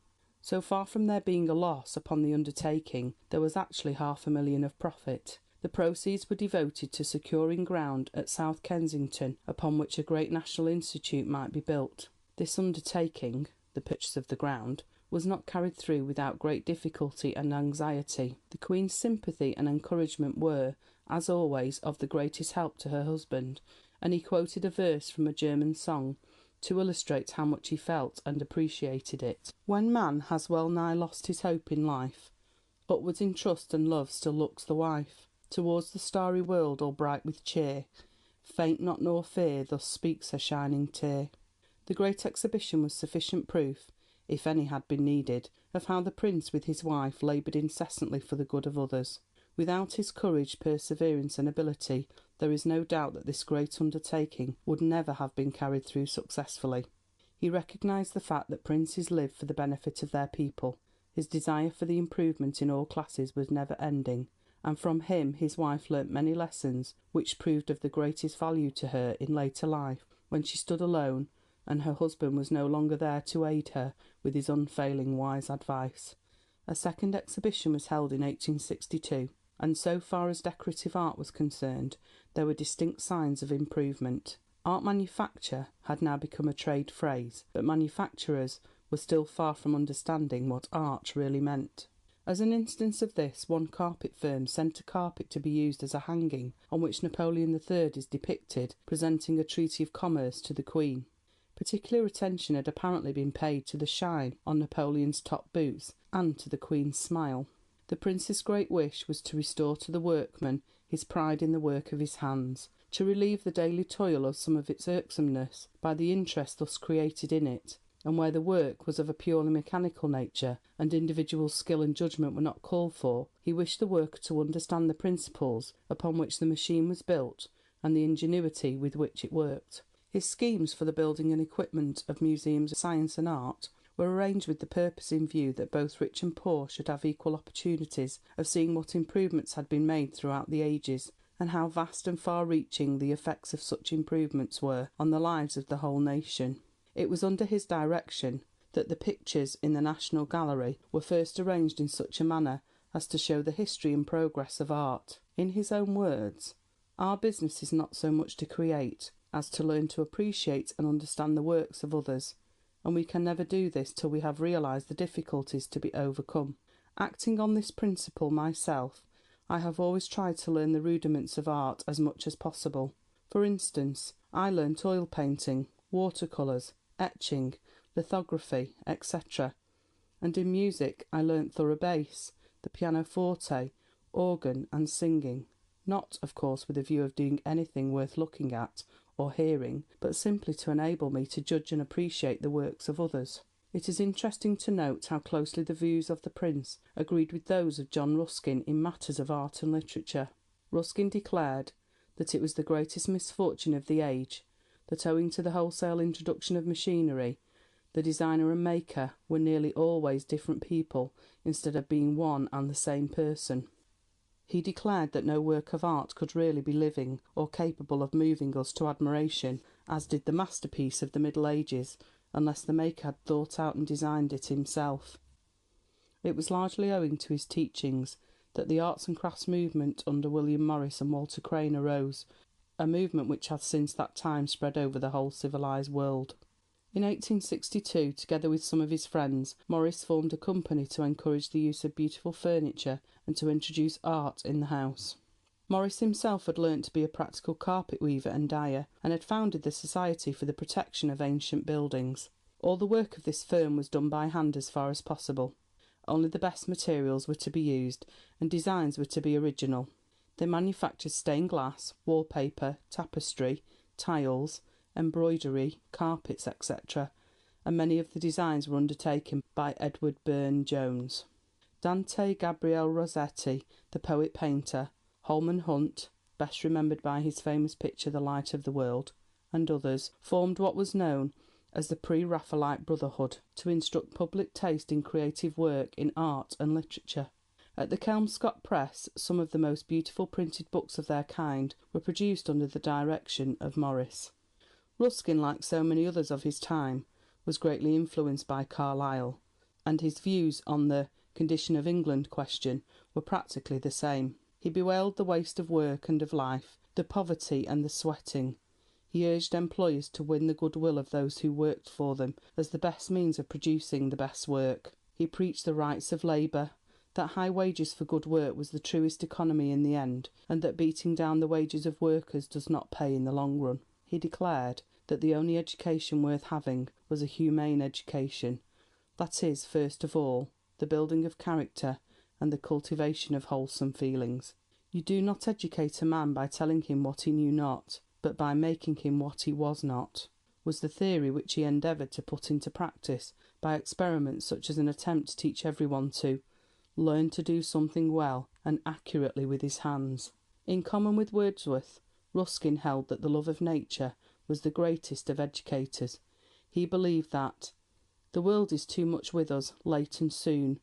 So far from there being a loss upon the undertaking, there was actually £500,000 of profit. The proceeds were devoted to securing ground at South Kensington upon which a great national institute might be built. This undertaking, the purchase of the ground, was not carried through without great difficulty and anxiety. The Queen's sympathy and encouragement were, as always, of the greatest help to her husband, and he quoted a verse from a German song to illustrate how much he felt and appreciated it. When man has well nigh lost his hope in life, upwards in trust and love still looks the wife. Towards the starry world all bright with cheer, faint not nor fear, thus speaks her shining tear. The great exhibition was sufficient proof, if any had been needed, of how the Prince with his wife laboured incessantly for the good of others. Without his courage, perseverance, and ability, there is no doubt that this great undertaking would never have been carried through successfully. He recognised the fact that princes live for the benefit of their people. His desire for the improvement in all classes was never ending, and from him his wife learnt many lessons which proved of the greatest value to her in later life, when she stood alone and her husband was no longer there to aid her with his unfailing wise advice. A second exhibition was held in 1862, and so far as decorative art was concerned, there were distinct signs of improvement. Art manufacture had now become a trade phrase, but manufacturers were still far from understanding what art really meant. As an instance of this, one carpet firm sent a carpet to be used as a hanging on which Napoleon III is depicted presenting a treaty of commerce to the Queen. Particular attention had apparently been paid to the shine on Napoleon's top boots and to the Queen's smile. The Prince's great wish was to restore to the workman his pride in the work of his hands, to relieve the daily toil of some of its irksomeness by the interest thus created in it, and where the work was of a purely mechanical nature and individual skill and judgment were not called for, he wished the worker to understand the principles upon which the machine was built and the ingenuity with which it worked. His schemes for the building and equipment of museums of science and art were arranged with the purpose in view that both rich and poor should have equal opportunities of seeing what improvements had been made throughout the ages, and how vast and far-reaching the effects of such improvements were on the lives of the whole nation. It was under his direction that the pictures in the National Gallery were first arranged in such a manner as to show the history and progress of art. In his own words, "Our business is not so much to create as to learn to appreciate and understand the works of others, and we can never do this till we have realised the difficulties to be overcome. Acting on this principle myself, I have always tried to learn the rudiments of art as much as possible. For instance, I learnt oil painting, watercolours, etching, lithography, etc. And in music I learnt thorough bass, the pianoforte, organ and singing, not, of course, with a view of doing anything worth looking at or hearing, but simply to enable me to judge and appreciate the works of others." It is interesting to note how closely the views of the Prince agreed with those of John Ruskin in matters of art and literature. Ruskin declared that it was the greatest misfortune of the age that, owing to the wholesale introduction of machinery, the designer and maker were nearly always different people instead of being one and the same person. He declared that no work of art could really be living or capable of moving us to admiration, as did the masterpiece of the Middle Ages, unless the maker had thought out and designed it himself. It was largely owing to his teachings that the arts and crafts movement under William Morris and Walter Crane arose, a movement which has since that time spread over the whole civilised world. In 1862, together with some of his friends, Morris formed a company to encourage the use of beautiful furniture and to introduce art in the house. Morris himself had learnt to be a practical carpet weaver and dyer, and had founded the Society for the Protection of Ancient Buildings. All the work of this firm was done by hand as far as possible. Only the best materials were to be used, and designs were to be original. They manufactured stained glass, wallpaper, tapestry, tiles, embroidery, carpets, etc., and many of the designs were undertaken by Edward Burne-Jones. Dante Gabriel Rossetti, the poet-painter, Holman Hunt, best remembered by his famous picture The Light of the World, and others, formed what was known as the Pre-Raphaelite Brotherhood, to instruct public taste in creative work in art and literature. At the Kelmscott Press, some of the most beautiful printed books of their kind were produced under the direction of Morris. Ruskin, like so many others of his time, was greatly influenced by Carlyle. and his views on the condition of England question were practically the same. He bewailed the waste of work and of life, the poverty and the sweating. He urged employers to win the goodwill of those who worked for them as the best means of producing the best work. He preached the rights of labour, that high wages for good work was the truest economy in the end, and that beating down the wages of workers does not pay in the long run. He declared that the only education worth having was a humane education, that is, first of all, the building of character and the cultivation of wholesome feelings. You do not educate a man by telling him what he knew not, but by making him what he was not, was the theory which he endeavoured to put into practice by experiments such as an attempt to teach everyone to learn to do something well and accurately with his hands. In common with Wordsworth, Ruskin held that the love of nature was the greatest of educators. He believed that the world is too much with us, late and soon.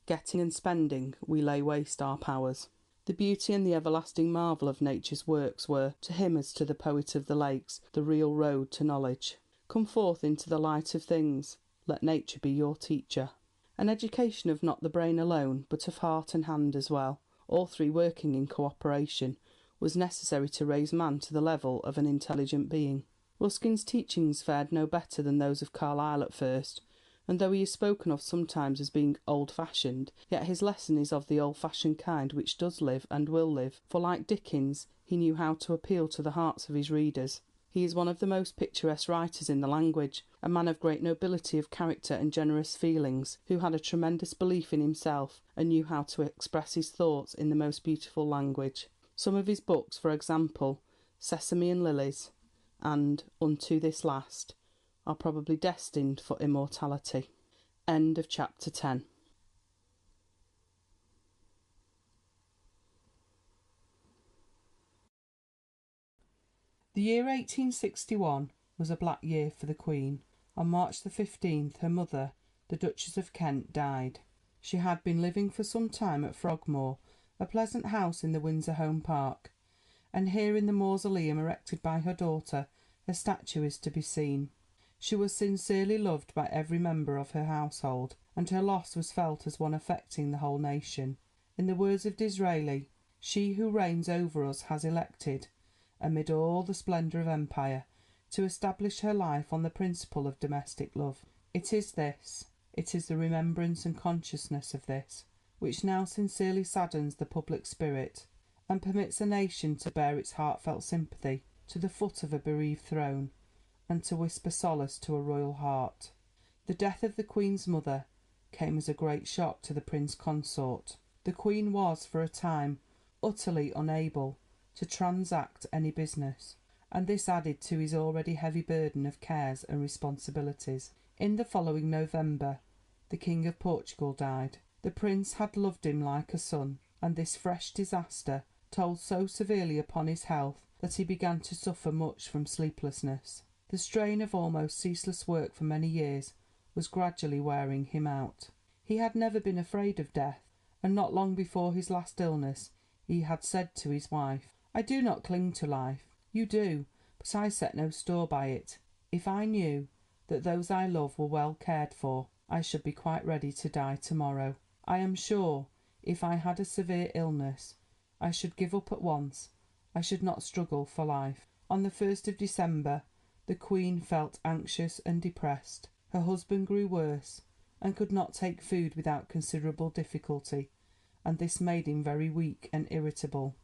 Getting and spending, we lay waste our powers. The beauty and the everlasting marvel of nature's works were, to him as to the poet of the lakes, the real road to knowledge. Come forth into the light of things. Let nature be your teacher. An education of not the brain alone, but of heart and hand as well, all three working in co-operation, was necessary to raise man to the level of an intelligent being. Ruskin's teachings fared no better than those of Carlyle at first, and though he is spoken of sometimes as being old-fashioned, yet his lesson is of the old-fashioned kind which does live and will live, for like Dickens, he knew how to appeal to the hearts of his readers. He is one of the most picturesque writers in the language, a man of great nobility of character and generous feelings, who had a tremendous belief in himself and knew how to express his thoughts in the most beautiful language. Some of his books, for example, Sesame and Lilies and Unto This Last, are probably destined for immortality. End of chapter 10. The year 1861 was a black year for the Queen. On March the 15th her mother, the Duchess of Kent, died. She had been living for some time at Frogmore, a pleasant house in the Windsor Home Park, and here in the mausoleum erected by her daughter a statue is to be seen. She was sincerely loved by every member of her household, and her loss was felt as one affecting the whole nation. In the words of Disraeli, "She who reigns over us has elected, amid all the splendour of empire, to establish her life on the principle of domestic love." It is the remembrance and consciousness of this, which now sincerely saddens the public spirit, and permits a nation to bear its heartfelt sympathy to the foot of a bereaved throne, and to whisper solace to a royal heart. The death of the Queen's mother came as a great shock to the Prince Consort. The Queen was, for a time, utterly unable to transact any business, and this added to his already heavy burden of cares and responsibilities. In the following November the King of Portugal died. The Prince had loved him like a son, and this fresh disaster told so severely upon his health that he began to suffer much from sleeplessness. The strain of almost ceaseless work for many years was gradually wearing him out. He had never been afraid of death, and not long before his last illness he had said to his wife, "I do not cling to life. You do, but I set no store by it. If I knew that those I love were well cared for, I should be quite ready to die tomorrow. I am sure if I had a severe illness I should give up at once. I should not struggle for life." On the 1st of December the Queen felt anxious and depressed. Her husband grew worse, and could not take food without considerable difficulty, and this made him very weak and irritable.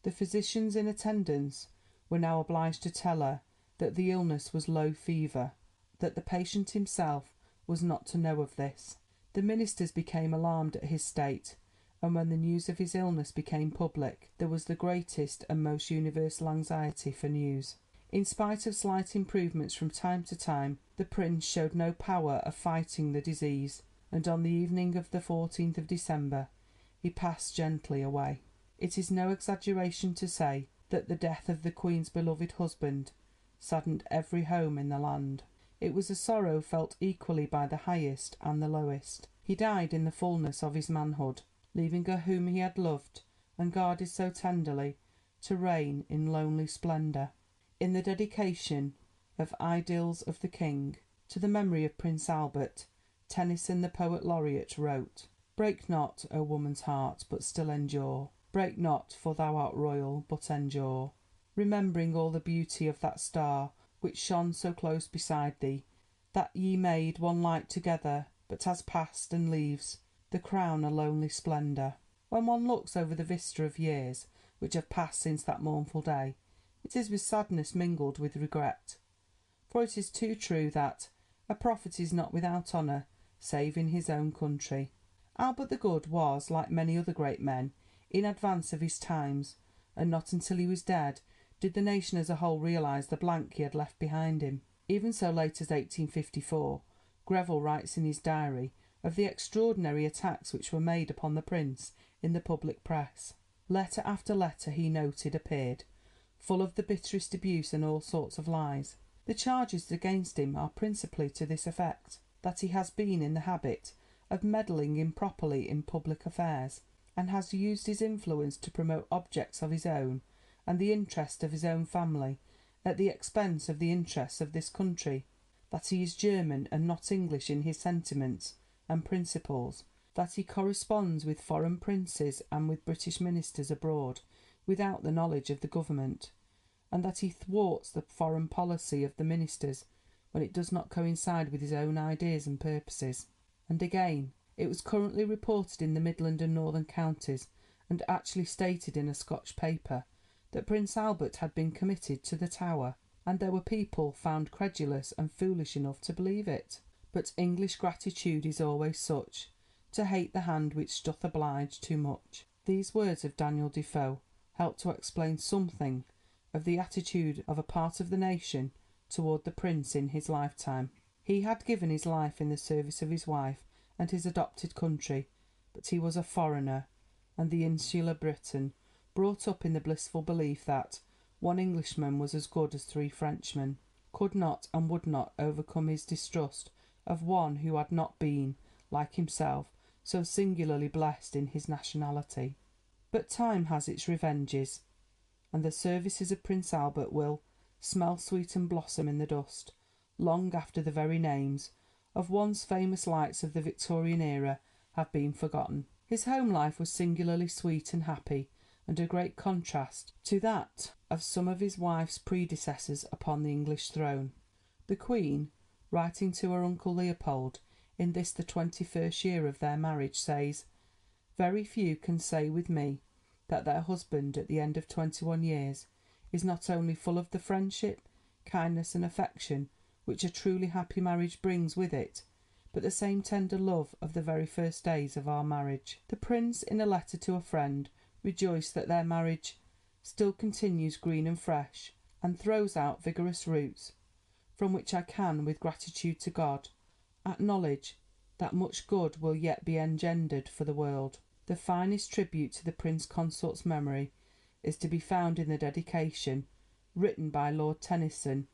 The physicians in attendance were now obliged to tell her that the illness was low fever, that the patient himself was not to know of this. The ministers became alarmed at his state, and when the news of his illness became public, there was the greatest and most universal anxiety for news. In spite of slight improvements from time to time, the Prince showed no power of fighting the disease, and on the evening of the 14th of December he passed gently away. It is no exaggeration to say that the death of the Queen's beloved husband saddened every home in the land. It was a sorrow felt equally by the highest and the lowest. He died in the fullness of his manhood, leaving her whom he had loved and guarded so tenderly to reign in lonely splendour. In the dedication of Idylls of the King to the memory of Prince Albert, Tennyson, the poet laureate, wrote, "Break not, O woman's heart, but still endure. Break not, for thou art royal, but endure. Remembering all the beauty of that star which shone so close beside thee, that ye made one light together, but has passed and leaves the crown a lonely splendour." When one looks over the vista of years which have passed since that mournful day, it is with sadness mingled with regret. For it is too true that "a prophet is not without honour, save in his own country." Albert the Good was, like many other great men, in advance of his times, and not until he was dead did the nation as a whole realise the blank he had left behind him. Even so late as 1854, Greville writes in his diary of the extraordinary attacks which were made upon the Prince in the public press. Letter after letter, he noted, appeared, full of the bitterest abuse and all sorts of lies. The charges against him are principally to this effect, that he has been in the habit of meddling improperly in public affairs, and has used his influence to promote objects of his own and the interest of his own family at the expense of the interests of this country, that he is German and not English in his sentiments and principles, that he corresponds with foreign princes and with British ministers abroad without the knowledge of the government, and that he thwarts the foreign policy of the ministers when it does not coincide with his own ideas and purposes. And again, it was currently reported in the Midland and Northern counties, and actually stated in a Scotch paper, that Prince Albert had been committed to the Tower, and there were people found credulous and foolish enough to believe it. But English gratitude is always such, to hate the hand which doth oblige too much. These words of Daniel Defoe help to explain something of the attitude of a part of the nation toward the Prince in his lifetime. He had given his life in the service of his wife and his adopted country, but he was a foreigner, and the insular Briton, brought up in the blissful belief that one Englishman was as good as three Frenchmen, could not and would not overcome his distrust of one who had not been, like himself, so singularly blessed in his nationality. But time has its revenges, and the services of Prince Albert will "smell sweet and blossom in the dust," long after the very names of once famous lights of the Victorian era have been forgotten. His home life was singularly sweet and happy, and a great contrast to that of some of his wife's predecessors upon the English throne. The Queen, writing to her uncle Leopold in this the 21st year of their marriage, says, "Very few can say with me that their husband at the end of 21 years is not only full of the friendship, kindness and affection which a truly happy marriage brings with it, but the same tender love of the very first days of our marriage." The Prince, in a letter to a friend, rejoiced that their marriage "still continues green and fresh, and throws out vigorous roots, from which I can, with gratitude to God, acknowledge that much good will yet be engendered for the world." The finest tribute to the Prince Consort's memory is to be found in the dedication, written by Lord Tennyson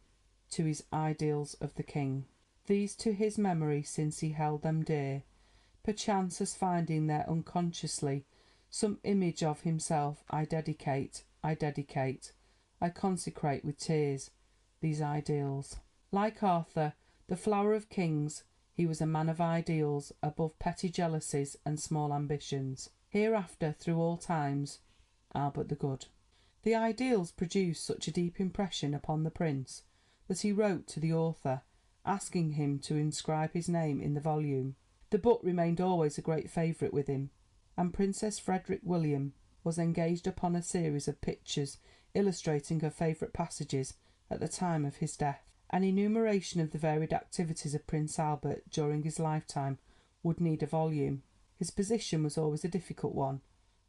to his Idylls of the King. "These to his memory, since he held them dear, perchance as finding there unconsciously some image of himself, I dedicate, I consecrate with tears these ideals." Like Arthur, the flower of kings, he was a man of ideals, above petty jealousies and small ambitions. Hereafter, through all times, Albert the Good. The ideals produced such a deep impression upon the Prince that he wrote to the author, asking him to inscribe his name in the volume. The book remained always a great favourite with him, and Princess Frederick William was engaged upon a series of pictures illustrating her favourite passages at the time of his death. An enumeration of the varied activities of Prince Albert during his lifetime would need a volume. His position was always a difficult one,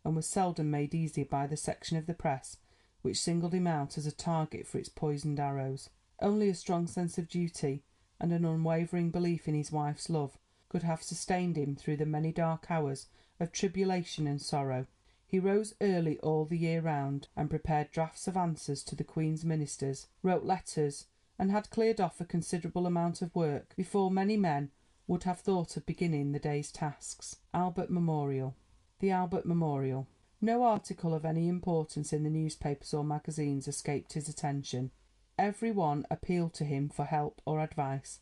and was seldom made easy by the section of the press which singled him out as a target for its poisoned arrows. Only a strong sense of duty and an unwavering belief in his wife's love could have sustained him through the many dark hours of tribulation and sorrow. He rose early all the year round, and prepared drafts of answers to the Queen's ministers, wrote letters, and had cleared off a considerable amount of work before many men would have thought of beginning the day's tasks. Albert Memorial. The Albert Memorial. No article of any importance in the newspapers or magazines escaped his attention. Every one appealed to him for help or advice,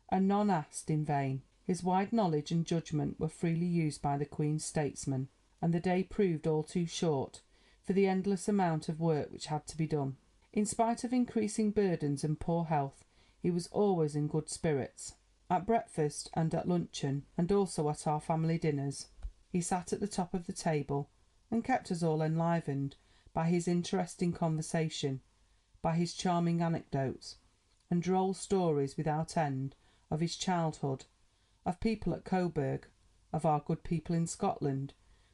and none asked in vain. His wide knowledge and judgment were freely used by the Queen's statesmen, and the day proved all too short for the endless amount of work which had to be done. In spite of increasing burdens and poor health, he was always in good spirits. At breakfast and at luncheon, and also at our family dinners, he sat at the top of the table, and kept us all enlivened by his interesting conversation, by his charming anecdotes, and droll stories without end of his childhood, of people at Coburg, of our good people in Scotland,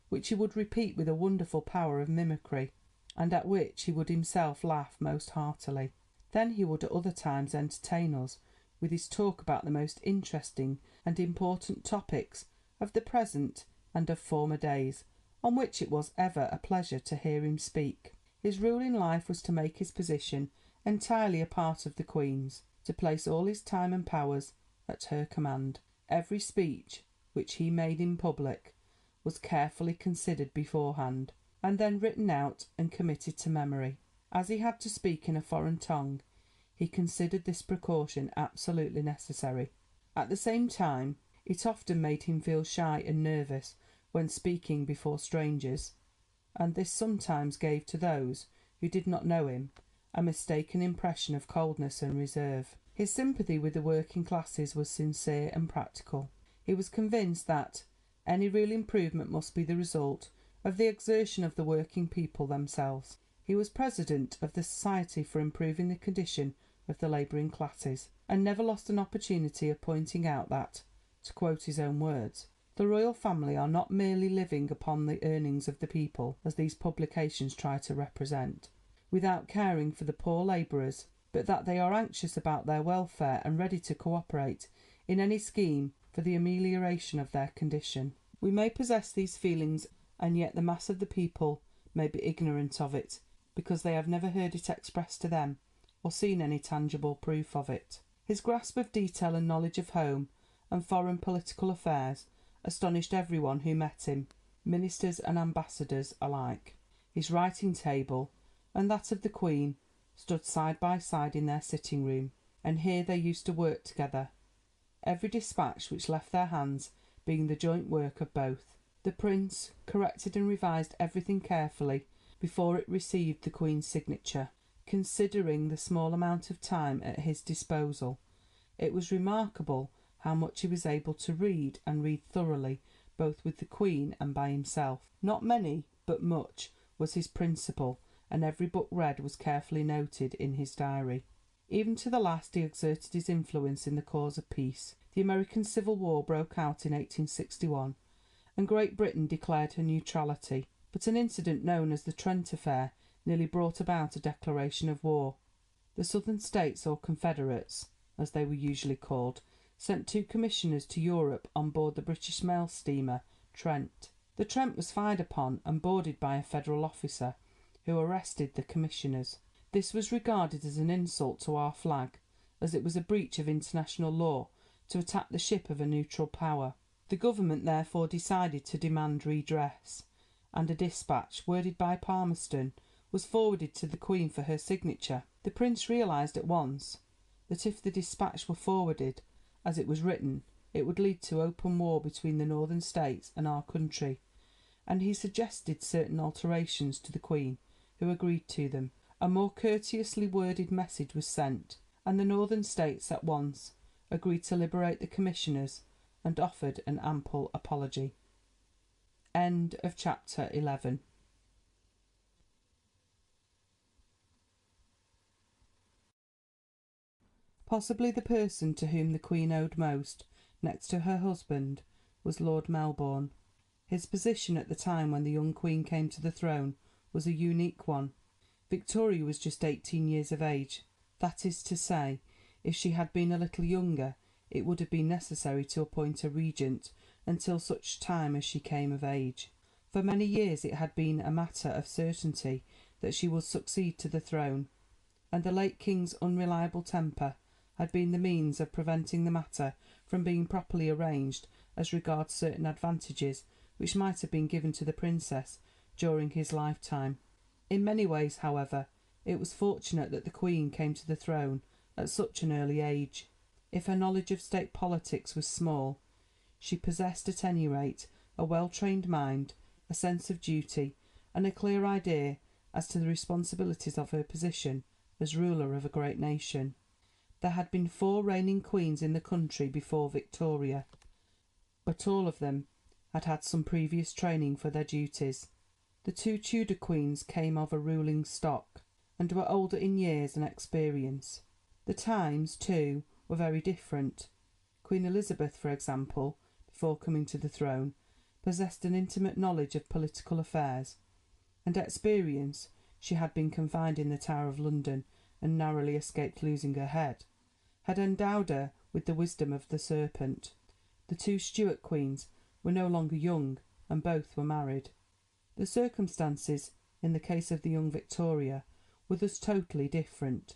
which he would repeat with a wonderful power of mimicry, and at which he would himself laugh most heartily. Then he would at other times entertain us with his talk about the most interesting and important topics of the present and of former days, on which it was ever a pleasure to hear him speak. His rule in life was to make his position entirely a part of the Queen's, to place all his time and powers at her command. Every speech which he made in public was carefully considered beforehand, and then written out and committed to memory. As he had to speak in a foreign tongue, he considered this precaution absolutely necessary. At the same time, it often made him feel shy and nervous when speaking before strangers, and this sometimes gave to those who did not know him a mistaken impression of coldness and reserve. His sympathy with the working classes was sincere and practical. He was convinced that any real improvement must be the result of the exertion of the working people themselves. He was president of the Society for Improving the Condition of the Labouring Classes, and never lost an opportunity of pointing out that, to quote his own words, the royal family are not merely living upon the earnings of the people, as these publications try to represent, without caring for the poor labourers, but that they are anxious about their welfare and ready to co-operate in any scheme for the amelioration of their condition. We may possess these feelings, and yet the mass of the people may be ignorant of it, because they have never heard it expressed to them, or seen any tangible proof of it. His grasp of detail and knowledge of home and foreign political affairs astonished everyone who met him, ministers and ambassadors alike. His writing table and that of the Queen stood side by side in their sitting room, and here they used to work together, every dispatch which left their hands being the joint work of both. The Prince corrected and revised everything carefully before it received the Queen's signature. Considering the small amount of time at his disposal, it was remarkable how much he was able to read, and read thoroughly, both with the Queen and by himself. Not many, but much, was his principle, and every book read was carefully noted in his diary. Even to the last he exerted his influence in the cause of peace. The American Civil War broke out in 1861, and Great Britain declared her neutrality, but an incident known as the Trent Affair nearly brought about a declaration of war. The Southern States, or Confederates, as they were usually called, sent 2 commissioners to Europe on board the British mail steamer Trent. The Trent was fired upon and boarded by a Federal officer, who arrested the commissioners. This was regarded as an insult to our flag, as it was a breach of international law to attack the ship of a neutral power. The government therefore decided to demand redress, and a dispatch, worded by Palmerston, was forwarded to the Queen for her signature. The Prince realised at once that if the dispatch were forwarded as it was written, it would lead to open war between the Northern States and our country, and he suggested certain alterations to the Queen, who agreed to them. A more courteously worded message was sent, and the Northern States at once agreed to liberate the commissioners and offered an ample apology. End of chapter 11. Possibly the person to whom the Queen owed most, next to her husband, was Lord Melbourne. His position at the time when the young Queen came to the throne was a unique one. Victoria was just 18 years of age. That is to say, if she had been a little younger, it would have been necessary to appoint a regent until such time as she came of age. For many years it had been a matter of certainty that she would succeed to the throne, and the late King's unreliable temper had been the means of preventing the matter from being properly arranged as regards certain advantages which might have been given to the Princess during his lifetime. In many ways, however, it was fortunate that the Queen came to the throne at such an early age. If her knowledge of state politics was small, She possessed at any rate a well-trained mind, a sense of duty, and a clear idea as to the responsibilities of her position as ruler of a great nation. There had been 4 reigning queens in the country before Victoria, but all of them had had some previous training for their duties. The 2 Tudor queens came of a ruling stock, and were older in years and experience. The times, too, were very different. Queen Elizabeth, for example, before coming to the throne, possessed an intimate knowledge of political affairs and experience. She had been confined in the Tower of London and narrowly escaped losing her head, had endowed her with the wisdom of the serpent. The 2 Stuart queens were no longer young, and both were married. The circumstances, in the case of the young Victoria, were thus totally different.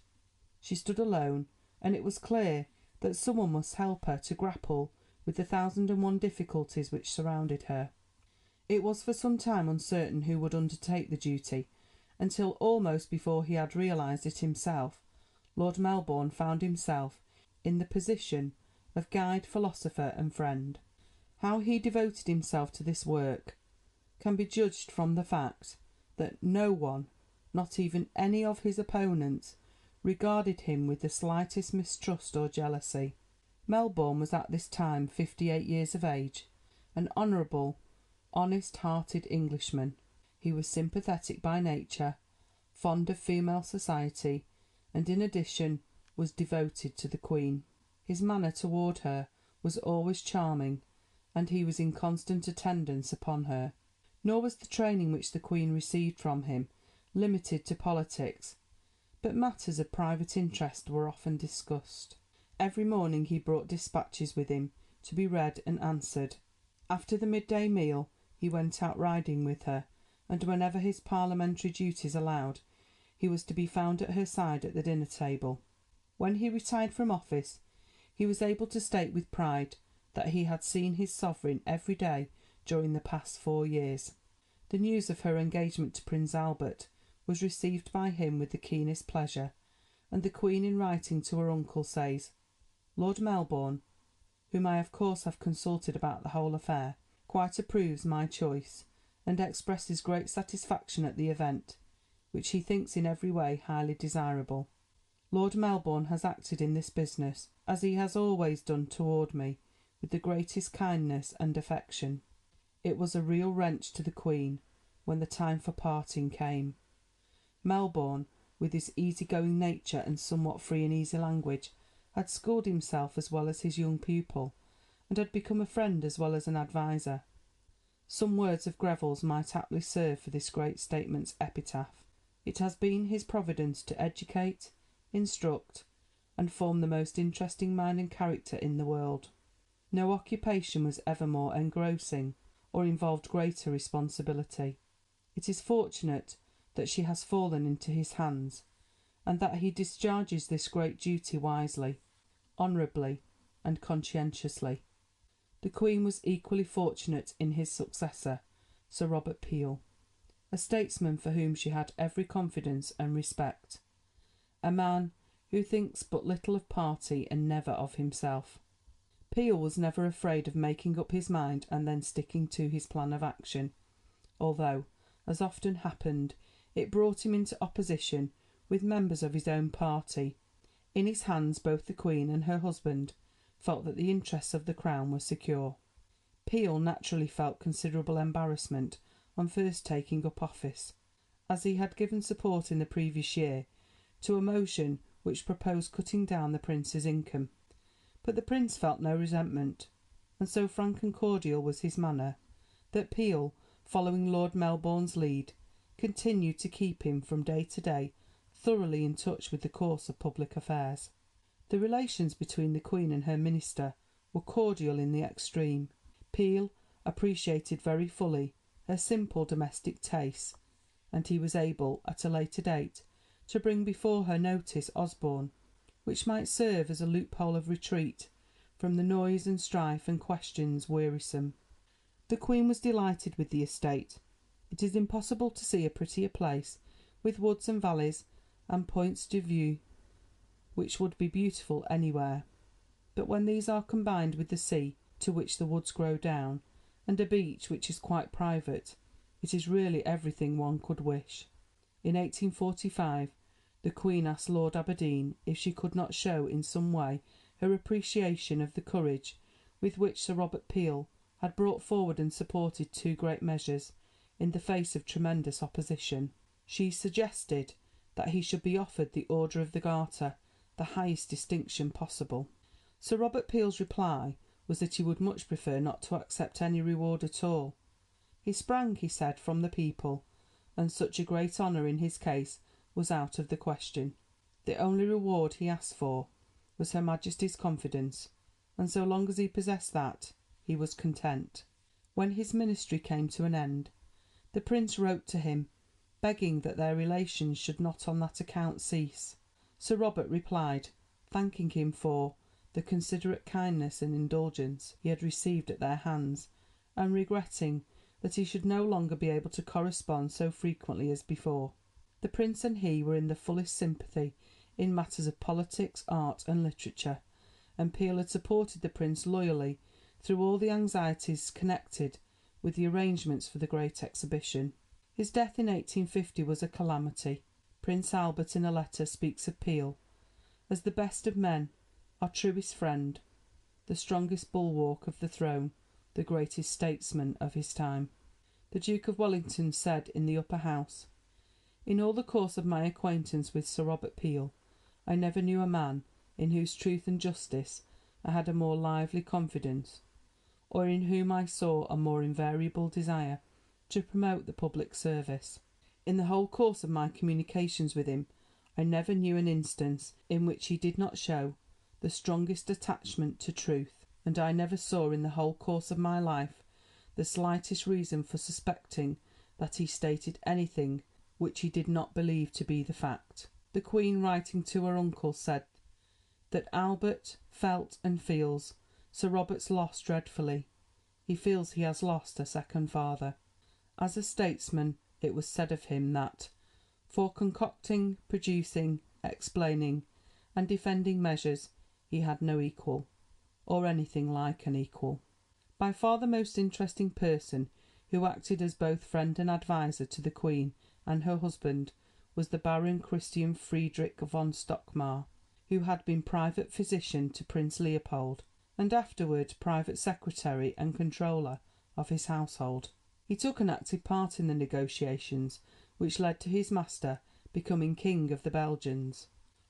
She stood alone, and it was clear that someone must help her to grapple with the 1,001 difficulties which surrounded her. It was for some time uncertain who would undertake the duty, until almost before he had realised it himself, Lord Melbourne found himself in the position of guide, philosopher, and friend. How he devoted himself to this work can be judged from the fact that no one, not even any of his opponents, regarded him with the slightest mistrust or jealousy. Melbourne was at this time 58 years of age, an honourable, honest-hearted Englishman. He was sympathetic by nature, fond of female society, and in addition was devoted to the Queen. His manner toward her was always charming, and he was in constant attendance upon her. Nor was the training which the Queen received from him limited to politics, but matters of private interest were often discussed. Every morning he brought dispatches with him to be read and answered. After the midday meal he went out riding with her, and whenever his parliamentary duties allowed, he was to be found at her side at the dinner table. When he retired from office, he was able to state with pride that he had seen his sovereign every day during the past 4 years. The news of her engagement to Prince Albert was received by him with the keenest pleasure, and the Queen, in writing to her uncle, says, "Lord Melbourne, whom I of course have consulted about the whole affair, quite approves my choice, and expresses great satisfaction at the event, which he thinks in every way highly desirable. Lord Melbourne has acted in this business, as he has always done toward me, with the greatest kindness and affection." It was a real wrench to the Queen when the time for parting came. Melbourne, with his easy-going nature and somewhat free and easy language, had schooled himself as well as his young pupil, and had become a friend as well as an adviser. Some words of Greville's might aptly serve for this great statesman's epitaph. It has been his providence to educate, instruct, and form the most interesting mind and character in the world. No occupation was ever more engrossing or involved greater responsibility. It is fortunate that she has fallen into his hands, and that he discharges this great duty wisely, honourably, and conscientiously. The Queen was equally fortunate in his successor, Sir Robert Peel, a statesman for whom she had every confidence and respect, a man who thinks but little of party and never of himself. Peel was never afraid of making up his mind and then sticking to his plan of action, although, as often happened, it brought him into opposition with members of his own party. In his hands both the Queen and her husband felt that the interests of the Crown were secure. Peel naturally felt considerable embarrassment on first taking up office, as he had given support in the previous year to a motion which proposed cutting down the Prince's income. But the Prince felt no resentment, and so frank and cordial was his manner, that Peel, following Lord Melbourne's lead, continued to keep him from day to day thoroughly in touch with the course of public affairs. The relations between the Queen and her minister were cordial in the extreme. Peel appreciated very fully her simple domestic tastes, and he was able, at a later date, to bring before her notice Osborne, which might serve as a loophole of retreat from the noise and strife and questions wearisome. The Queen was delighted with the estate. It is impossible to see a prettier place, with woods and valleys and points de vue which would be beautiful anywhere. But when these are combined with the sea, to which the woods grow down, and a beach which is quite private, it is really everything one could wish. In 1845 the Queen asked Lord Aberdeen if she could not show in some way her appreciation of the courage with which Sir Robert Peel had brought forward and supported two great measures in the face of tremendous opposition. She suggested that he should be offered the Order of the Garter, the highest distinction possible. Sir Robert Peel's reply was that he would much prefer not to accept any reward at all. He sprang, he said, from the people, and such a great honour in his case was out of the question. The only reward he asked for was Her Majesty's confidence, and so long as he possessed that, he was content. When his ministry came to an end, the Prince wrote to him, begging that their relations should not on that account cease. Sir Robert replied, thanking him for the considerate kindness and indulgence he had received at their hands, and regretting that he should no longer be able to correspond so frequently as before. The Prince and he were in the fullest sympathy in matters of politics, art, and literature, and Peel had supported the Prince loyally through all the anxieties connected with the arrangements for the Great Exhibition. His death in 1850 was a calamity. Prince Albert in a letter speaks of Peel as the best of men, our truest friend, the strongest bulwark of the throne, the greatest statesman of his time. The Duke of Wellington said in the Upper House, "In all the course of my acquaintance with Sir Robert Peel, I never knew a man in whose truth and justice I had a more lively confidence, or in whom I saw a more invariable desire to promote the public service. In the whole course of my communications with him, I never knew an instance in which he did not show the strongest attachment to truth, and I never saw in the whole course of my life the slightest reason for suspecting that he stated anything which he did not believe to be the fact." The Queen, writing to her uncle, said that Albert felt and feels Sir Robert's loss dreadfully. He feels he has lost a second father. As a statesman, it was said of him that, for concocting, producing, explaining, and defending measures, he had no equal, or anything like an equal. By far the most interesting person who acted as both friend and adviser to the Queen and her husband was the Baron Christian Friedrich von Stockmar, who had been private physician to Prince Leopold, and afterward private secretary and controller of his household. He took an active part in the negotiations which led to his master becoming King of the Belgians.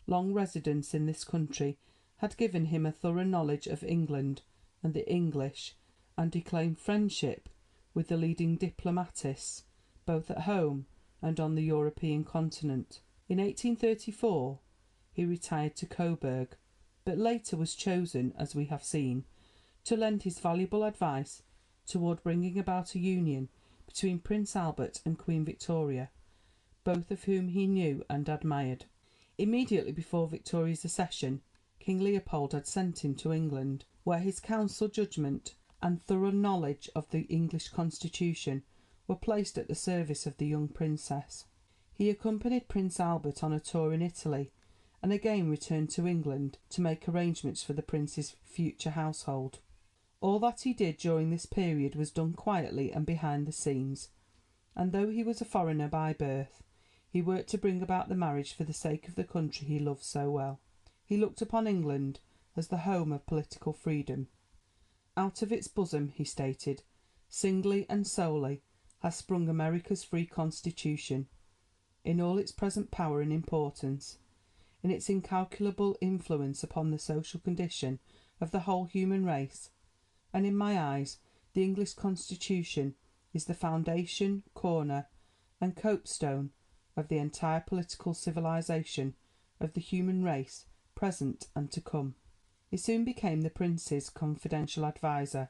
Long residence in this country had given him a thorough knowledge of England and the English, and he claimed friendship with the leading diplomatists both at home and on the European continent. In 1834 he retired to Coburg, but later was chosen, as we have seen, to lend his valuable advice toward bringing about a union between Prince Albert and Queen Victoria, both of whom he knew and admired. Immediately before Victoria's accession, King Leopold had sent him to England, where his counsel, judgment, and thorough knowledge of the English constitution were placed at the service of the young princess. He accompanied Prince Albert on a tour in Italy, and again returned to England to make arrangements for the prince's future household. All that he did during this period was done quietly and behind the scenes, and though he was a foreigner by birth, he worked to bring about the marriage for the sake of the country he loved so well. He looked upon England as the home of political freedom. Out of its bosom, he stated, singly and solely has sprung America's free constitution, in all its present power and importance, in its incalculable influence upon the social condition of the whole human race, and in my eyes the English constitution is the foundation, corner, and copestone of the entire political civilization of the human race, present and to come. He soon became the Prince's confidential adviser,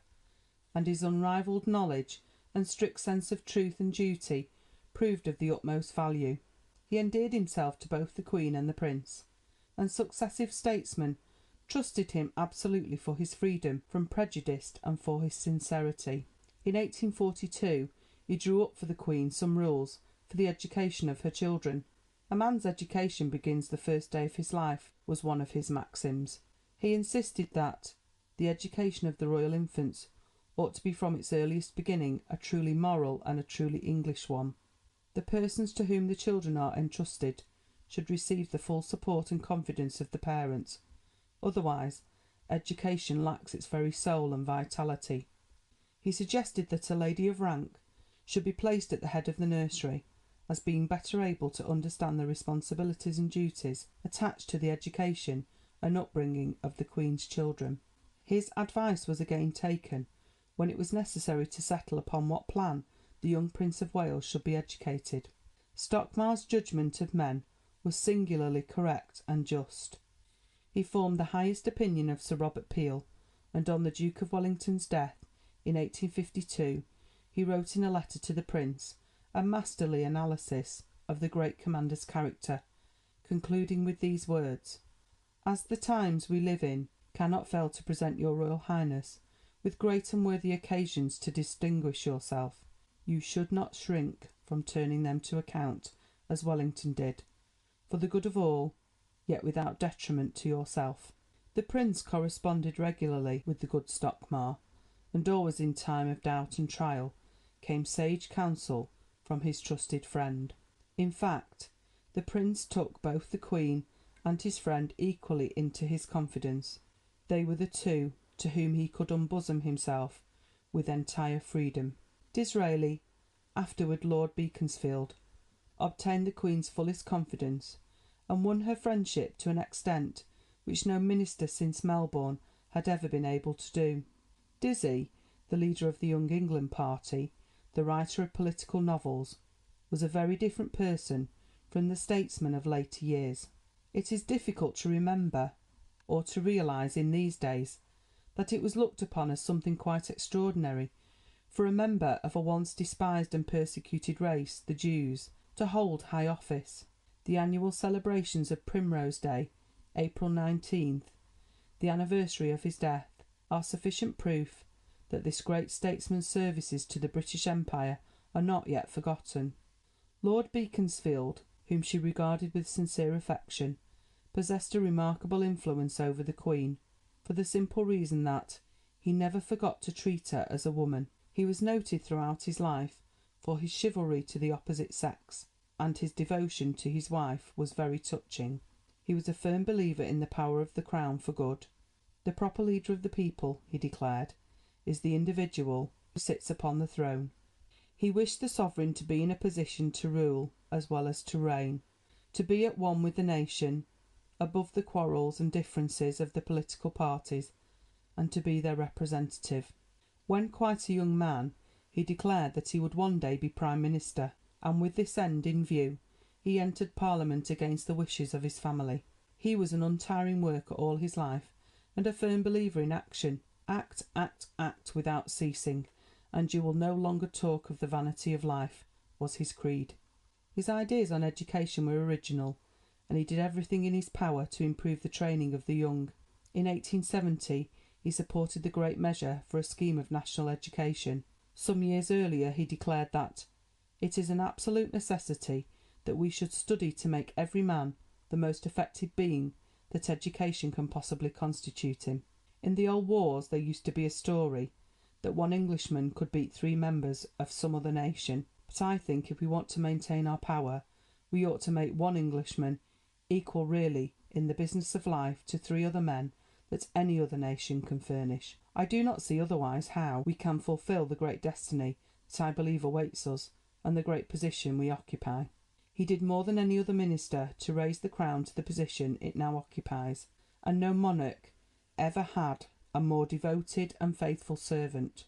and his unrivalled knowledge and strict sense of truth and duty proved of the utmost value. He endeared himself to both the Queen and the Prince, and successive statesmen trusted him absolutely for his freedom from prejudice and for his sincerity. In 1842 he drew up for the Queen some rules for the education of her children. "A man's education begins the first day of his life," was one of his maxims. He insisted that The education of the royal infants ought to be from its earliest beginning a truly moral and a truly English one. The persons to whom the children are entrusted should receive the full support and confidence of the parents. Otherwise, education lacks its very soul and vitality. He suggested that a lady of rank should be placed at the head of the nursery, as being better able to understand the responsibilities and duties attached to the education and upbringing of the Queen's children. His advice was again taken when it was necessary to settle upon what plan the young Prince of Wales should be educated. Stockmar's judgment of men was singularly correct and just. He formed the highest opinion of Sir Robert Peel, and on the Duke of Wellington's death in 1852 he wrote in a letter to the Prince a masterly analysis of the great commander's character, concluding with these words: "As the times we live in cannot fail to present your Royal Highness with great and worthy occasions to distinguish yourself, you should not shrink from turning them to account, as Wellington did, for the good of all, yet without detriment to yourself." The Prince corresponded regularly with the good Stockmar, and always in time of doubt and trial came sage counsel from his trusted friend. In fact, the Prince took both the Queen and his friend equally into his confidence. They were the two to whom he could unbosom himself with entire freedom. Disraeli, afterward Lord Beaconsfield, obtained the Queen's fullest confidence, and won her friendship to an extent which no minister since Melbourne had ever been able to do. Dizzy, the leader of the Young England party, the writer of political novels, was a very different person from the statesman of later years. It is difficult to remember or to realise in these days that it was looked upon as something quite extraordinary for a member of a once despised and persecuted race, the Jews, to hold high office. The annual celebrations of Primrose Day, April 19th, the anniversary of his death, are sufficient proof that this great statesman's services to the British Empire are not yet forgotten. Lord Beaconsfield, whom she regarded with sincere affection, possessed a remarkable influence over the Queen, for the simple reason that he never forgot to treat her as a woman. He was noted throughout his life for his chivalry to the opposite sex, and his devotion to his wife was very touching. He was a firm believer in the power of the Crown for good. The proper leader of the people, he declared, is the individual who sits upon the throne. He wished the sovereign to be in a position to rule as well as to reign, to be at one with the nation, above the quarrels and differences of the political parties, and to be their representative. When quite a young man, he declared that he would one day be Prime Minister, and with this end in view he entered Parliament against the wishes of his family. He was an untiring worker all his life, and a firm believer in action. Act, act, act without ceasing, and you will no longer talk of the vanity of life, was his creed. His ideas on education were original, and he did everything in his power to improve the training of the young. In 1870 he supported the great measure for a scheme of national education. Some years earlier he declared that "it is an absolute necessity that we should study to make every man the most effective being that education can possibly constitute him." In the old wars there used to be a story that one Englishman could beat 3 members of some other nation, but I think if we want to maintain our power we ought to make one Englishman equal really in the business of life to 3 other men that any other nation can furnish. I do not see otherwise how we can fulfil the great destiny that I believe awaits us, and the great position we occupy. He did more than any other minister to raise the Crown to the position it now occupies, and no monarch ever had a more devoted and faithful servant.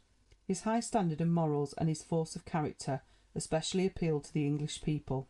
His high standard of morals and his force of character especially appealed to the English people,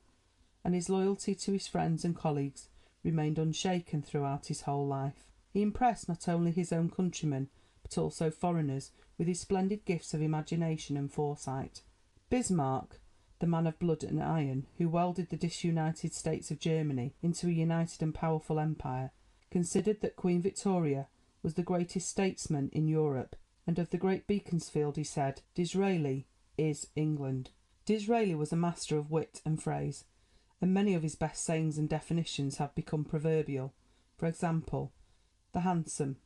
and his loyalty to his friends and colleagues remained unshaken throughout his whole life. He impressed not only his own countrymen, but also foreigners, with his splendid gifts of imagination and foresight. Bismarck, the man of blood and iron, who welded the disunited states of Germany into a united and powerful empire, considered that Queen Victoria was the greatest statesman in Europe, and of the great Beaconsfield he said, "Disraeli is England." Disraeli was a master of wit and phrase, and many of his best sayings and definitions have become proverbial. For example, the hansom.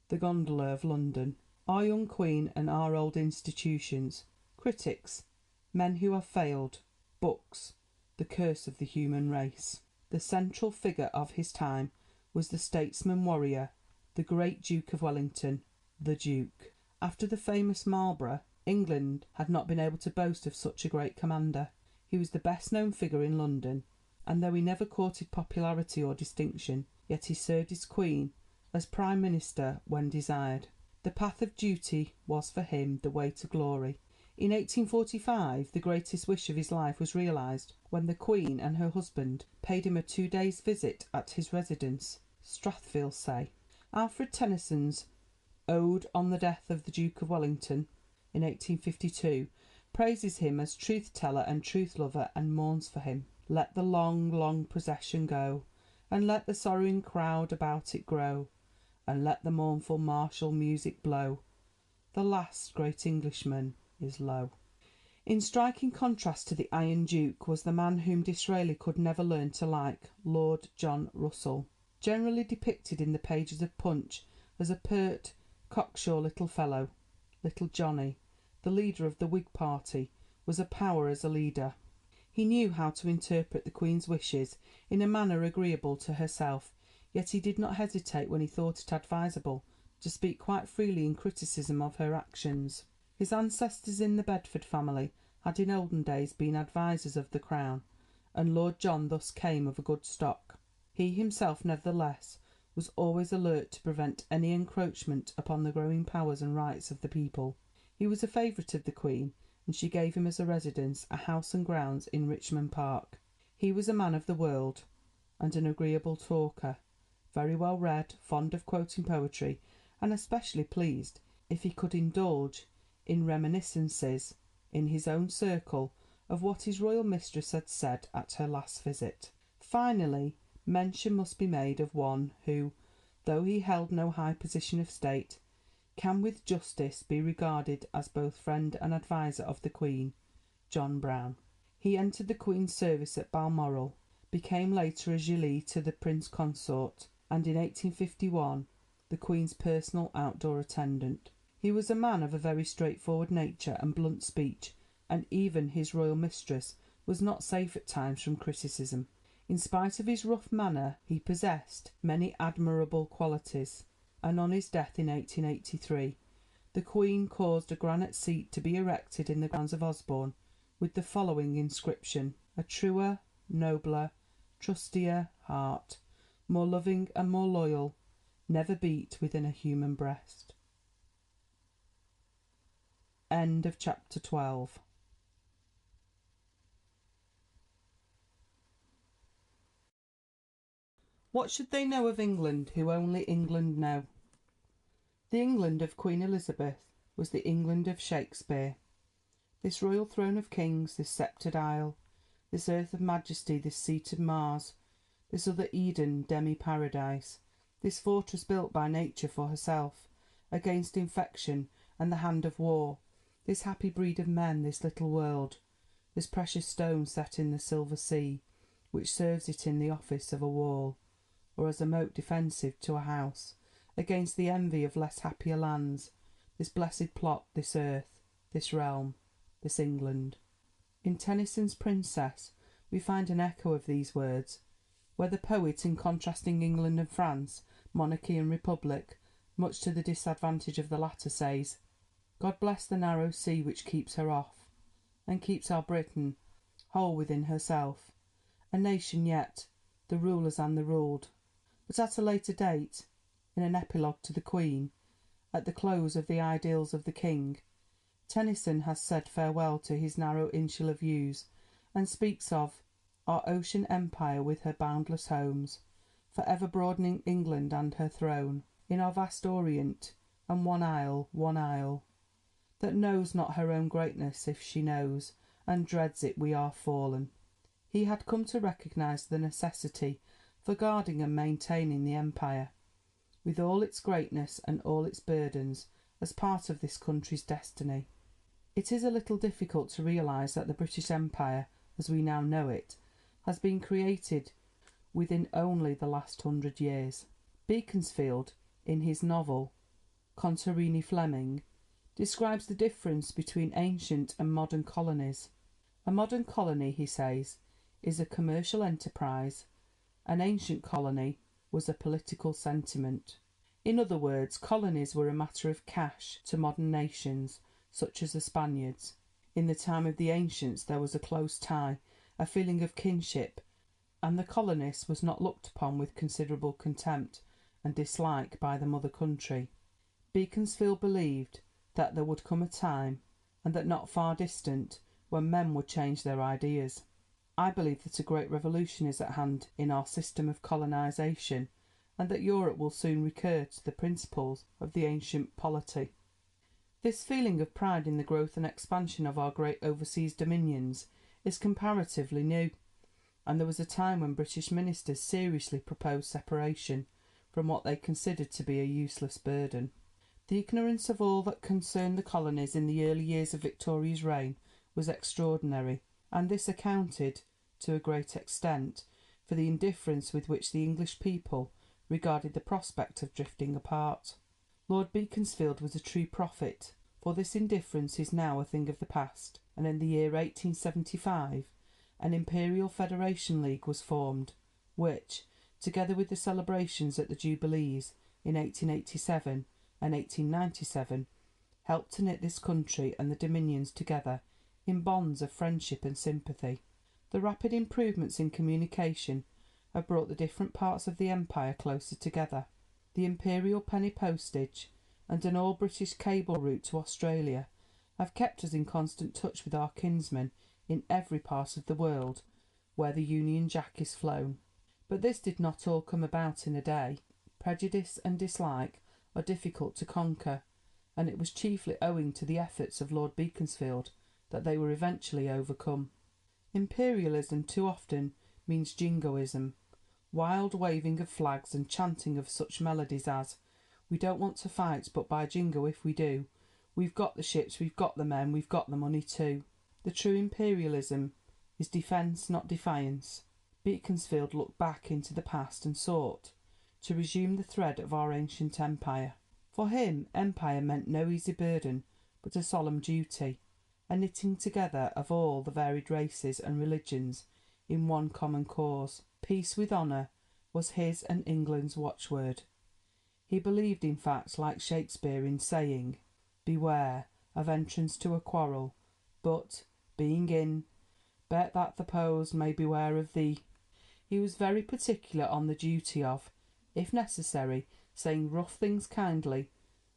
The Gondola of London. Our Young Queen and Our Old Institutions. Critics. Men Who Have Failed. Books. The Curse of the Human Race. The central figure of his time was the statesman warrior, the great Duke of Wellington, the Duke. After the famous Marlborough, England had not been able to boast of such a great commander. He was the best known figure in London, and though he never courted popularity or distinction, yet he served his Queen as Prime Minister when desired. The path of duty was for him the way to glory. In 1845 the greatest wish of his life was realised when the Queen and her husband paid him a 2 days' visit at his residence, Strathfieldsaye. Alfred Tennyson's Ode on the Death of the Duke of Wellington in 1852 praises him as truth-teller and truth-lover and mourns for him. Let the long, long procession go, and let the sorrowing crowd about it grow, and let the mournful martial music blow. The last great Englishman is low. In striking contrast to the Iron Duke was the man whom Disraeli could never learn to like, Lord John Russell. Generally depicted in the pages of Punch as a pert, cocksure little fellow, Little Johnny, the leader of the Whig party, was a power as a leader. He knew how to interpret the Queen's wishes in a manner agreeable to herself, yet he did not hesitate when he thought it advisable to speak quite freely in criticism of her actions. His ancestors in the Bedford family had in olden days been advisers of the Crown, and Lord John thus came of a good stock. He himself, nevertheless, was always alert to prevent any encroachment upon the growing powers and rights of the people. He was a favourite of the Queen, and she gave him as a residence a house and grounds in Richmond Park. He was a man of the world, and an agreeable talker, very well read, fond of quoting poetry, and especially pleased if he could indulge in reminiscences in his own circle of what his royal mistress had said at her last visit. Finally, mention must be made of one who, though he held no high position of state, can with justice be regarded as both friend and adviser of the Queen, John Brown. He entered the Queen's service at Balmoral, became later a gillie to the Prince Consort, and in 1851 the Queen's personal outdoor attendant. He was a man of a very straightforward nature and blunt speech, and even his royal mistress was not safe at times from criticism. In spite of his rough manner, he possessed many admirable qualities, and on his death in 1883 the Queen caused a granite seat to be erected in the grounds of Osborne, with the following inscription: "A truer, nobler, trustier heart, more loving and more loyal, never beat within a human breast." End of chapter 12. What should they know of England who only England know? The England of Queen Elizabeth was the England of Shakespeare. This royal throne of kings, this sceptred isle, this earth of majesty, this seat of Mars, this other Eden, demi-paradise, this fortress built by nature for herself, against infection and the hand of war, this happy breed of men, this little world, this precious stone set in the silver sea, which serves it in the office of a wall, or as a moat defensive to a house, against the envy of less happier lands, this blessed plot, this earth, this realm, this England. In Tennyson's Princess we find an echo of these words, where the poet, in contrasting England and France, monarchy and republic, much to the disadvantage of the latter, says: "God bless the narrow sea which keeps her off, and keeps our Britain whole within herself, a nation yet, the rulers and the ruled." But at a later date, in an epilogue to the Queen, at the close of the Idylls of the King, Tennyson has said farewell to his narrow insular views, and speaks of "our ocean empire with her boundless homes, for ever broadening England and her throne, in our vast Orient, and one isle, that knows not her own greatness, if she knows, and dreads it, we are fallen." He had come to recognise the necessity for guarding and maintaining the empire, with all its greatness and all its burdens, as part of this country's destiny. It is a little difficult to realise that the British Empire, as we now know it, has been created within only the last 100 years. Beaconsfield, in his novel Contarini Fleming, describes the difference between ancient and modern colonies. A modern colony, he says, is a commercial enterprise. An ancient colony was a political sentiment. In other words, colonies were a matter of cash to modern nations, such as the Spaniards. In the time of the ancients there was a close tie, a feeling of kinship, and the colonist was not looked upon with considerable contempt and dislike by the mother country. Beaconsfield believed that there would come a time, and that not far distant, when men would change their ideas. I believe that a great revolution is at hand in our system of colonisation, and that Europe will soon recur to the principles of the ancient polity. This feeling of pride in the growth and expansion of our great overseas dominions is comparatively new, and there was a time when British ministers seriously proposed separation from what they considered to be a useless burden. The ignorance of all that concerned the colonies in the early years of Victoria's reign was extraordinary, and this accounted, to a great extent, for the indifference with which the English people regarded the prospect of drifting apart. Lord Beaconsfield was a true prophet, for this indifference is now a thing of the past, and in the year 1875 an Imperial Federation League was formed, which, together with the celebrations at the Jubilees in 1887 and 1897, helped to knit this country and the Dominions together in bonds of friendship and sympathy. The rapid improvements in communication have brought the different parts of the Empire closer together. The Imperial penny postage and an all-British cable route to Australia have kept us in constant touch with our kinsmen in every part of the world where the Union Jack is flown. But this did not all come about in a day. Prejudice and dislike are difficult to conquer, and it was chiefly owing to the efforts of Lord Beaconsfield that they were eventually overcome. Imperialism too often means jingoism, wild waving of flags and chanting of such melodies as, "We don't want to fight, but by jingo if we do. We've got the ships, we've got the men, we've got the money too." The true imperialism is defence, not defiance. Beaconsfield looked back into the past and sought to resume the thread of our ancient empire. For him, empire meant no easy burden, but a solemn duty, a knitting together of all the varied races and religions in one common cause. Peace with honour was his and England's watchword. He believed, in fact, like Shakespeare, in saying, "Beware of entrance to a quarrel, but, being in, bet that the foes may beware of thee." He was very particular on the duty of, if necessary, saying rough things kindly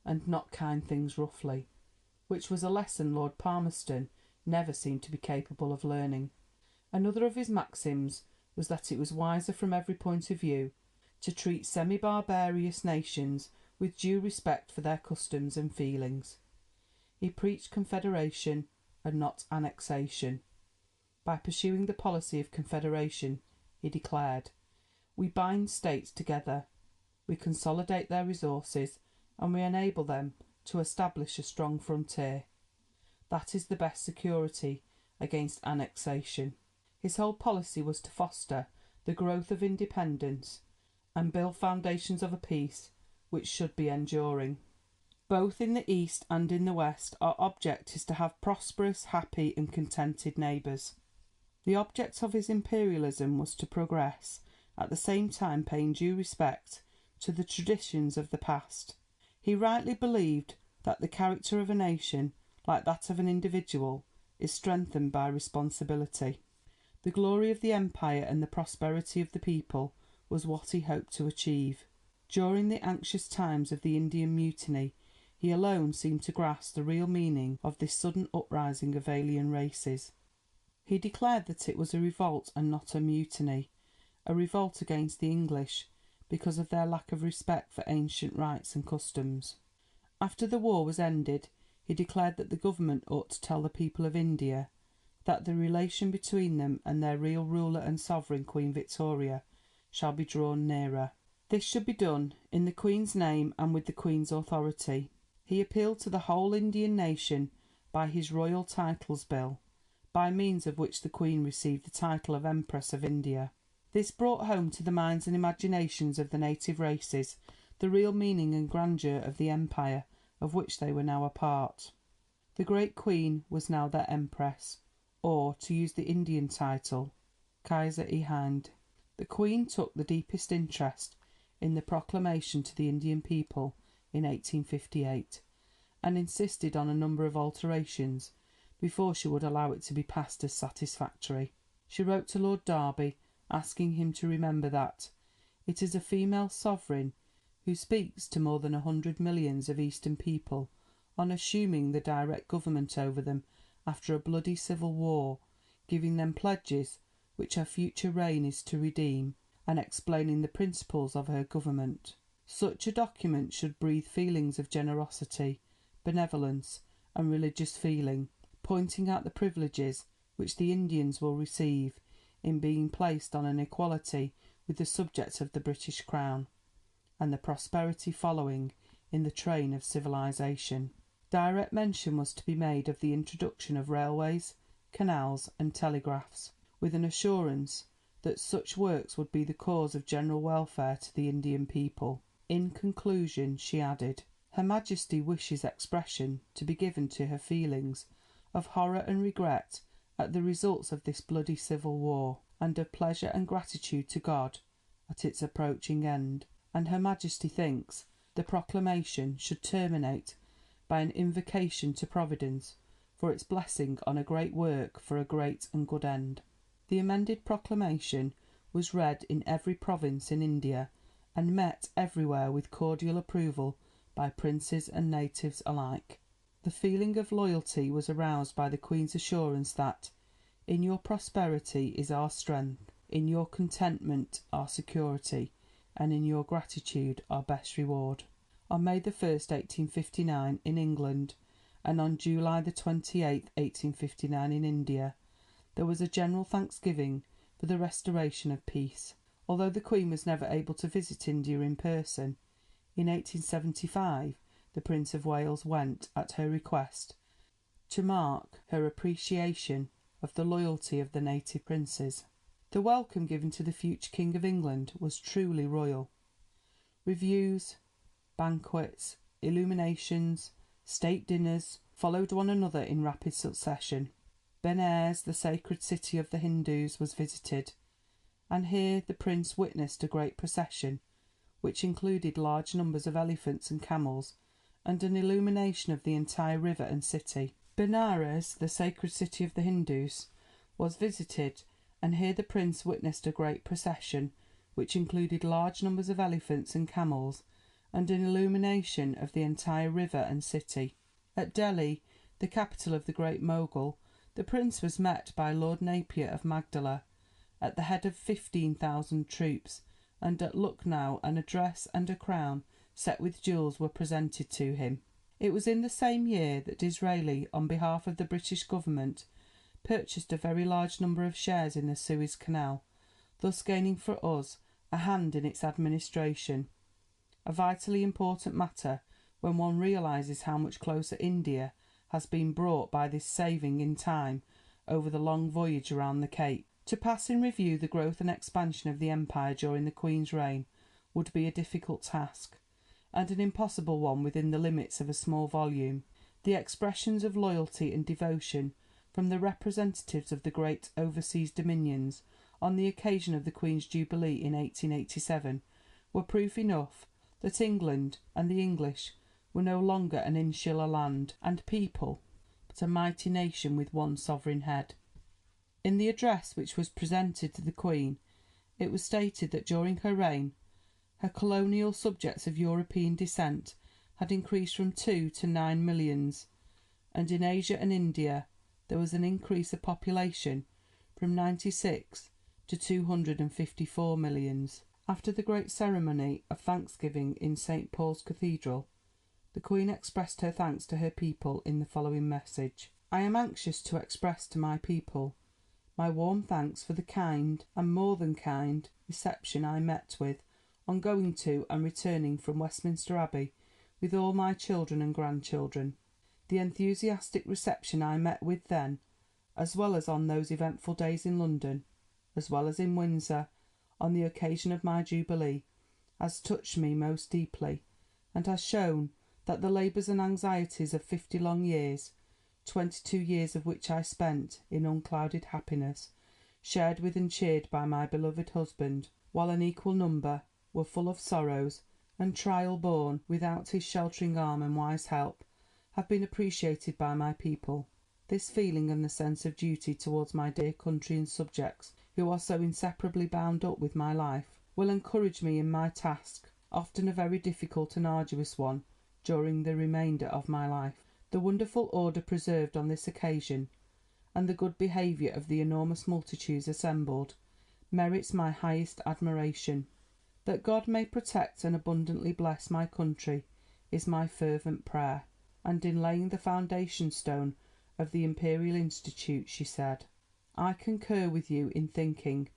and not kind things roughly, which was a lesson Lord Palmerston never seemed to be capable of learning. Another of his maxims was that it was wiser from every point of view to treat semi-barbarous nations with due respect for their customs and feelings. He preached confederation and not annexation. By pursuing the policy of confederation, he declared, "We bind states together, we consolidate their resources, and we enable them to establish a strong frontier. That is the best security against annexation." His whole policy was to foster the growth of independence and build foundations of a peace which should be enduring. Both in the East and in the West, our object is to have prosperous, happy and contented neighbours. The object of his imperialism was to progress, at the same time paying due respect to the traditions of the past. He rightly believed that the character of a nation, like that of an individual, is strengthened by responsibility. The glory of the empire and the prosperity of the people was what he hoped to achieve. During the anxious times of the Indian Mutiny, he alone seemed to grasp the real meaning of this sudden uprising of alien races. He declared that it was a revolt and not a mutiny, a revolt against the English, because of their lack of respect for ancient rights and customs. After the war was ended, he declared that the government ought to tell the people of India that the relation between them and their real ruler and sovereign, Queen Victoria, shall be drawn nearer. This should be done in the Queen's name and with the Queen's authority. He appealed to the whole Indian nation by his Royal Titles Bill, by means of which the Queen received the title of Empress of India. This brought home to the minds and imaginations of the native races the real meaning and grandeur of the empire of which they were now a part. The great Queen was now their Empress, or, to use the Indian title, Kaiser i Hind. The Queen took the deepest interest in the proclamation to the Indian people in 1858, and insisted on a number of alterations before she would allow it to be passed as satisfactory. She wrote to Lord Derby, asking him to remember that "it is a female sovereign who speaks to more than 100 millions of Eastern people on assuming the direct government over them after a bloody civil war, giving them pledges which her future reign is to redeem, and explaining the principles of her government. Such a document should breathe feelings of generosity, benevolence, and religious feeling, pointing out the privileges which the Indians will receive in being placed on an equality with the subjects of the British Crown, and the prosperity following in the train of civilization." Direct mention was to be made of the introduction of railways, canals, and telegraphs, with an assurance that such works would be the cause of general welfare to the Indian people. In conclusion, she added, "Her Majesty wishes expression to be given to her feelings of horror and regret at the results of this bloody civil war, and of pleasure and gratitude to God at its approaching end, and Her Majesty thinks the proclamation should terminate by an invocation to Providence for its blessing on a great work for a great and good end." The amended proclamation was read in every province in India, and met everywhere with cordial approval by princes and natives alike. The feeling of loyalty was aroused by the Queen's assurance that "in your prosperity is our strength, in your contentment our security, and in your gratitude our best reward." On May 1st, 1859, in England, and on July 28th, 1859, in India, there was a general thanksgiving for the restoration of peace. Although the Queen was never able to visit India in person, in 1875 the Prince of Wales went, at her request, to mark her appreciation of the loyalty of the native princes. The welcome given to the future King of England was truly royal. Reviews, banquets, illuminations, state dinners followed one another in rapid succession. Benares, the sacred city of the Hindus, was visited, and here the Prince witnessed a great procession, which included large numbers of elephants and camels, and an illumination of the entire river and city. Benares, the sacred city of the Hindus, was visited, and here the Prince witnessed a great procession, which included large numbers of elephants and camels, and an illumination of the entire river and city. At Delhi, the capital of the Great Mogul, the Prince was met by Lord Napier of Magdala, at the head of 15,000 troops, and at Lucknow an address and a crown set with jewels were presented to him. It was in the same year that Disraeli, on behalf of the British Government, purchased a very large number of shares in the Suez Canal, thus gaining for us a hand in its administration, a vitally important matter when one realises how much closer India has been brought by this saving in time over the long voyage around the Cape. To pass in review the growth and expansion of the Empire during the Queen's reign would be a difficult task, and an impossible one within the limits of a small volume. The expressions of loyalty and devotion from the representatives of the great overseas dominions on the occasion of the Queen's Jubilee in 1887 were proof enough that England and the English were no longer an insular land and people, but a mighty nation with one sovereign head. In the address which was presented to the Queen, it was stated that during her reign her colonial subjects of European descent had increased from 2 to 9 millions, and in Asia and India there was an increase of population from 96 to 254 millions. After the great ceremony of thanksgiving in St. Paul's Cathedral, the Queen expressed her thanks to her people in the following message: "I am anxious to express to my people my warm thanks for the kind, and more than kind, reception I met with on going to and returning from Westminster Abbey with all my children and grandchildren. The enthusiastic reception I met with then, as well as on those eventful days in London, as well as in Windsor, on the occasion of my Jubilee, has touched me most deeply, and has shown that the labours and anxieties of 50 long years, 22 years of which I spent in unclouded happiness, shared with and cheered by my beloved husband, while an equal number were full of sorrows and trial borne without his sheltering arm and wise help, have been appreciated by my people. This feeling and the sense of duty towards my dear country and subjects, who are so inseparably bound up with my life, will encourage me in my task, often a very difficult and arduous one, during the remainder of my life. The wonderful order preserved on this occasion, and the good behaviour of the enormous multitudes assembled, merits my highest admiration. That God may protect and abundantly bless my country is my fervent prayer. And in laying the foundation stone of the Imperial Institute, she said, I concur with you in thinking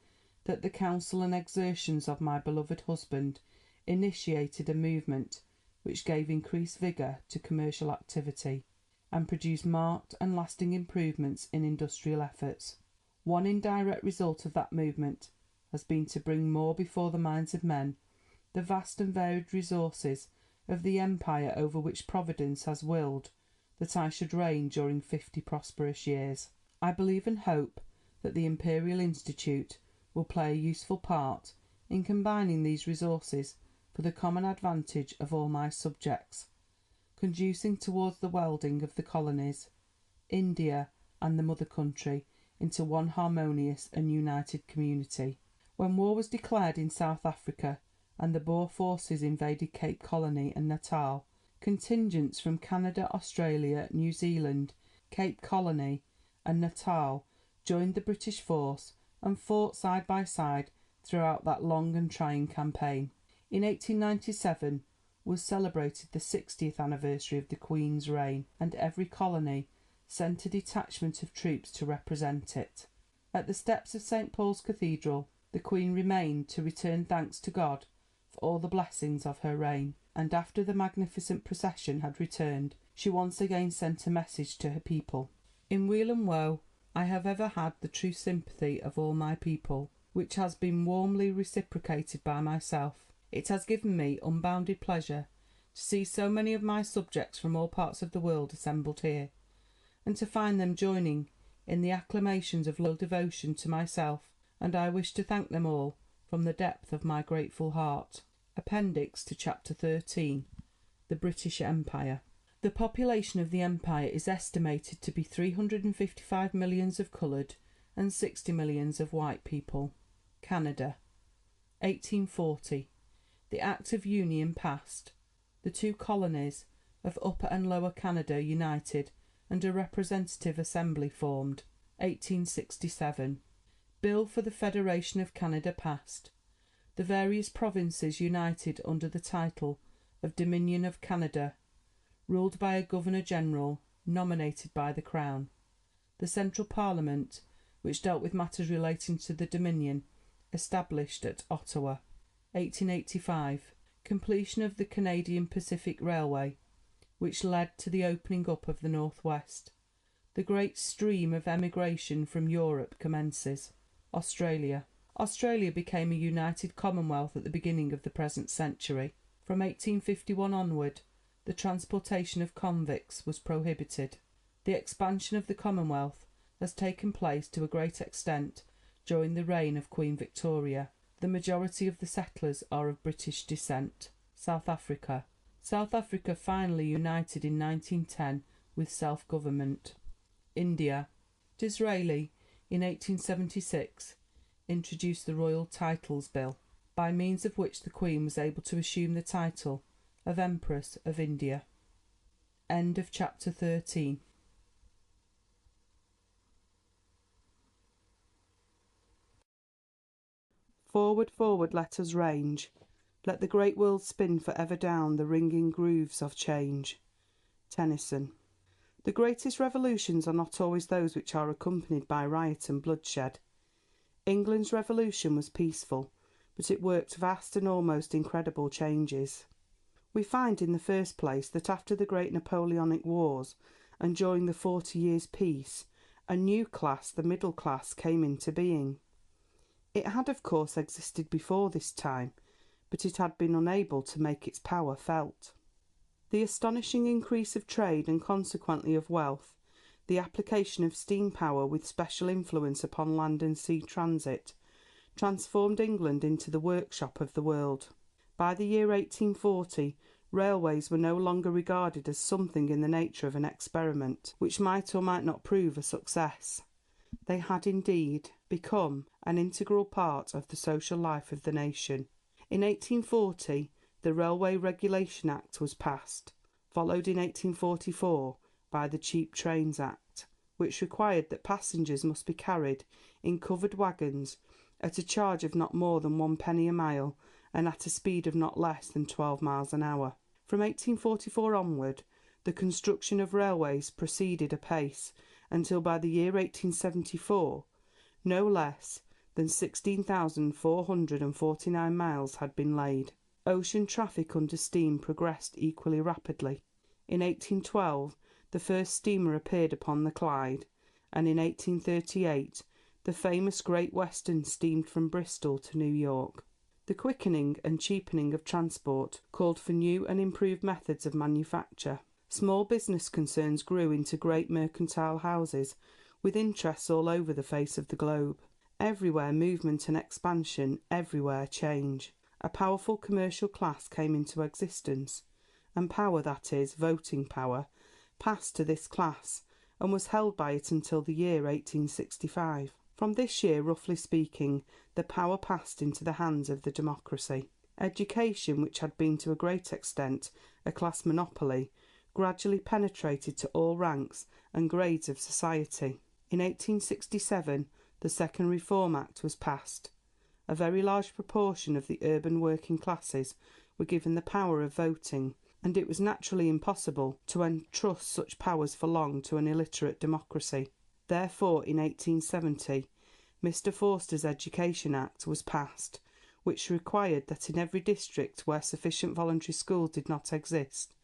that the counsel and exertions of my beloved husband initiated a movement which gave increased vigour to commercial activity, and produced marked and lasting improvements in industrial efforts. One indirect result of that movement has been to bring more before the minds of men the vast and varied resources of the empire over which Providence has willed that I should reign during 50 prosperous years. I believe and hope that the Imperial Institute will play a useful part in combining these resources for the common advantage of all my subjects, conducing towards the welding of the colonies, India, and the mother country into one harmonious and united community. When war was declared in South Africa and the Boer forces invaded Cape Colony and Natal, contingents from Canada, Australia, New Zealand, Cape Colony, and Natal joined the British force and fought side by side throughout that long and trying campaign. In 1897 was celebrated the 60th anniversary of the Queen's reign, and every colony sent a detachment of troops to represent it. At the steps of St. Paul's Cathedral, the Queen remained to return thanks to God for all the blessings of her reign, and after the magnificent procession had returned, she once again sent a message to her people. In weal and woe, I have ever had the true sympathy of all my people, which has been warmly reciprocated by myself. It has given me unbounded pleasure to see so many of my subjects from all parts of the world assembled here, and to find them joining in the acclamations of loyal devotion to myself, and I wish to thank them all from the depth of my grateful heart. Appendix to Chapter 13. The British Empire. The population of the Empire is estimated to be 355 millions of coloured and 60 millions of white people. Canada. 1840. The Act of Union passed. The two colonies of Upper and Lower Canada united, and a representative assembly formed. 1867. Bill for the Federation of Canada passed. The various provinces united under the title of Dominion of Canada, ruled by a Governor-General nominated by the Crown. The Central Parliament, which dealt with matters relating to the Dominion, established at Ottawa. 1885. Completion of the Canadian Pacific Railway, which led to the opening up of the Northwest. The great stream of emigration from Europe commences. Australia. Australia became a united Commonwealth at the beginning of the present century. From 1851 onward, the transportation of convicts was prohibited. The expansion of the Commonwealth has taken place to a great extent during the reign of Queen Victoria. The majority of the settlers are of British descent. South Africa. South Africa finally united in 1910 with self-government. India. Disraeli, in 1876, introduced the Royal Titles Bill, by means of which the Queen was able to assume the title of Empress of India. End of Chapter 13. Forward, forward, let us range. Let the great world spin for ever down the ringing grooves of change. Tennyson. The greatest revolutions are not always those which are accompanied by riot and bloodshed. England's revolution was peaceful, but it worked vast and almost incredible changes. We find, in the first place, that after the great Napoleonic wars and during the 40 Years' Peace, a new class, the middle class, came into being. It had, of course, existed before this time, but it had been unable to make its power felt. The astonishing increase of trade and consequently of wealth, the application of steam power with special influence upon land and sea transit, transformed England into the workshop of the world. By the year 1840 railways were no longer regarded as something in the nature of an experiment, which might or might not prove a success. They had indeed become an integral part of the social life of the nation. In 1840 the Railway Regulation Act was passed, followed in 1844 by the Cheap Trains Act, which required that passengers must be carried in covered waggons at a charge of not more than 1 penny a mile and at a speed of not less than 12 miles an hour. From 1844 onward the construction of railways proceeded apace until by the year 1874 no less than 16,449 miles had been laid. Ocean traffic under steam progressed equally rapidly. In 1812 the first steamer appeared upon the Clyde, and in 1838 the famous Great Western steamed from Bristol to New York. The quickening and cheapening of transport called for new and improved methods of manufacture. Small business concerns grew into great mercantile houses with interests all over the face of the globe. Everywhere movement and expansion, everywhere change. A powerful commercial class came into existence, and power, that is, voting power, passed to this class and was held by it until the year 1865. From this year, roughly speaking, the power passed into the hands of the democracy. Education, which had been to a great extent a class monopoly, gradually penetrated to all ranks and grades of society. In 1867 the Second Reform Act was passed. A very large proportion of the urban working classes were given the power of voting, and it was naturally impossible to entrust such powers for long to an illiterate democracy. Therefore, in 1870, Mr Forster's Education Act was passed, which required that in every district where sufficient voluntary schools did not exist,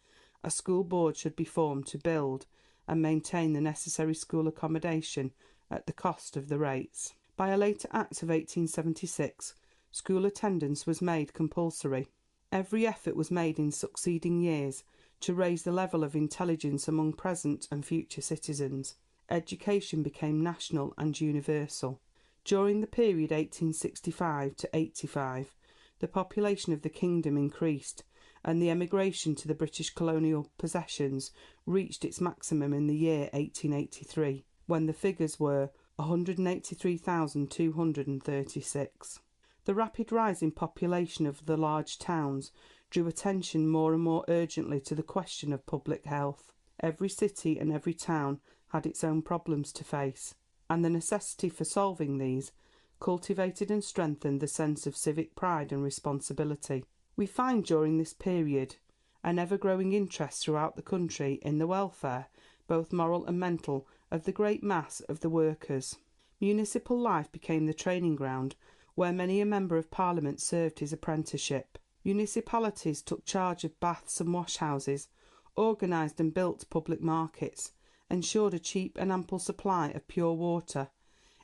a school board should be formed to build and maintain the necessary school accommodation at the cost of the rates. By a later Act of 1876, school attendance was made compulsory. Every effort was made in succeeding years to raise the level of intelligence among present and future citizens. Education became national and universal. During the period 1865 to 85, the population of the kingdom increased, and the emigration to the British colonial possessions reached its maximum in the year 1883, when the figures were 183,236. The rapid rise in population of the large towns drew attention more and more urgently to the question of public health. Every city and every town had its own problems to face, and the necessity for solving these cultivated and strengthened the sense of civic pride and responsibility. We find during this period an ever-growing interest throughout the country in the welfare, both moral and mental, of the great mass of the workers. Municipal life became the training ground where many a member of Parliament served his apprenticeship. Municipalities took charge of baths and washhouses, organised and built public markets, ensured a cheap and ample supply of pure water,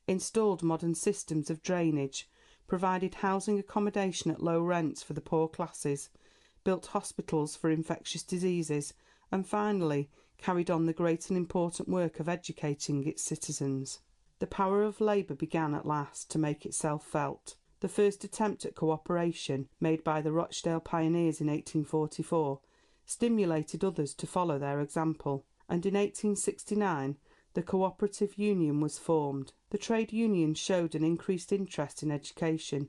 installed modern systems of drainage, provided housing accommodation at low rents for the poor classes, built hospitals for infectious diseases, and finally carried on the great and important work of educating its citizens. The power of labour began at last to make itself felt. The first attempt at co-operation, made by the Rochdale pioneers in 1844, stimulated others to follow their example, and in 1869 the Co-operative Union was formed. The trade unions showed an increased interest in education,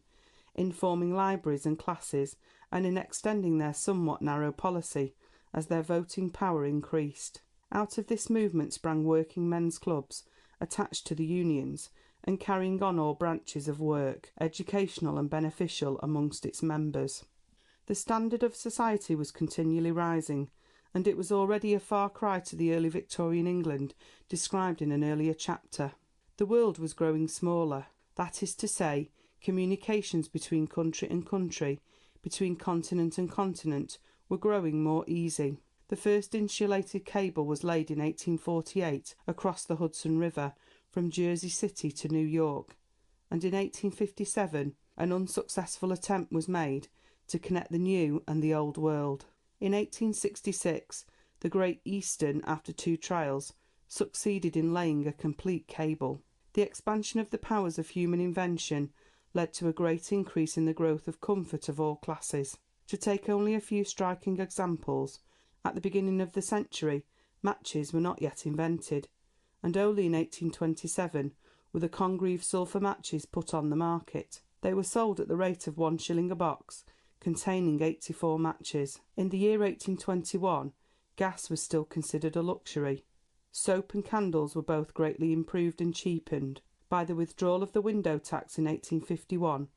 in forming libraries and classes, and in extending their somewhat narrow policy as their voting power increased. Out of this movement sprang working men's clubs attached to the unions, and carrying on all branches of work, educational and beneficial, amongst its members. The standard of society was continually rising, and it was already a far cry to the early Victorian England described in an earlier chapter. The world was growing smaller, that is to say, communications between country and country, between continent and continent, were growing more easy. The first insulated cable was laid in 1848 across the Hudson River from Jersey City to New York, and in 1857 an unsuccessful attempt was made to connect the new and the old world. In 1866, the Great Eastern, after 2 trials, succeeded in laying a complete cable. The expansion of the powers of human invention led to a great increase in the growth of comfort of all classes. To take only a few striking examples, at the beginning of the century, matches were not yet invented, and only in 1827 were the Congreve sulphur matches put on the market. They were sold at the rate of 1 shilling a box, containing 84 matches. In the year 1821, gas was still considered a luxury. Soap and candles were both greatly improved and cheapened. By the withdrawal of the window tax in 1851,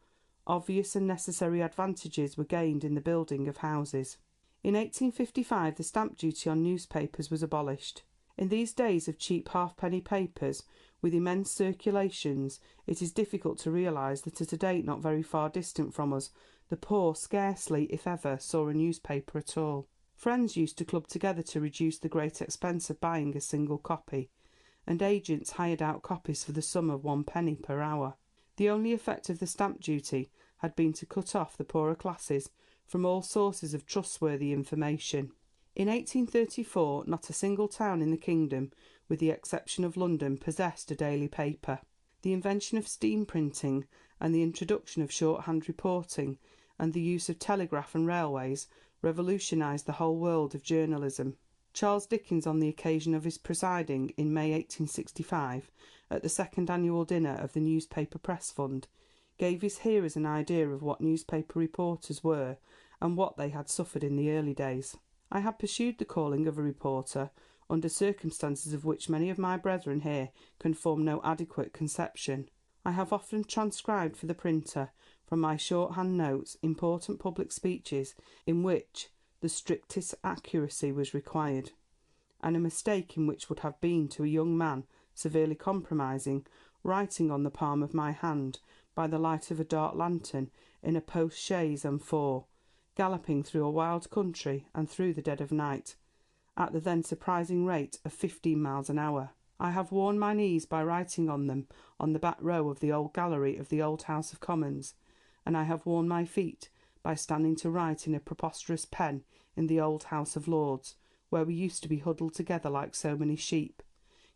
obvious and necessary advantages were gained in the building of houses. In 1855 the stamp duty on newspapers was abolished. In these days of cheap halfpenny papers, with immense circulations, it is difficult to realise that at a date not very far distant from us, the poor scarcely, if ever, saw a newspaper at all. Friends used to club together to reduce the great expense of buying a single copy, and agents hired out copies for the sum of 1 penny per hour. The only effect of the stamp duty had been to cut off the poorer classes from all sources of trustworthy information. In 1834 not a single town in the kingdom, with the exception of London, possessed a daily paper. The invention of steam printing and the introduction of shorthand reporting and the use of telegraph and railways revolutionised the whole world of journalism. Charles Dickens, on the occasion of his presiding, in May 1865, at the second annual dinner of the Newspaper Press Fund, gave his hearers an idea of what newspaper reporters were and what they had suffered in the early days. I had pursued the calling of a reporter under circumstances of which many of my brethren here can form no adequate conception. I have often transcribed for the printer, from my shorthand notes, important public speeches in which the strictest accuracy was required, and a mistake in which would have been, to a young man, severely compromising, writing on the palm of my hand, by the light of a dark lantern, in a post-chaise and 4, galloping through a wild country and through the dead of night, at the then surprising rate of 15 miles an hour. I have worn my knees by writing on them on the back row of the old gallery of the old House of Commons, and I have worn my feet by standing to write in a preposterous pen in the old House of Lords, where we used to be huddled together like so many sheep,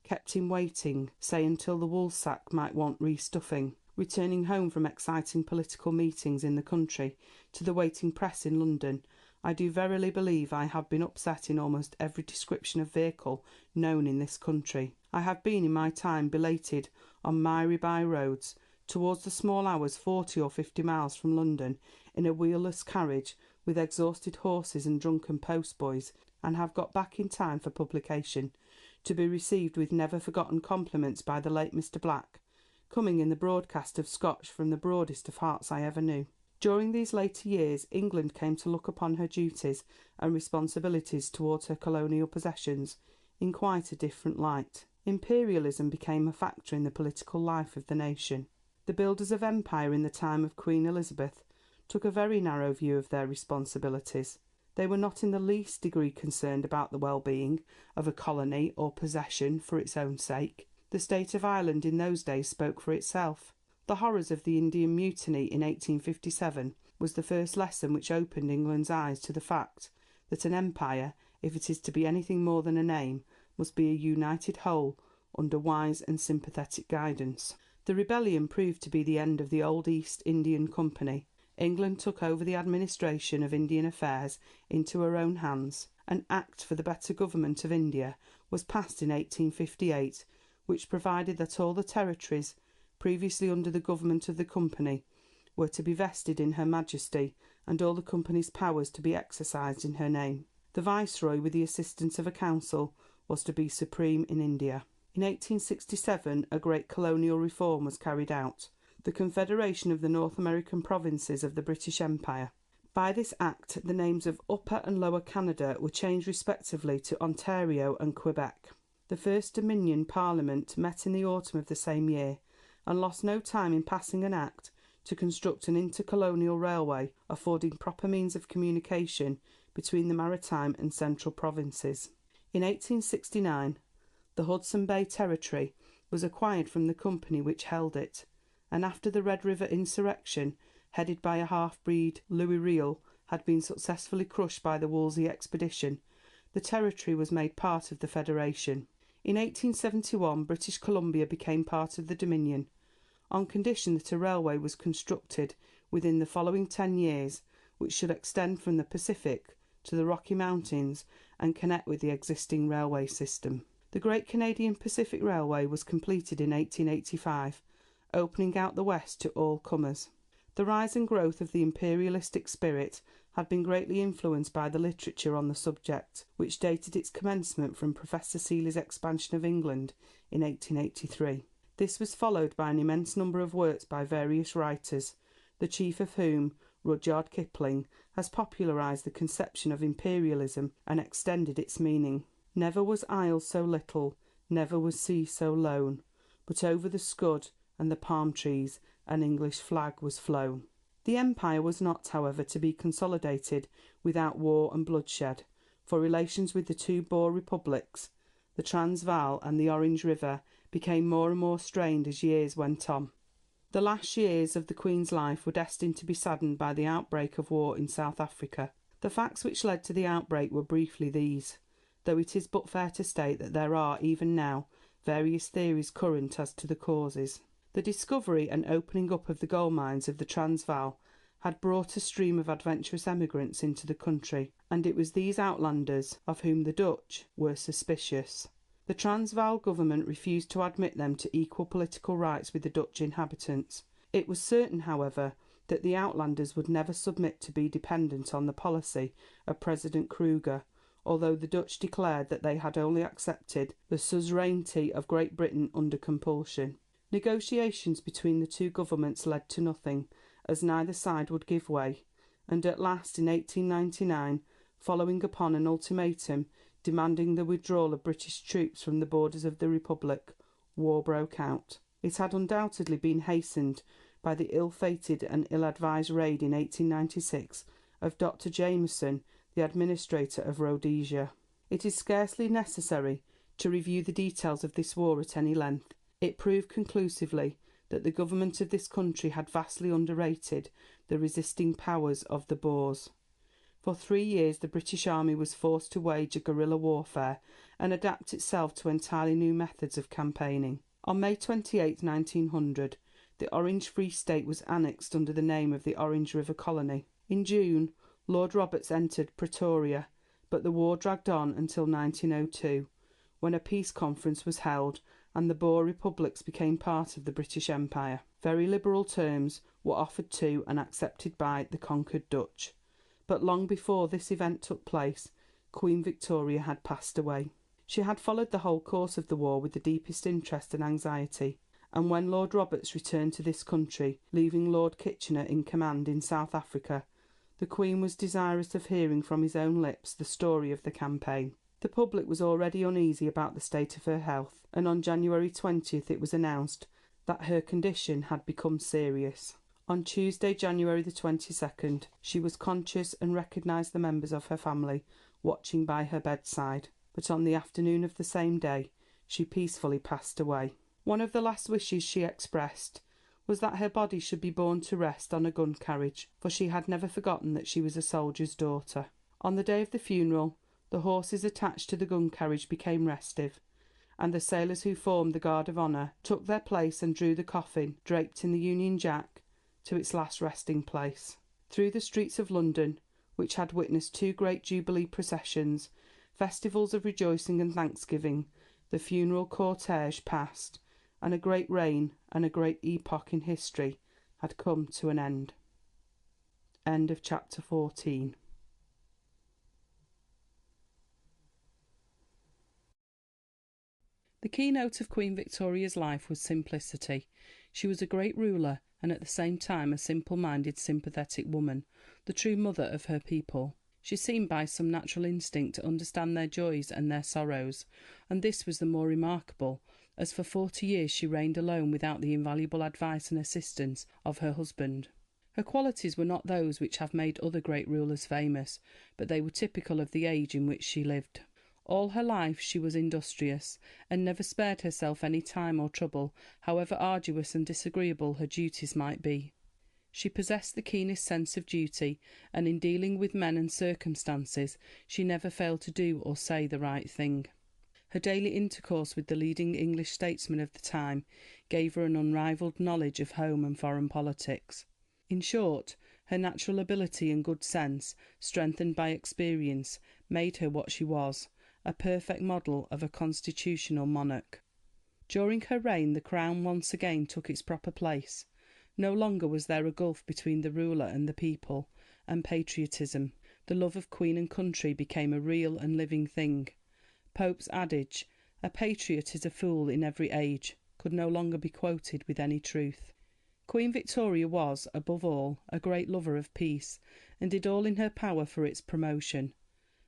kept in waiting, say until the woolsack might want restuffing, returning home from exciting political meetings in the country to the waiting press in London. I do verily believe I have been upset in almost every description of vehicle known in this country. I have been in my time belated on miry by roads, towards the small hours 40 or 50 miles from London, in a wheelless carriage, with exhausted horses and drunken postboys, and have got back in time for publication, to be received with never forgotten compliments by the late Mr. Black, coming in the broadcast of Scotch from the broadest of hearts I ever knew. During these later years England came to look upon her duties and responsibilities towards her colonial possessions in quite a different light. Imperialism became a factor in the political life of the nation. The builders of empire in the time of Queen Elizabeth took a very narrow view of their responsibilities. They were not in the least degree concerned about the well-being of a colony or possession for its own sake. The state of Ireland in those days spoke for itself. The horrors of the Indian Mutiny in 1857 was the first lesson which opened England's eyes to the fact that an empire, if it is to be anything more than a name, must be a united whole under wise and sympathetic guidance. The rebellion proved to be the end of the old East Indian Company. England took over the administration of Indian affairs into her own hands. An Act for the Better Government of India was passed in 1858, which provided that all the territories previously under the government of the Company were to be vested in Her Majesty, and all the Company's powers to be exercised in her name. The Viceroy, with the assistance of a council, was to be supreme in India. In 1867 a great colonial reform was carried out, the Confederation of the North American Provinces of the British Empire. By this Act the names of Upper and Lower Canada were changed respectively to Ontario and Quebec. The first Dominion Parliament met in the autumn of the same year, and lost no time in passing an Act to construct an intercolonial railway affording proper means of communication between the maritime and central provinces. In 1869 the Hudson Bay Territory was acquired from the company which held it, and after the Red River insurrection headed by a half-breed Louis Riel, had been successfully crushed by the Wolseley expedition, the territory was made part of the Federation. In 1871 British Columbia became part of the Dominion, on condition that a railway was constructed within the following 10 years, which should extend from the Pacific to the Rocky Mountains and connect with the existing railway system. The Great Canadian Pacific Railway was completed in 1885, opening out the West to all comers. The rise and growth of the imperialistic spirit had been greatly influenced by the literature on the subject, which dated its commencement from Professor Seeley's Expansion of England in 1883. This was followed by an immense number of works by various writers, the chief of whom, Rudyard Kipling, has popularised the conception of imperialism and extended its meaning. Never was isle so little, never was sea so lone, but over the scud and the palm trees an English flag was flown. The empire was not, however, to be consolidated without war and bloodshed, for relations with the two Boer republics, the Transvaal and the Orange River, became more and more strained as years went on. The last years of the Queen's life were destined to be saddened by the outbreak of war in South Africa. The facts which led to the outbreak were briefly these, though it is but fair to state that there are, even now, various theories current as to the causes. The discovery and opening up of the gold mines of the Transvaal had brought a stream of adventurous emigrants into the country, and it was these outlanders of whom the Dutch were suspicious. The Transvaal government refused to admit them to equal political rights with the Dutch inhabitants. It was certain, however, that the outlanders would never submit to be dependent on the policy of President Kruger, although the Dutch declared that they had only accepted the suzerainty of Great Britain under compulsion. Negotiations between the two governments led to nothing, as neither side would give way, and at last in 1899, following upon an ultimatum demanding the withdrawal of British troops from the borders of the Republic, war broke out. It had undoubtedly been hastened by the ill-fated and ill-advised raid in 1896 of Dr. Jameson, the administrator of Rhodesia. It is scarcely necessary to review the details of this war at any length. It proved conclusively that the government of this country had vastly underrated the resisting powers of the Boers. For 3 years the British Army was forced to wage a guerrilla warfare and adapt itself to entirely new methods of campaigning. On May 28, 1900, the Orange Free State was annexed under the name of the Orange River Colony. In June, Lord Roberts entered Pretoria, but the war dragged on until 1902, when a peace conference was held and the Boer republics became part of the British Empire. Very liberal terms were offered to and accepted by the conquered Dutch. But long before this event took place, Queen Victoria had passed away. She had followed the whole course of the war with the deepest interest and anxiety, and when Lord Roberts returned to this country, leaving Lord Kitchener in command in South Africa, the Queen was desirous of hearing from his own lips the story of the campaign. The public was already uneasy about the state of her health, and on January 20th it was announced that her condition had become serious. On Tuesday, January the 22nd, she was conscious and recognised the members of her family watching by her bedside, but on the afternoon of the same day she peacefully passed away. One of the last wishes she expressed was that her body should be borne to rest on a gun carriage, for she had never forgotten that she was a soldier's daughter. On the day of the funeral, the horses attached to the gun carriage became restive, and the sailors who formed the guard of honour took their place and drew the coffin, draped in the Union Jack, to its last resting place. Through the streets of London, which had witnessed 2 great Jubilee processions, festivals of rejoicing and thanksgiving, the funeral cortège passed, and a great reign and a great epoch in history had come to an end. End of chapter 14. The keynote of Queen Victoria's life was simplicity. She was a great ruler, and at the same time a simple-minded, sympathetic woman, the true mother of her people. She seemed by some natural instinct to understand their joys and their sorrows, and this was the more remarkable, as for 40 years she reigned alone without the invaluable advice and assistance of her husband. Her qualities were not those which have made other great rulers famous, but they were typical of the age in which she lived. All her life she was industrious, and never spared herself any time or trouble, however arduous and disagreeable her duties might be. She possessed the keenest sense of duty, and in dealing with men and circumstances she never failed to do or say the right thing. Her daily intercourse with the leading English statesmen of the time gave her an unrivalled knowledge of home and foreign politics. In short, her natural ability and good sense, strengthened by experience, made her what she was, a perfect model of a constitutional monarch. During her reign the crown once again took its proper place. No longer was there a gulf between the ruler and the people, and patriotism, the love of queen and country, became a real and living thing. Pope's adage, "A patriot is a fool in every age," could no longer be quoted with any truth. Queen Victoria was, above all, a great lover of peace, and did all in her power for its promotion.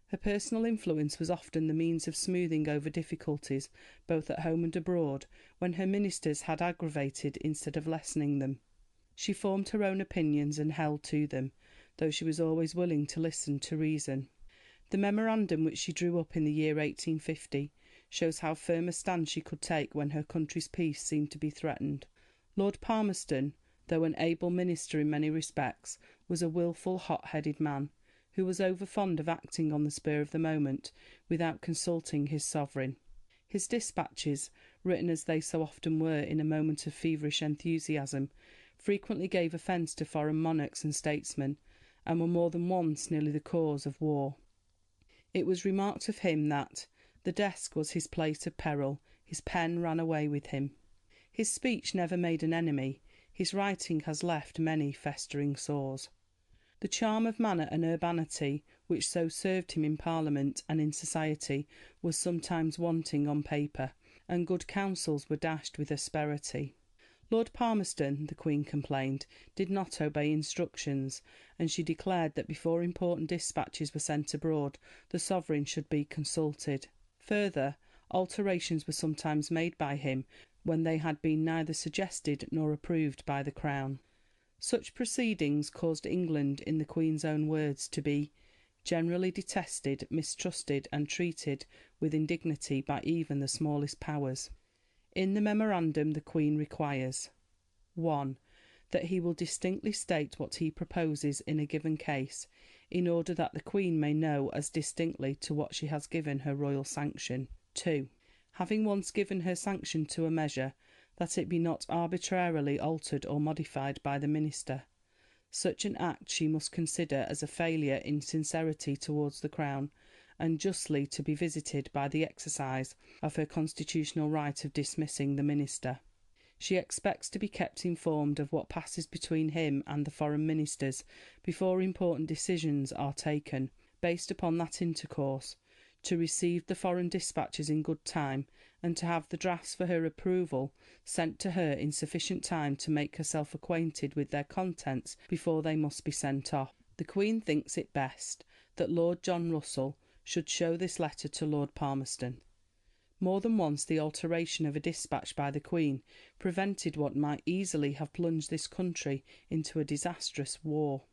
Her personal influence was often the means of smoothing over difficulties, both at home and abroad, when her ministers had aggravated instead of lessening them. She formed her own opinions and held to them, though she was always willing to listen to reason. The memorandum which she drew up in the year 1850 shows how firm a stand she could take when her country's peace seemed to be threatened. Lord Palmerston, though an able minister in many respects, was a wilful, hot-headed man, who was over fond of acting on the spur of the moment, without consulting his sovereign. His dispatches, written as they so often were in a moment of feverish enthusiasm, frequently gave offence to foreign monarchs and statesmen, and were more than once nearly the cause of war. It was remarked of him that "the desk was his place of peril, his pen ran away with him." His speech never made an enemy, his writing has left many festering sores. The charm of manner and urbanity which so served him in Parliament and in society was sometimes wanting on paper, and good counsels were dashed with asperity. Lord Palmerston, the Queen complained, did not obey instructions, and she declared that before important dispatches were sent abroad the sovereign should be consulted. Further, alterations were sometimes made by him when they had been neither suggested nor approved by the Crown. Such proceedings caused England, in the Queen's own words, to be "generally detested, mistrusted, and treated with indignity by even the smallest powers." In the memorandum the Queen requires 1. That he will distinctly state what he proposes in a given case, in order that the Queen may know as distinctly to what she has given her royal sanction. 2. Having once given her sanction to a measure, that it be not arbitrarily altered or modified by the minister. Such an act she must consider as a failure in sincerity towards the Crown, and justly to be visited by the exercise of her constitutional right of dismissing the minister. She expects to be kept informed of what passes between him and the foreign ministers before important decisions are taken, based upon that intercourse, to receive the foreign dispatches in good time, and to have the drafts for her approval sent to her in sufficient time to make herself acquainted with their contents before they must be sent off. The Queen thinks it best that Lord John Russell should show this letter to Lord Palmerston. More than once the alteration of a dispatch by the Queen prevented what might easily have plunged this country into a disastrous war.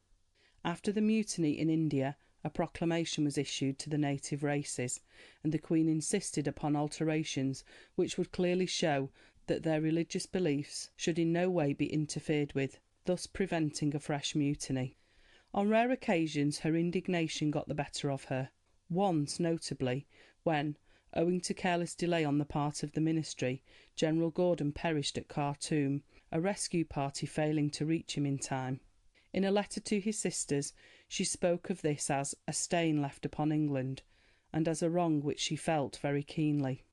After the mutiny in India, a proclamation was issued to the native races, and the Queen insisted upon alterations which would clearly show that their religious beliefs should in no way be interfered with, thus preventing a fresh mutiny. On rare occasions her indignation got the better of her. Once, notably, when, owing to careless delay on the part of the ministry, General Gordon perished at Khartoum, a rescue party failing to reach him in time. In a letter to his sisters she spoke of this as a stain left upon England, and as a wrong which she felt very keenly.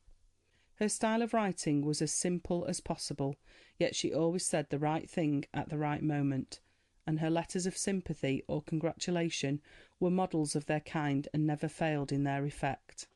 Her style of writing was as simple as possible, yet she always said the right thing at the right moment, and her letters of sympathy or congratulation were models of their kind and never failed in their effect.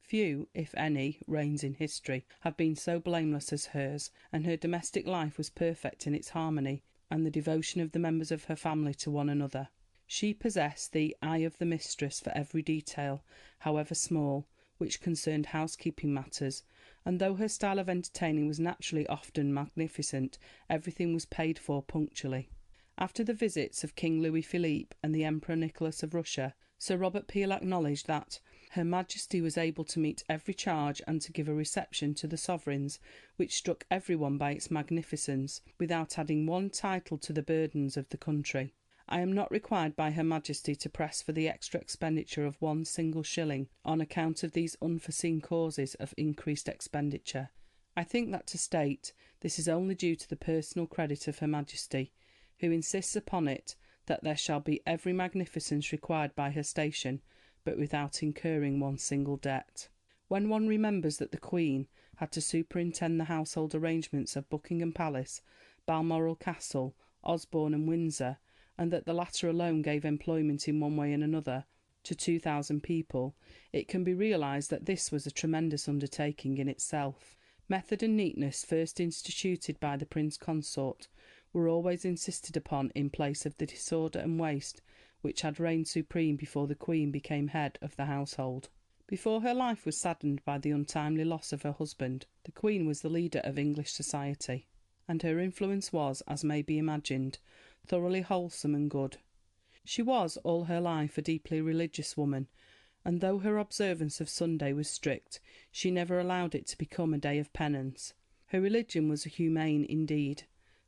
Few, if any, reigns in history have been so blameless as hers, and her domestic life was perfect in its harmony and the devotion of the members of her family to one another. She possessed the eye of the mistress for every detail, however small, which concerned housekeeping matters, and though her style of entertaining was naturally often magnificent, everything was paid for punctually. After the visits of King Louis Philippe and the Emperor Nicholas of Russia, Sir Robert Peel acknowledged that Her Majesty was able to meet every charge and to give a reception to the sovereigns which struck everyone by its magnificence, without adding one title to the burdens of the country. I am not required by Her Majesty to press for the extra expenditure of one single shilling on account of these unforeseen causes of increased expenditure. I think that to state this is only due to the personal credit of Her Majesty, who insists upon it that there shall be every magnificence required by her station, but without incurring one single debt. When one remembers that the Queen had to superintend the household arrangements of Buckingham Palace, Balmoral Castle, Osborne and Windsor, and that the latter alone gave employment in one way and another to 2,000 people, it can be realised that this was a tremendous undertaking in itself. Method and neatness, first instituted by the Prince Consort, were always insisted upon in place of the disorder and waste which had reigned supreme before the Queen became head of the household. Before her life was saddened by the untimely loss of her husband, the Queen was the leader of English society, and her influence was, as may be imagined, thoroughly wholesome and good. She was all her life a deeply religious woman, and though her observance of Sunday was strict, she never allowed it to become a day of penance. Her religion was humane indeed.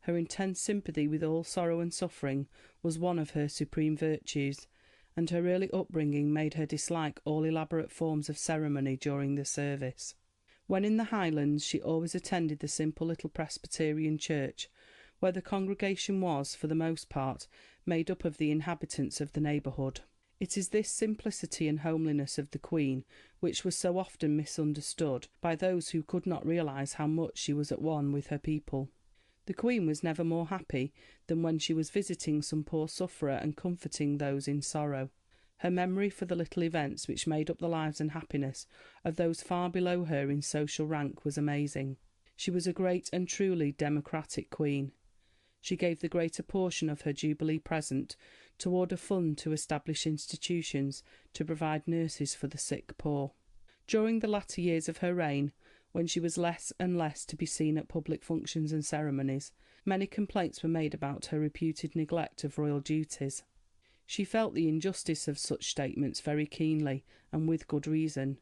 Her intense sympathy with all sorrow and suffering was one of her supreme virtues, and her early upbringing made her dislike all elaborate forms of ceremony during the service. When in the Highlands she always attended the simple little Presbyterian church, where the congregation was, for the most part, made up of the inhabitants of the neighbourhood. It is this simplicity and homeliness of the Queen which was so often misunderstood by those who could not realise how much she was at one with her people. The Queen was never more happy than when she was visiting some poor sufferer and comforting those in sorrow. Her memory for the little events which made up the lives and happiness of those far below her in social rank was amazing. She was a great and truly democratic Queen. She gave the greater portion of her Jubilee present toward a fund to establish institutions to provide nurses for the sick poor. During the latter years of her reign, when she was less and less to be seen at public functions and ceremonies, many complaints were made about her reputed neglect of royal duties. She felt the injustice of such statements very keenly, and with good reason.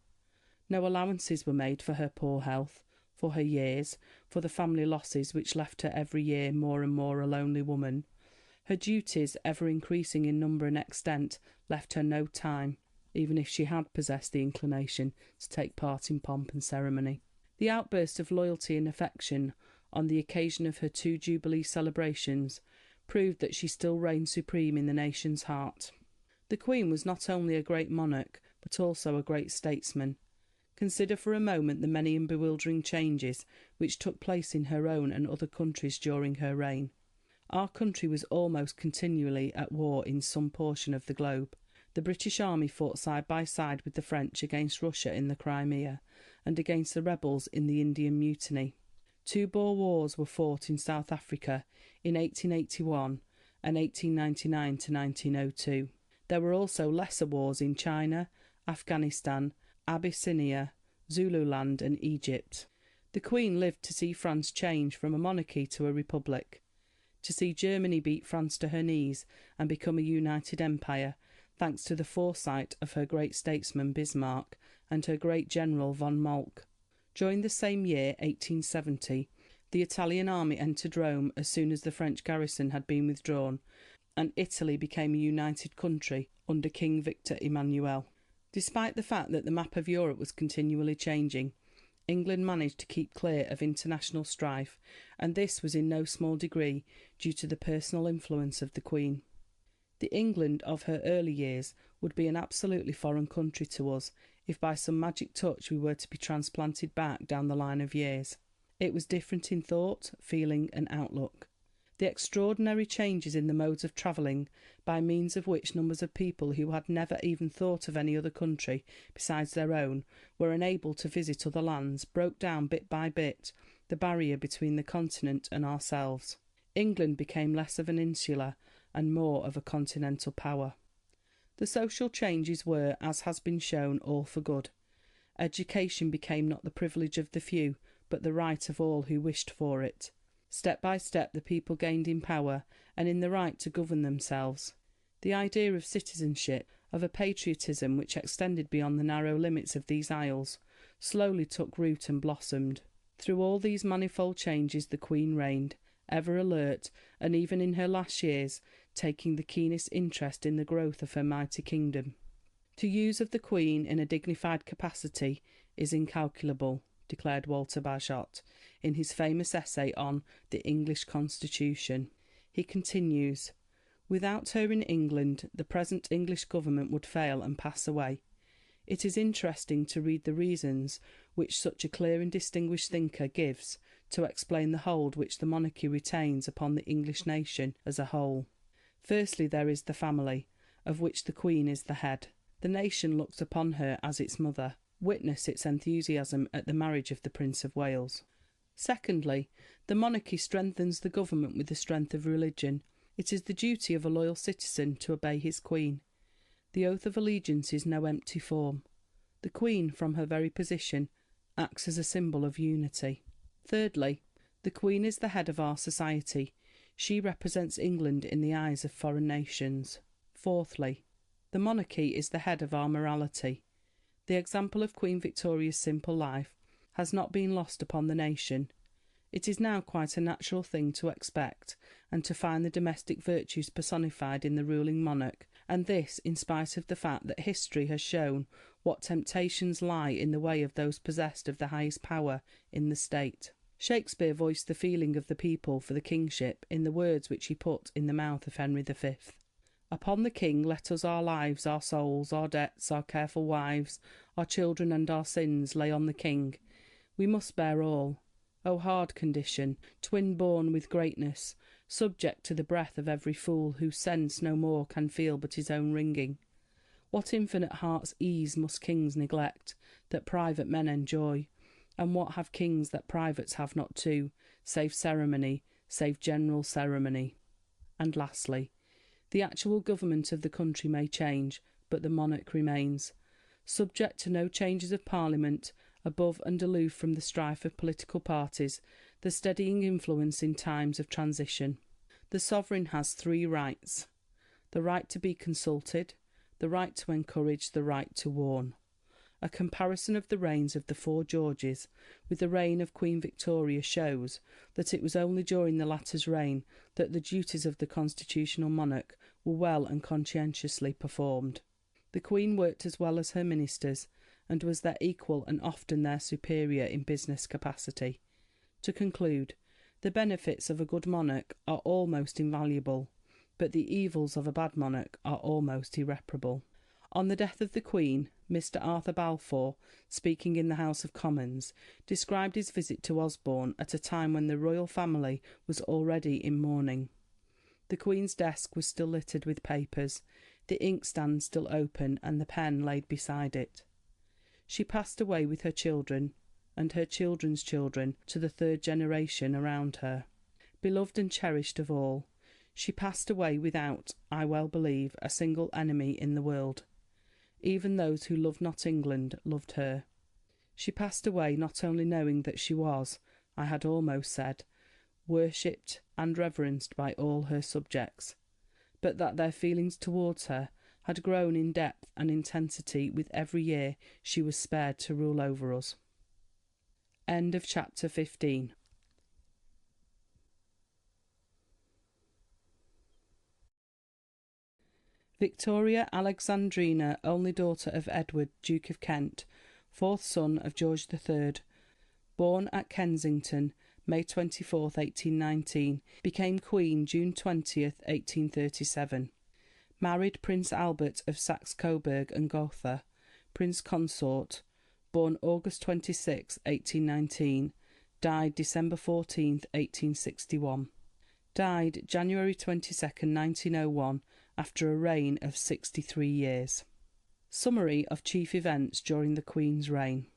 No allowances were made for her poor health, for her years, for the family losses which left her every year more and more a lonely woman. Her duties, ever increasing in number and extent, left her no time, even if she had possessed the inclination, to take part in pomp and ceremony. The outburst of loyalty and affection on the occasion of her 2 Jubilee celebrations proved that she still reigned supreme in the nation's heart. The Queen was not only a great monarch, but also a great statesman. Consider for a moment the many and bewildering changes which took place in her own and other countries during her reign. Our country was almost continually at war in some portion of the globe. The British army fought side by side with the French against Russia in the Crimea, and against the rebels in the Indian Mutiny. 2 Boer Wars were fought in South Africa in 1881 and 1899 to 1902. There were also lesser wars in China, Afghanistan, Abyssinia, Zululand and Egypt. The Queen lived to see France change from a monarchy to a republic, to see Germany beat France to her knees and become a united empire, thanks to the foresight of her great statesman Bismarck and her great general von Moltke. During the same year, 1870, the Italian army entered Rome as soon as the French garrison had been withdrawn, and Italy became a united country under King Victor Emmanuel. Despite the fact that the map of Europe was continually changing, England managed to keep clear of international strife, and this was in no small degree due to the personal influence of the Queen. The England of her early years would be an absolutely foreign country to us if by some magic touch we were to be transplanted back down the line of years. It was different in thought, feeling and outlook. The extraordinary changes in the modes of travelling, by means of which numbers of people who had never even thought of any other country besides their own were enabled to visit other lands, broke down bit by bit the barrier between the continent and ourselves. England became less of an insular and more of a continental power. The social changes were, as has been shown, all for good. Education became not the privilege of the few, but the right of all who wished for it. Step by step the people gained in power and in the right to govern themselves. The idea of citizenship, of a patriotism which extended beyond the narrow limits of these isles, slowly took root and blossomed. Through all these manifold changes the Queen reigned, ever alert, and even in her last years taking the keenest interest in the growth of her mighty kingdom. To use of the Queen in a dignified capacity is incalculable, declared Walter Bagehot in his famous essay on The English Constitution. He continues, "Without her in England, the present English government would fail and pass away. It is interesting to read the reasons which such a clear and distinguished thinker gives to explain the hold which the monarchy retains upon the English nation as a whole. Firstly, there is the family, of which the Queen is the head. The nation looks upon her as its mother. Witness its enthusiasm at the marriage of the Prince of Wales. Secondly, the monarchy strengthens the government with the strength of religion. It is the duty of a loyal citizen to obey his Queen. The oath of allegiance is no empty form. The Queen, from her very position, acts as a symbol of unity. Thirdly, the Queen is the head of our society. She represents England in the eyes of foreign nations. Fourthly, the monarchy is the head of our morality. The example of Queen Victoria's simple life has not been lost upon the nation. It is now quite a natural thing to expect and to find the domestic virtues personified in the ruling monarch, and this in spite of the fact that history has shown what temptations lie in the way of those possessed of the highest power in the state. Shakespeare voiced the feeling of the people for the kingship in the words which he put in the mouth of Henry V. Upon the king let us our lives, our souls, our debts, our careful wives, our children and our sins lay on the king. We must bear all. O hard condition, twin born with greatness, subject to the breath of every fool whose sense no more can feel but his own wringing. What infinite heart's ease must kings neglect, that private men enjoy? And what have kings that privates have not too, save ceremony, save general ceremony? And lastly, the actual government of the country may change, but the monarch remains, subject to no changes of Parliament, above and aloof from the strife of political parties, the steadying influence in times of transition. The sovereign has three rights: the right to be consulted, the right to encourage, the right to warn. A comparison of the reigns of the four Georges with the reign of Queen Victoria shows that it was only during the latter's reign that the duties of the constitutional monarch were well and conscientiously performed. The Queen worked as well as her ministers, and was their equal and often their superior in business capacity. To conclude, the benefits of a good monarch are almost invaluable, but the evils of a bad monarch are almost irreparable. On the death of the Queen, Mr. Arthur Balfour, speaking in the House of Commons, described his visit to Osborne at a time when the royal family was already in mourning. The Queen's desk was still littered with papers, the inkstand still open, and the pen laid beside it. She passed away with her children, and her children's children, to the third generation around her. Beloved and cherished of all, she passed away without, I well believe, a single enemy in the world. Even those who loved not England loved her. She passed away not only knowing that she was, I had almost said, worshipped and reverenced by all her subjects, but that their feelings towards her had grown in depth and intensity with every year she was spared to rule over us. End of chapter 15. Victoria Alexandrina, only daughter of Edward, Duke of Kent, fourth son of George III, born at Kensington, May 24, 1819, became Queen June 20, 1837. Married Prince Albert of Saxe-Coburg and Gotha, Prince Consort, born August 26, 1819, died December 14, 1861. Died January 22, 1901, after a reign of 63 years. Summary of chief events during the Queen's reign.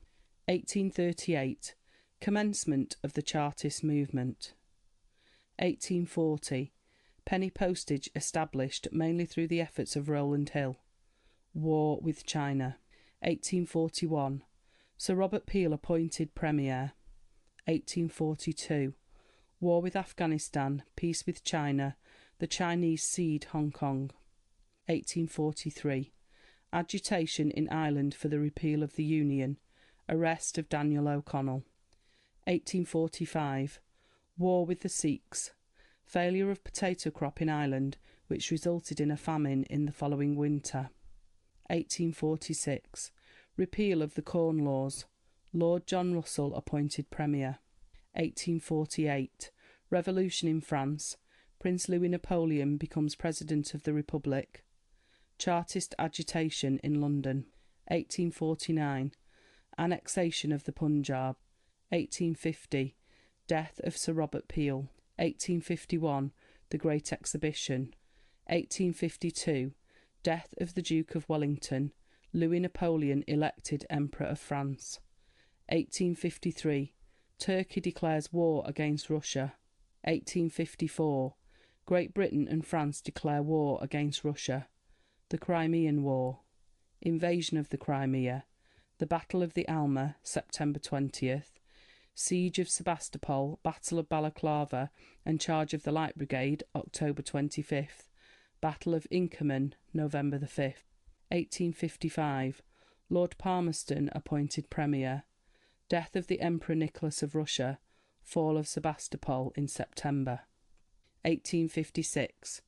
1838. Commencement of the Chartist movement. 1840. Penny postage established mainly through the efforts of Rowland Hill. War with China. 1841. Sir Robert Peel appointed Premier. 1842. War with Afghanistan, peace with China, the Chinese cede Hong Kong. 1843. Agitation in Ireland for the repeal of the Union. Arrest of Daniel O'Connell. 1845. War with the Sikhs. Failure of potato crop in Ireland, which resulted in a famine in the following winter. 1846. Repeal of the Corn Laws. Lord John Russell appointed Premier. 1848. Revolution in France. Prince Louis Napoleon becomes President of the Republic. Chartist agitation in London. 1849. Annexation of the Punjab. 1850. Death of Sir Robert Peel. 1851. The Great Exhibition. 1852. Death of the Duke of Wellington. Louis Napoleon elected Emperor of France. 1853. Turkey declares war against Russia. 1854. Great Britain and France declare war against Russia. The Crimean War. Invasion of the Crimea. The Battle of the Alma, September 20th. Siege of Sebastopol, Battle of Balaclava and Charge of the Light Brigade, October 25th. Battle of Inkerman, November the 5th. 1855. Lord Palmerston appointed Premier. Death of the Emperor Nicholas of Russia. Fall of Sebastopol in September. 1856.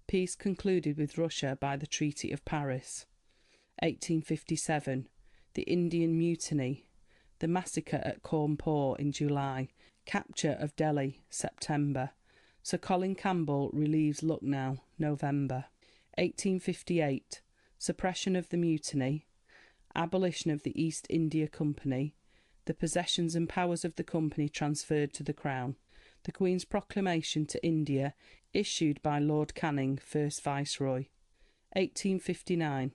Peace concluded with Russia by the Treaty of Paris. 1857. The Indian Mutiny. The massacre at Cawnpore in July. Capture of Delhi, September. Sir Colin Campbell relieves Lucknow, November. 1858. Suppression of the mutiny. Abolition of the East India Company. The possessions and powers of the company transferred to the Crown. The Queen's proclamation to India, issued by Lord Canning, first Viceroy. 1859.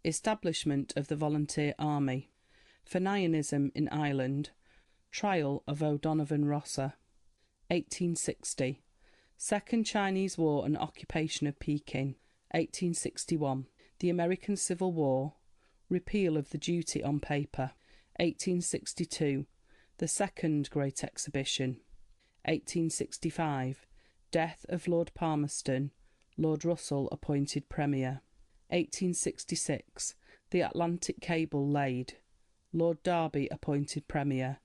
Establishment of the Volunteer Army. Fenianism in Ireland. Trial of O'Donovan Rossa. 1860. Second Chinese War and occupation of Peking. 1861. The American Civil War. Repeal of the duty on paper. 1862. The Second Great Exhibition. 1865. Death of Lord Palmerston. Lord Russell appointed Premier. 1866. The Atlantic Cable laid. Lord Derby appointed Premier.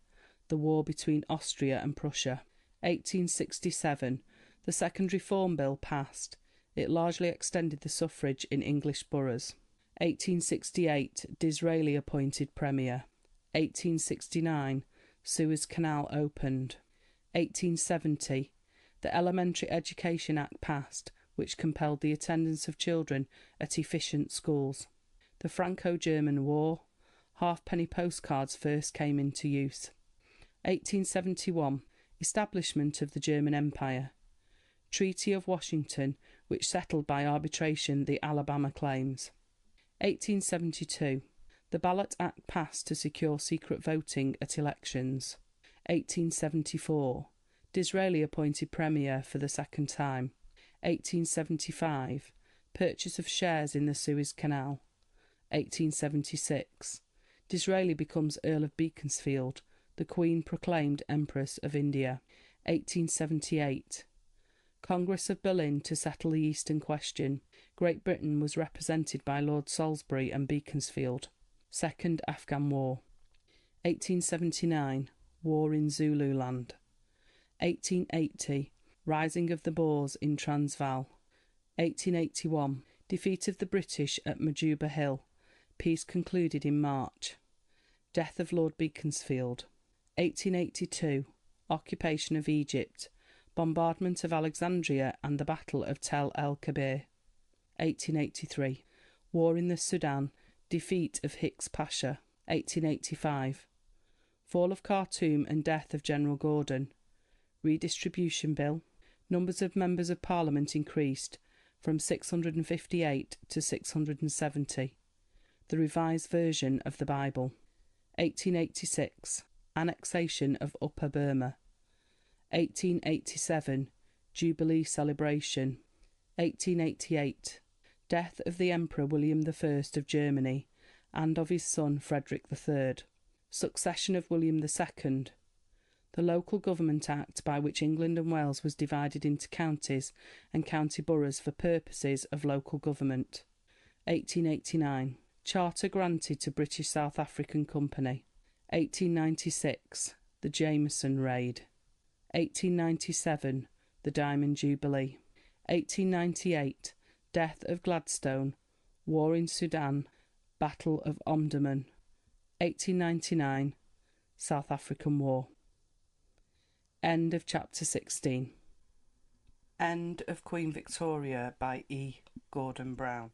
The war between Austria and Prussia. 1867. The Second Reform Bill passed. It largely extended the suffrage in English boroughs. 1868. Disraeli appointed Premier. 1869. Suez Canal opened. 1870. The Elementary Education Act passed, which compelled the attendance of children at efficient schools. The Franco-German War. Halfpenny postcards first came into use. 1871. Establishment of the German Empire. Treaty of Washington, which settled by arbitration the Alabama claims. 1872. The Ballot Act passed to secure secret voting at elections. 1874. Disraeli appointed Premier for the second time. 1875. Purchase of shares in the Suez Canal. 1876. Disraeli becomes Earl of Beaconsfield. The Queen proclaimed Empress of India. 1878. Congress of Berlin to settle the Eastern Question. Great Britain was represented by Lord Salisbury and Beaconsfield. Second Afghan War. 1879. War in Zululand. 1880. Rising of the Boers in Transvaal. 1881. Defeat of the British at Majuba Hill. Peace concluded in March. Death of Lord Beaconsfield. 1882. Occupation of Egypt. Bombardment of Alexandria and the Battle of Tel el-Kebir. 1883. War in the Sudan. Defeat of Hicks Pasha. 1885. Fall of Khartoum and death of General Gordon. Redistribution Bill. Numbers of members of Parliament increased from 658 to 670. The revised version of the Bible. 1886. Annexation of Upper Burma. 1887. Jubilee celebration. 1888. Death of the Emperor William I of Germany and of his son Frederick III. Succession of William II. The Local Government Act, by which England and Wales was divided into counties and county boroughs for purposes of local government. 1889. Charter granted to British South African Company. 1896. The Jameson Raid. 1897. The Diamond Jubilee. 1898. Death of Gladstone. War in Sudan. Battle of Omdurman. 1899. South African War. End of chapter 16. End of Queen Victoria by E. Gordon Brown.